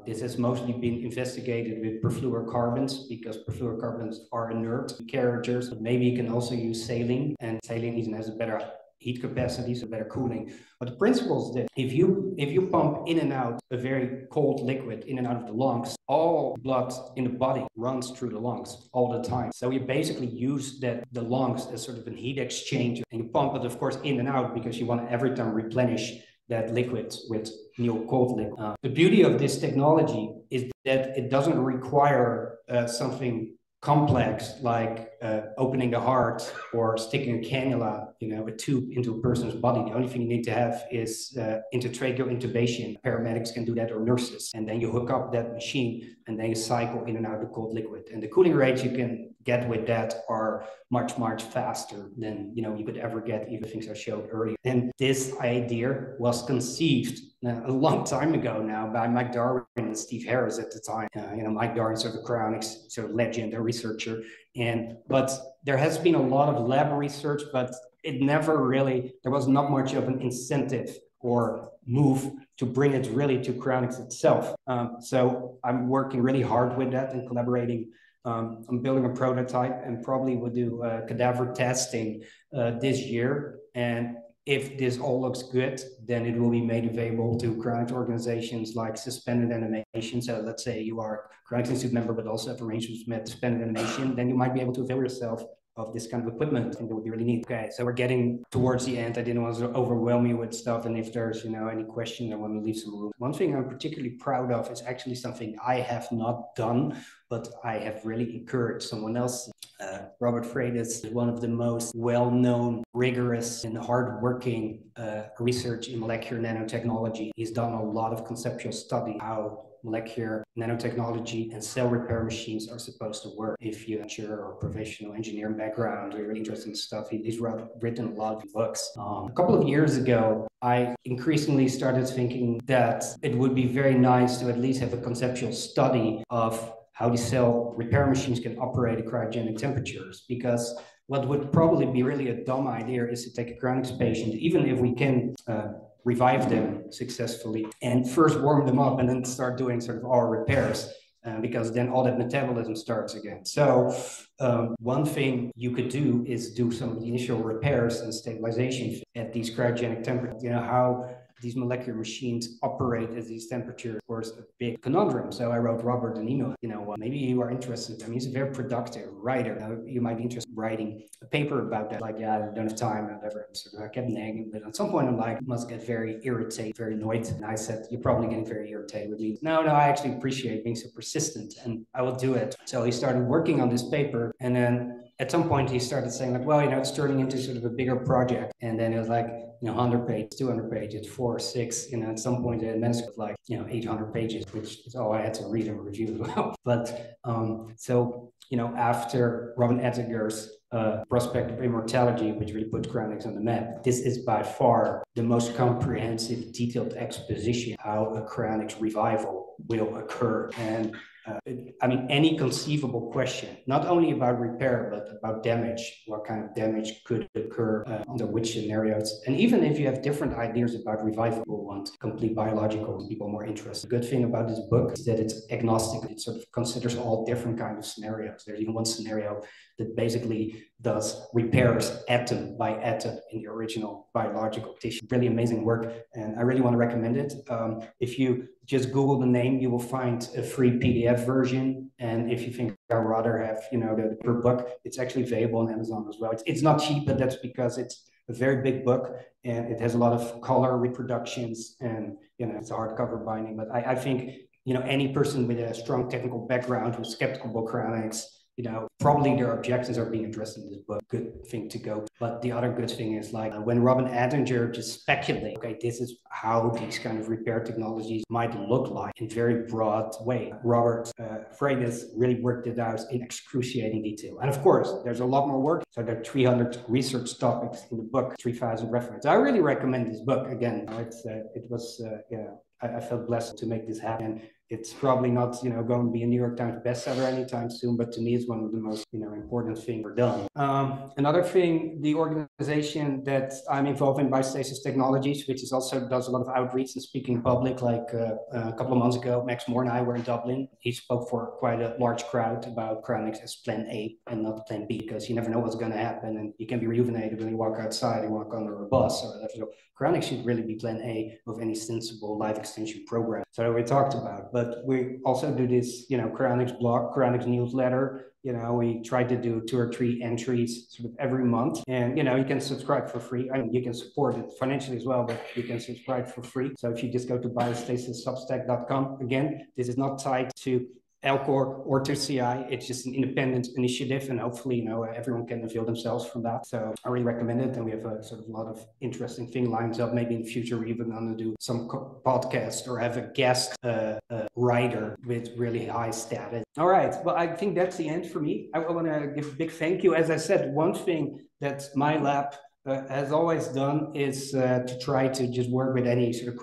This has mostly been investigated with perfluorocarbons because perfluorocarbons are inert carriers. But maybe you can also use saline, and saline even has a better heat capacity, so better cooling. But the principle is that if you pump in and out a very cold liquid in and out of the lungs, all blood in the body runs through the lungs all the time. So you basically use the lungs as sort of a heat exchanger, and you pump it, of course, in and out because you want to every time replenish that liquid with new cold liquid. The beauty of this technology is that it doesn't require something complex like opening the heart or sticking a cannula, a tube into a person's body. The only thing you need to have is intratracheal intubation. Paramedics can do that, or nurses. And then you hook up that machine and then you cycle in and out the cold liquid. And the cooling rates you can get with that are much, much faster than you could ever get, even things I showed earlier. And this idea was conceived a long time ago now by Mike Darwin and Steve Harris at the time. Mike Darwin, sort of Cryonics, sort of legend, a researcher. But there has been a lot of lab research, but it never really, there was not much of an incentive or move to bring it really to Cryonics itself. So I'm working really hard with that and collaborating. I'm building a prototype and probably will do cadaver testing this year. And if this all looks good, then it will be made available to Cryonics organizations like Suspended Animation. So let's say you are a Cryonics Institute member, but also have arrangements with Suspended Animation, then you might be able to avail yourself of this kind of equipment. I think that would be really neat. Okay, so we're getting towards the end. I didn't want to overwhelm you with stuff. And if there's, any question, I want to leave some room. One thing I'm particularly proud of is actually something I have not done, but I have really encouraged someone else. Robert Freitas is one of the most well-known, rigorous, and hard-working research in molecular nanotechnology. He's done a lot of conceptual study how molecular nanotechnology and cell repair machines are supposed to work. If you're a or professional engineering background or you're interested in stuff, he's written a lot of books. A couple of years ago, I increasingly started thinking that it would be very nice to at least have a conceptual study of how the cell repair machines can operate at cryogenic temperatures, because what would probably be really a dumb idea is to take a Cryonics patient, even if we can revive them successfully, and first warm them up and then start doing sort of our repairs, because then all that metabolism starts again. So one thing you could do is do some of the initial repairs and stabilization at these cryogenic temperatures. How these molecular machines operate at these temperatures, of course, a big conundrum. So I wrote Robert an email, maybe you are interested. He's a very productive writer. You might be interested in writing a paper about that. Like, I don't have time, whatever. So I kept nagging, but at some point I'm like, must get very irritated, very annoyed. And I said, you're probably getting very irritated with me. No, I actually appreciate being so persistent and I will do it. So he started working on this paper, and then at some point he started saying like, well, it's turning into sort of a bigger project. And then it was like, 100 pages, 200 pages, 4, 6, at some point the manuscript was like, 800 pages, which is all I had to read and review as well. But so, after Robin Ettinger's Prospect of Immortality, which really put cryonics on the map, this is by far the most comprehensive, detailed exposition how a cryonics revival will occur. And any conceivable question, not only about repair, but about damage, what kind of damage could occur under which scenarios. And even if you have different ideas about revival, people want complete biological, people more interested. The good thing about this book is that it's agnostic. It sort of considers all different kinds of scenarios. There's even one scenario that basically does repairs atom by atom in the original biological tissue. Really amazing work, and I really want to recommend it. If you just Google the name, you will find a free PDF version. And if you think I'd rather have, the per book, it's actually available on Amazon as well. It's not cheap, but that's because it's a very big book and it has a lot of color reproductions and, it's a hardcover binding. But I think, any person with a strong technical background who's skeptical about cryonics, probably their objections are being addressed in this book. Good thing to go. But the other good thing is like when Robin Ettinger just speculates, okay, this is how these kind of repair technologies might look like in very broad way. Robert Freitas really worked it out in excruciating detail. And of course, there's a lot more work. So there are 300 research topics in the book, 3,000 references. I really recommend this book. Again, I felt blessed to make this happen. It's probably not, going to be a New York Times bestseller anytime soon, but to me, it's one of the most, important things we've done. Another thing, the organization that I'm involved in, Biostasis Technologies, which is also does a lot of outreach and speaking in public. Like a couple of months ago, Max Moore and I were in Dublin. He spoke for quite a large crowd about cryonics as Plan A and not Plan B, because you never know what's going to happen, and you can be rejuvenated when you walk outside and walk under a bus or whatever. So cryonics should really be Plan A of any sensible life extension program. So we talked about, but we also do this, cryonics blog, cryonics newsletter. We try to do 2 or 3 entries sort of every month, and you can subscribe for free. I mean, you can support it financially as well, but you can subscribe for free. So if you just go to biostasissubstack.com, again, this is not tied to Alcor or to CI. It's just an independent initiative, and hopefully, everyone can avail themselves from that. So I really recommend it, and we have a sort of a lot of interesting things lined up. Maybe in the future, we're even going to do some podcast or have a guest writer with really high status. All right, well, I think that's the end for me. I want to give a big thank you. As I said, one thing that my lab has always done is to try to just work with any sort of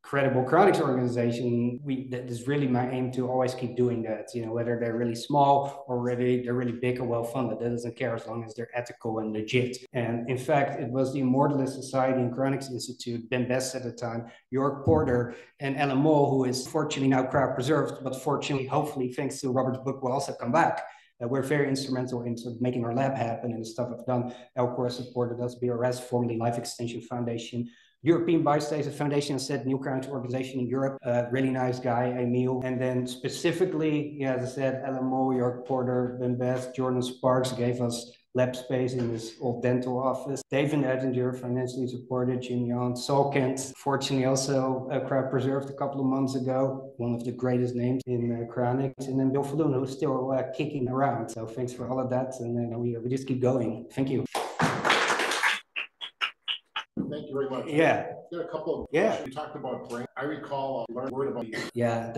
credible cryonics organization. That is really my aim, to always keep doing that, whether they're really small or whether they're really big or well-funded. That doesn't care as long as they're ethical and legit. And in fact, it was the Immortalist Society and Cryonics Institute, Ben Best at the time, York Porter, and Alan Moll, who is fortunately now cryopreserved, but fortunately, hopefully, thanks to Robert's book, will also come back. We're very instrumental in sort of making our lab happen and the stuff I've done. Alcor supported us, BRS, formerly Life Extension Foundation, European Biostasis Foundation, said new cryonics organization in Europe, really nice guy, Emil. And then specifically, as I said, Alan Moore, York Porter, Ben Best, Jordan Sparks gave us lab space in his old dental office. David Ettinger financially supported, Jim Young, Saul Kent, fortunately also cryopreserved a couple of months ago, one of the greatest names in cryonics. And then Bill Falloon, who's still kicking around. So thanks for all of that. And then we just keep going. Thank you. Thank you very much. Yeah. There are a couple of questions. You talked about brain. I recall learning word about you. Yeah.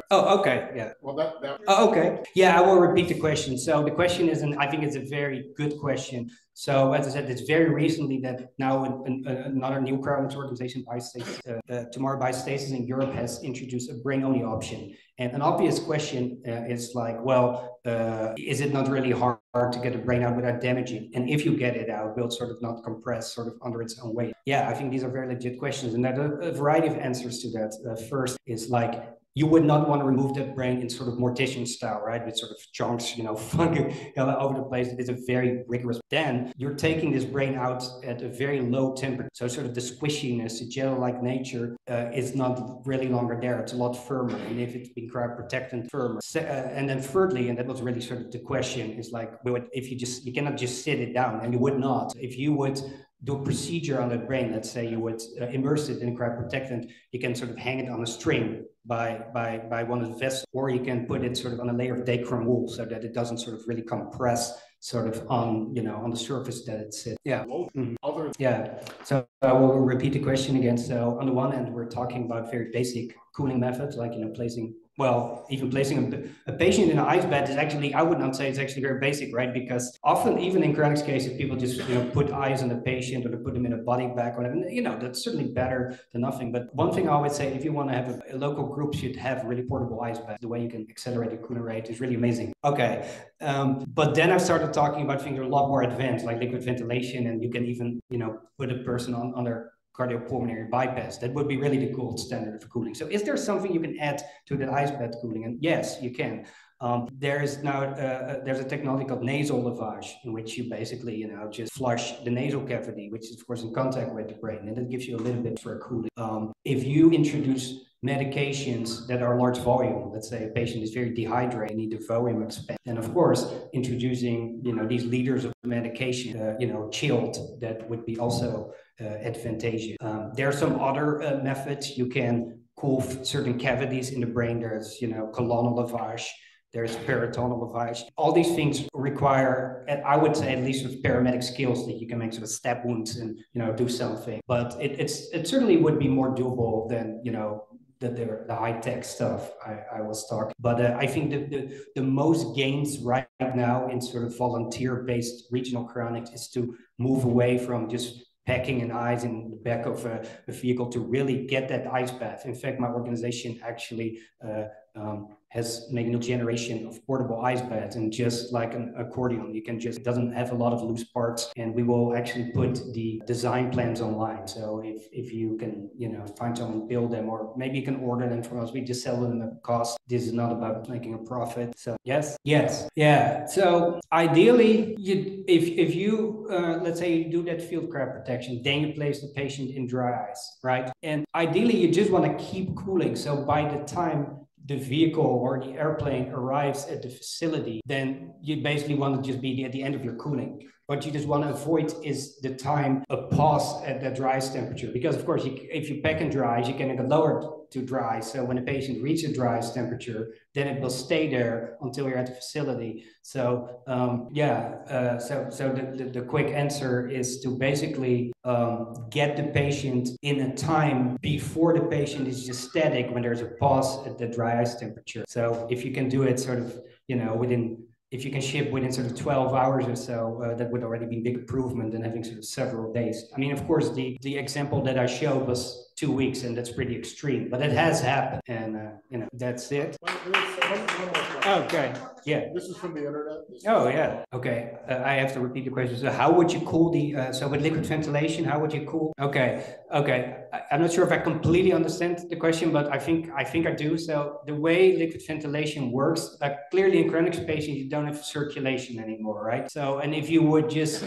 Oh, okay. Yeah. Well, that. Oh, okay. Yeah, I will repeat the question. So the question is, and I think it's a very good question. So as I said, it's very recently that now another new cryonics organization, Tomorrow Biostasis in Europe, has introduced a brain-only option. And an obvious question is like, well, is it not really hard to get a brain out without damaging? And if you get it out, will it sort of not compress sort of under its own weight? Yeah, I think these are very legit questions. And there are a variety of answers to that. First is like, you would not want to remove that brain in sort of mortician style, right? With sort of chunks, funky over the place. It is a very rigorous. Then you're taking this brain out at a very low temperature. So sort of the squishiness, the gel-like nature is not really longer there. It's a lot firmer. And if it's been cryoprotected, firmer. And then thirdly, and that was really sort of the question, is like, if you cannot just sit it down, and you would not. If you would do a procedure on the brain, let's say you would immerse it in cryoprotectant, you can sort of hang it on a string by one of the vessels, or you can put it sort of on a layer of dacron wool so that it doesn't sort of really compress sort of on, on the surface that it sits. Yeah. Other Yeah. So I will repeat the question again. So on the one hand, we're talking about very basic cooling methods, like, placing, well, even placing a patient in an ice bath is actually, I would not say it's actually very basic, right? Because often, even in cryonics cases, people just, put ice on the patient or to put them in a body bag, or, that's certainly better than nothing. But one thing I would say, if you want to have a local group should have really portable ice baths. The way you can accelerate the cooling rate is really amazing. Okay. But then I started talking about things that are a lot more advanced, like liquid ventilation, and you can even, put a person on their cardiopulmonary bypass. That would be really the gold standard of cooling. So is there something you can add to the ice bath cooling? And yes, you can. There's a technology called nasal lavage, in which you basically, just flush the nasal cavity, which is of course in contact with the brain, and that gives you a little bit for a cooling. If you introduce medications that are large volume, let's say a patient is very dehydrated, need the volume expand, and of course introducing these liters of medication, chilled, that would be also advantageous. There are some other methods. You can cool certain cavities in the brain. There's colonal lavage. There's peritoneal lavage. All these things require, I would say, at least with paramedic skills, that you can make sort of stab wounds and do something. But it certainly would be more doable than the high-tech stuff I was talking. But I think the most gains right now in sort of volunteer-based regional cryonics is to move away from just packing an ice in the back of a vehicle to really get that ice bath. In fact, my organization actually has made a new generation of portable ice baths, and just like an accordion, it doesn't have a lot of loose parts, and we will actually put the design plans online. So if you can, find someone, build them, or maybe you can order them from us, we just sell them at cost. This is not about making a profit. So yes, yeah. So ideally, if you let's say you do that field crab protection, then you place the patient in dry ice, right? And ideally, you just want to keep cooling. So by the time the vehicle or the airplane arrives at the facility, then you basically want to just be at the end of your cooling. What you just want to avoid is the time, a pause at the dry ice temperature. Because of course, if you pack in dry ice, you can get lowered to dry. So when a patient reaches dry ice temperature, then it will stay there until you're at the facility. So the quick answer is to basically get the patient in a time before the patient is just static, when there's a pause at the dry ice temperature. So if you can do it sort of, if you can ship within sort of 12 hours or so, that would already be a big improvement than having sort of several days. I mean, of course, the example that I showed was 2 weeks, and that's pretty extreme, but it has happened, and that's it. Okay, yeah. This is from the internet. Oh yeah. Okay, I have to repeat the question. So how would you cool so with liquid ventilation, how would you cool? Okay. I'm not sure if I completely understand the question, but I think I do. So the way liquid ventilation works, like clearly in cryonics patients, you don't have circulation anymore, right? So, and if you would just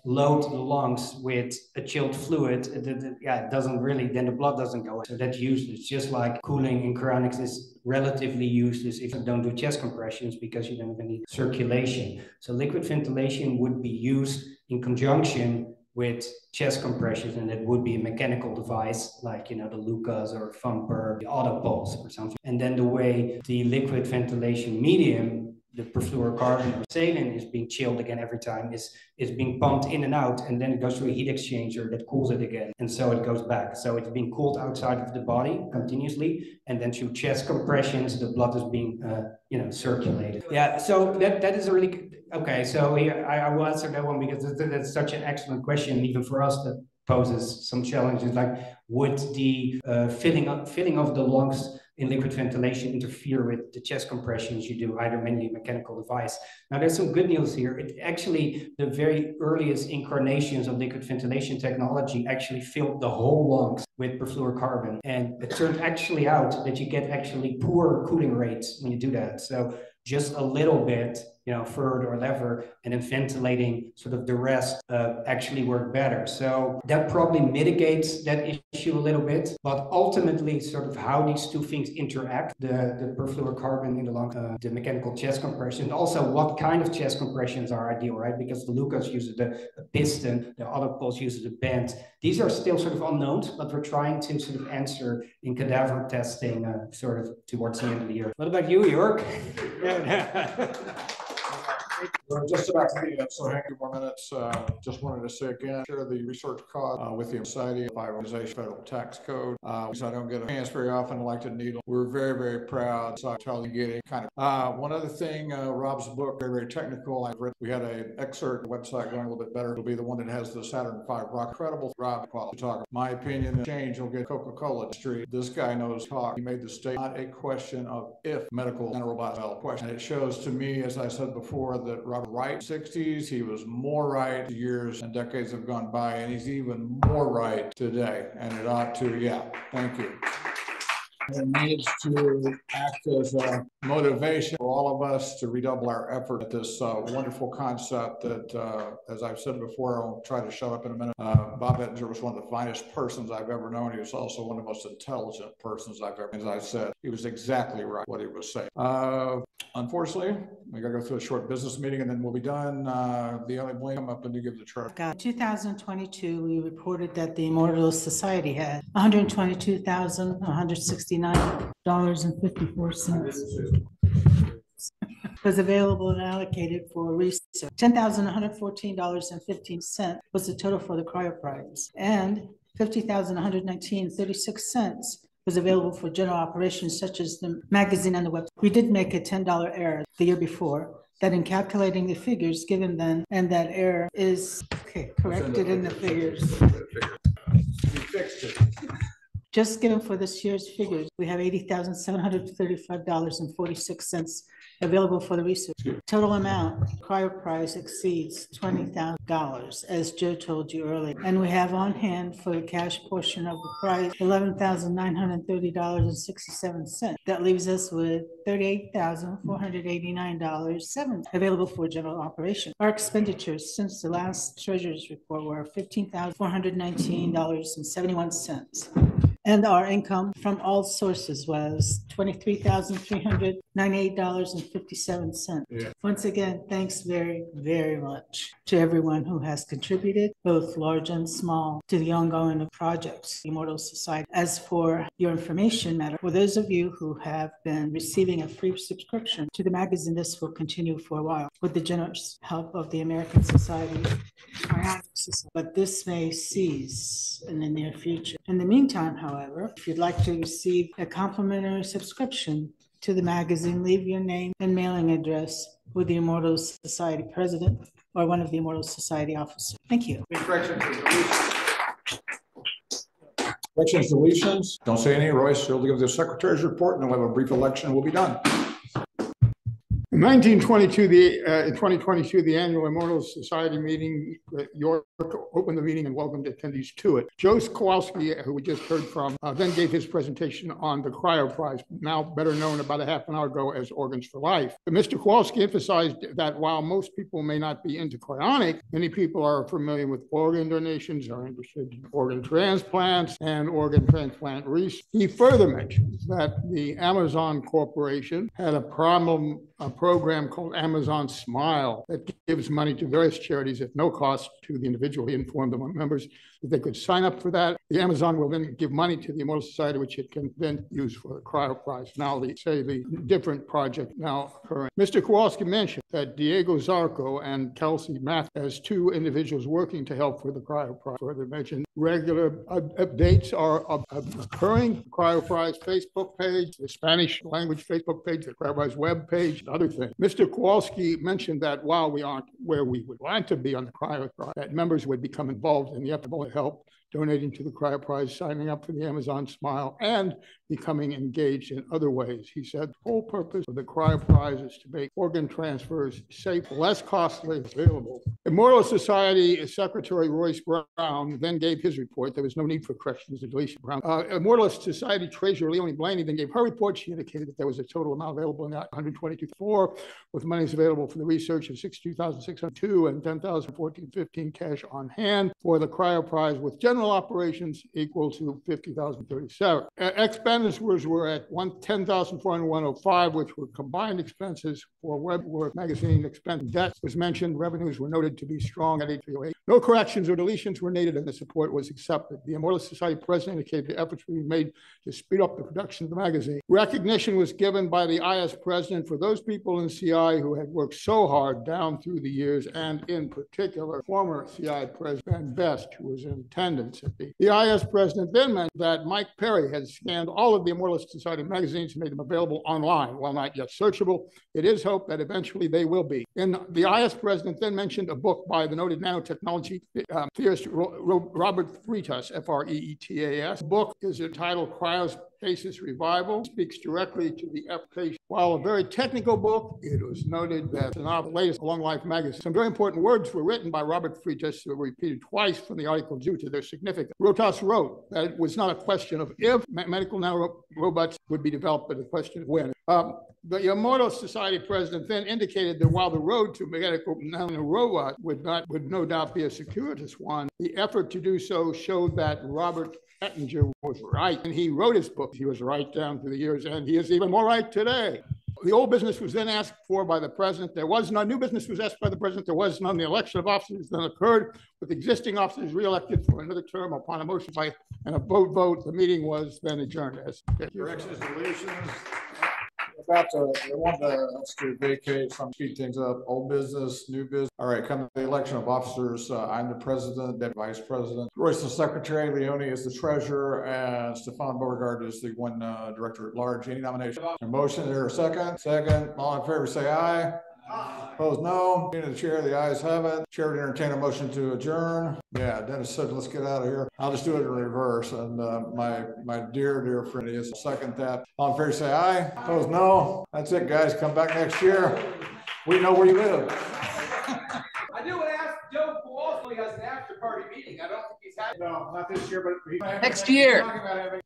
load the lungs with a chilled fluid, it doesn't really, then the blood doesn't go in. So that's useless. Just like cooling in cryonics is relatively useless if you don't do chest compressions, because you don't have any circulation. So liquid ventilation would be used in conjunction with chest compressions, and it would be a mechanical device like, the Lucas or Thumper, the Autopulse or something. And then the way the liquid ventilation medium, the perfluorocarbon or saline, is being chilled again every time is being pumped in and out, and then it goes through a heat exchanger that cools it again, and so it goes back. So it's being cooled outside of the body continuously, and then through chest compressions, the blood is being circulated. Yeah, so that is a really good. Okay, so here I will answer that one, because that's such an excellent question, even for us, that poses some challenges. Like, would the filling of the lungs in liquid ventilation interfere with the chest compressions you do, either mainly mechanical device? Now, there's some good news here. It actually, the very earliest incarnations of liquid ventilation technology actually filled the whole lungs with perfluorocarbon, and it turned actually out that you get actually poor cooling rates when you do that. So just a little bit, third or lever, and then ventilating sort of the rest actually work better. So that probably mitigates that issue a little bit, but ultimately sort of how these two things interact, the perfluorocarbon in the lung, the mechanical chest compression, also what kind of chest compressions are ideal, right? Because the Lucas uses a piston, the Autopulse uses a band. These are still sort of unknowns, but we're trying to sort of answer in cadaver testing sort of towards the end of the year. What about you, York? We're just about to be up, so hang a few more minutes. Just wanted to say again, share the research cost with the Society by Organization Federal Tax Code. Which I don't get a chance very often, like to needle. We're very, very proud. So I tell you, getting kind of one other thing, Rob's book, very, very technical. I've read. We had an excerpt of the website going a little bit better. It'll be the one that has the Saturn V rock. Incredible Rob quality talk. My opinion, the change will get Coca-Cola Street. This guy knows talk. He made the statement, not a question of if medical and robots question. And it shows to me, as I said before, that Robert right 60s, he was more right. Years and decades have gone by, and he's even more right today. And it ought to, yeah. Thank you. It needs to act as a motivation for all of us to redouble our effort at this wonderful concept that, as I've said before, I'll try to shut up in a minute. Bob Ettinger was one of the finest persons I've ever known. He was also one of the most intelligent persons I've ever, as I said, he was exactly right what he was saying. Unfortunately, we got to go through a short business meeting and then we'll be done. The only blame come up and you give the chart. In 2022, we reported that the Immortal Society had $122,169.54 was available and allocated for research. $10,114.15 was the total for the cryo prize, and $50,119.36 was available for general operations such as the magazine and the website. We did make a $10 error the year before, that in calculating the figures given then, and that error is corrected in the figures. We fixed it. Just given for this year's figures, we have $80,735.46 available for the research. Total amount, cryo prize exceeds $20,000, as Joe told you earlier. And we have on hand for the cash portion of the prize, $11,930.67. That leaves us with $38,489.07 available for general operation. Our expenditures since the last treasurer's report were $15,419.71. And our income from all sources was $23,398.57. Yeah. Once again, thanks very, very much to everyone who has contributed, both large and small, to the ongoing projects, the Immortal Society. As for your information matter, for those of you who have been receiving a free subscription to the magazine, this will continue for a while with the generous help of the American Society. But this may cease in the near future. In the meantime, however, if you'd like to receive a complimentary subscription to the magazine, leave your name and mailing address with the Immortal Society president or one of the Immortal Society officers. Thank you. Corrections, deletions. Don't say any. Royce will give the secretary's report and then we'll have a brief election and we'll be done. In 2022, the annual Immortal Society meeting, York opened the meeting and welcomed attendees to it. Joe Kowalski, who we just heard from, then gave his presentation on the Cryo Prize, now better known about a half an hour ago as Organs for Life. But Mr. Kowalski emphasized that while most people may not be into cryonics, many people are familiar with organ donations, are interested in organ transplants and organ transplant research. He further mentioned that the Amazon Corporation had a program called Amazon Smile that gives money to various charities at no cost to the individual. He informed the members that they could sign up for that. The Amazon will then give money to the Immortal Society, which it can then use for the Cryo Prize. Now, the different project now occurring. Mr. Kowalski mentioned that Diego Zarco and Kelsey Math as two individuals working to help for the Cryo Prize. Further mentioned, regular updates are occurring. The Cryo Prize Facebook page, the Spanish language Facebook page, the Cryo Prize web page, and other things. Mr. Kowalski mentioned that while we aren't where we would like to be on the Cryo Prize, that members would become involved in the effort to help, donating to the Cryo Prize, signing up for the Amazon Smile, and becoming engaged in other ways. He said the whole purpose of the Cryo Prize is to make organ transfers safe, less costly, available. Immortal Society Secretary Royce Brown then gave his report. There was no need for corrections or deletion. Brown. Immortal Society Treasurer Leonie Blaney then gave her report. She indicated that there was a total amount available in that $122,400, with monies available for the research of $62,602 and $10,014.15 cash on hand for the Cryo Prize, with general operations equal to $50,037. Expenditures were at $10,401.05, which were combined expenses for web work, magazine expense. Debt was mentioned. Revenues were noted to be strong at $8,308. No corrections or deletions were needed, and the support was accepted. The Immortal Society president indicated the efforts were made to speed up the production of the magazine. Recognition was given by the IS president for those people people in CI who had worked so hard down through the years, and in particular, former CI President Ben Best, who was in attendance at the IS president then meant that Mike Perry had scanned all of the Immortalist Society magazines and made them available online. While not yet searchable, it is hoped that eventually they will be. And the IS president then mentioned a book by the noted nanotechnology theorist Robert Freitas, F-R-E-E-T-A-S. The book is entitled Cryostasis Revival. It speaks directly to the application. While a very technical book, it was noted that in our latest Long Life magazine, some very important words were written by Robert Freitas that were repeated twice from the article due to their significance. Freitas wrote that it was not a question of if medical nanorobots would be developed, but a question of when. The Immortal Society president then indicated that while the road to medical nanorobot would no doubt be a circuitous one, the effort to do so showed that Robert Ettinger was right. And he wrote his book. He was right down through the years, and he is even more right today. The old business was then asked for by the president. There was none. New business was asked by the president. There was none. The election of officers then occurred, with existing officers reelected for another term upon a motion by and a vote. The meeting was then adjourned. Corrections, deletions. I want to vacate, some speed things up. Old business, new business. All right, come to the election of officers. I'm the president, deputy vice president. Royce the secretary, Leone is the treasurer, and Stefan Beauregard is the one director at large. Any nomination? A motion, there a second? Second. All in favor, say aye. Opposed, no. Being the chair, the ayes have it. Chair would entertain a motion to adjourn. Yeah, Dennis said, let's get out of here. I'll just do it in reverse. And my dear friend is second that. All in favor, say aye. Opposed, no. That's it, guys. Come back next year. We know where you live. I do want to ask Joe Kowalski has an after party meeting. I don't think he's had. No, not this year, but next year.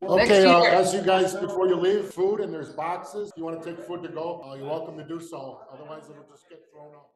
Okay, as you guys, before you leave, food and there's boxes. You want to take food to go? You're welcome to do so. Otherwise, it'll just get thrown out.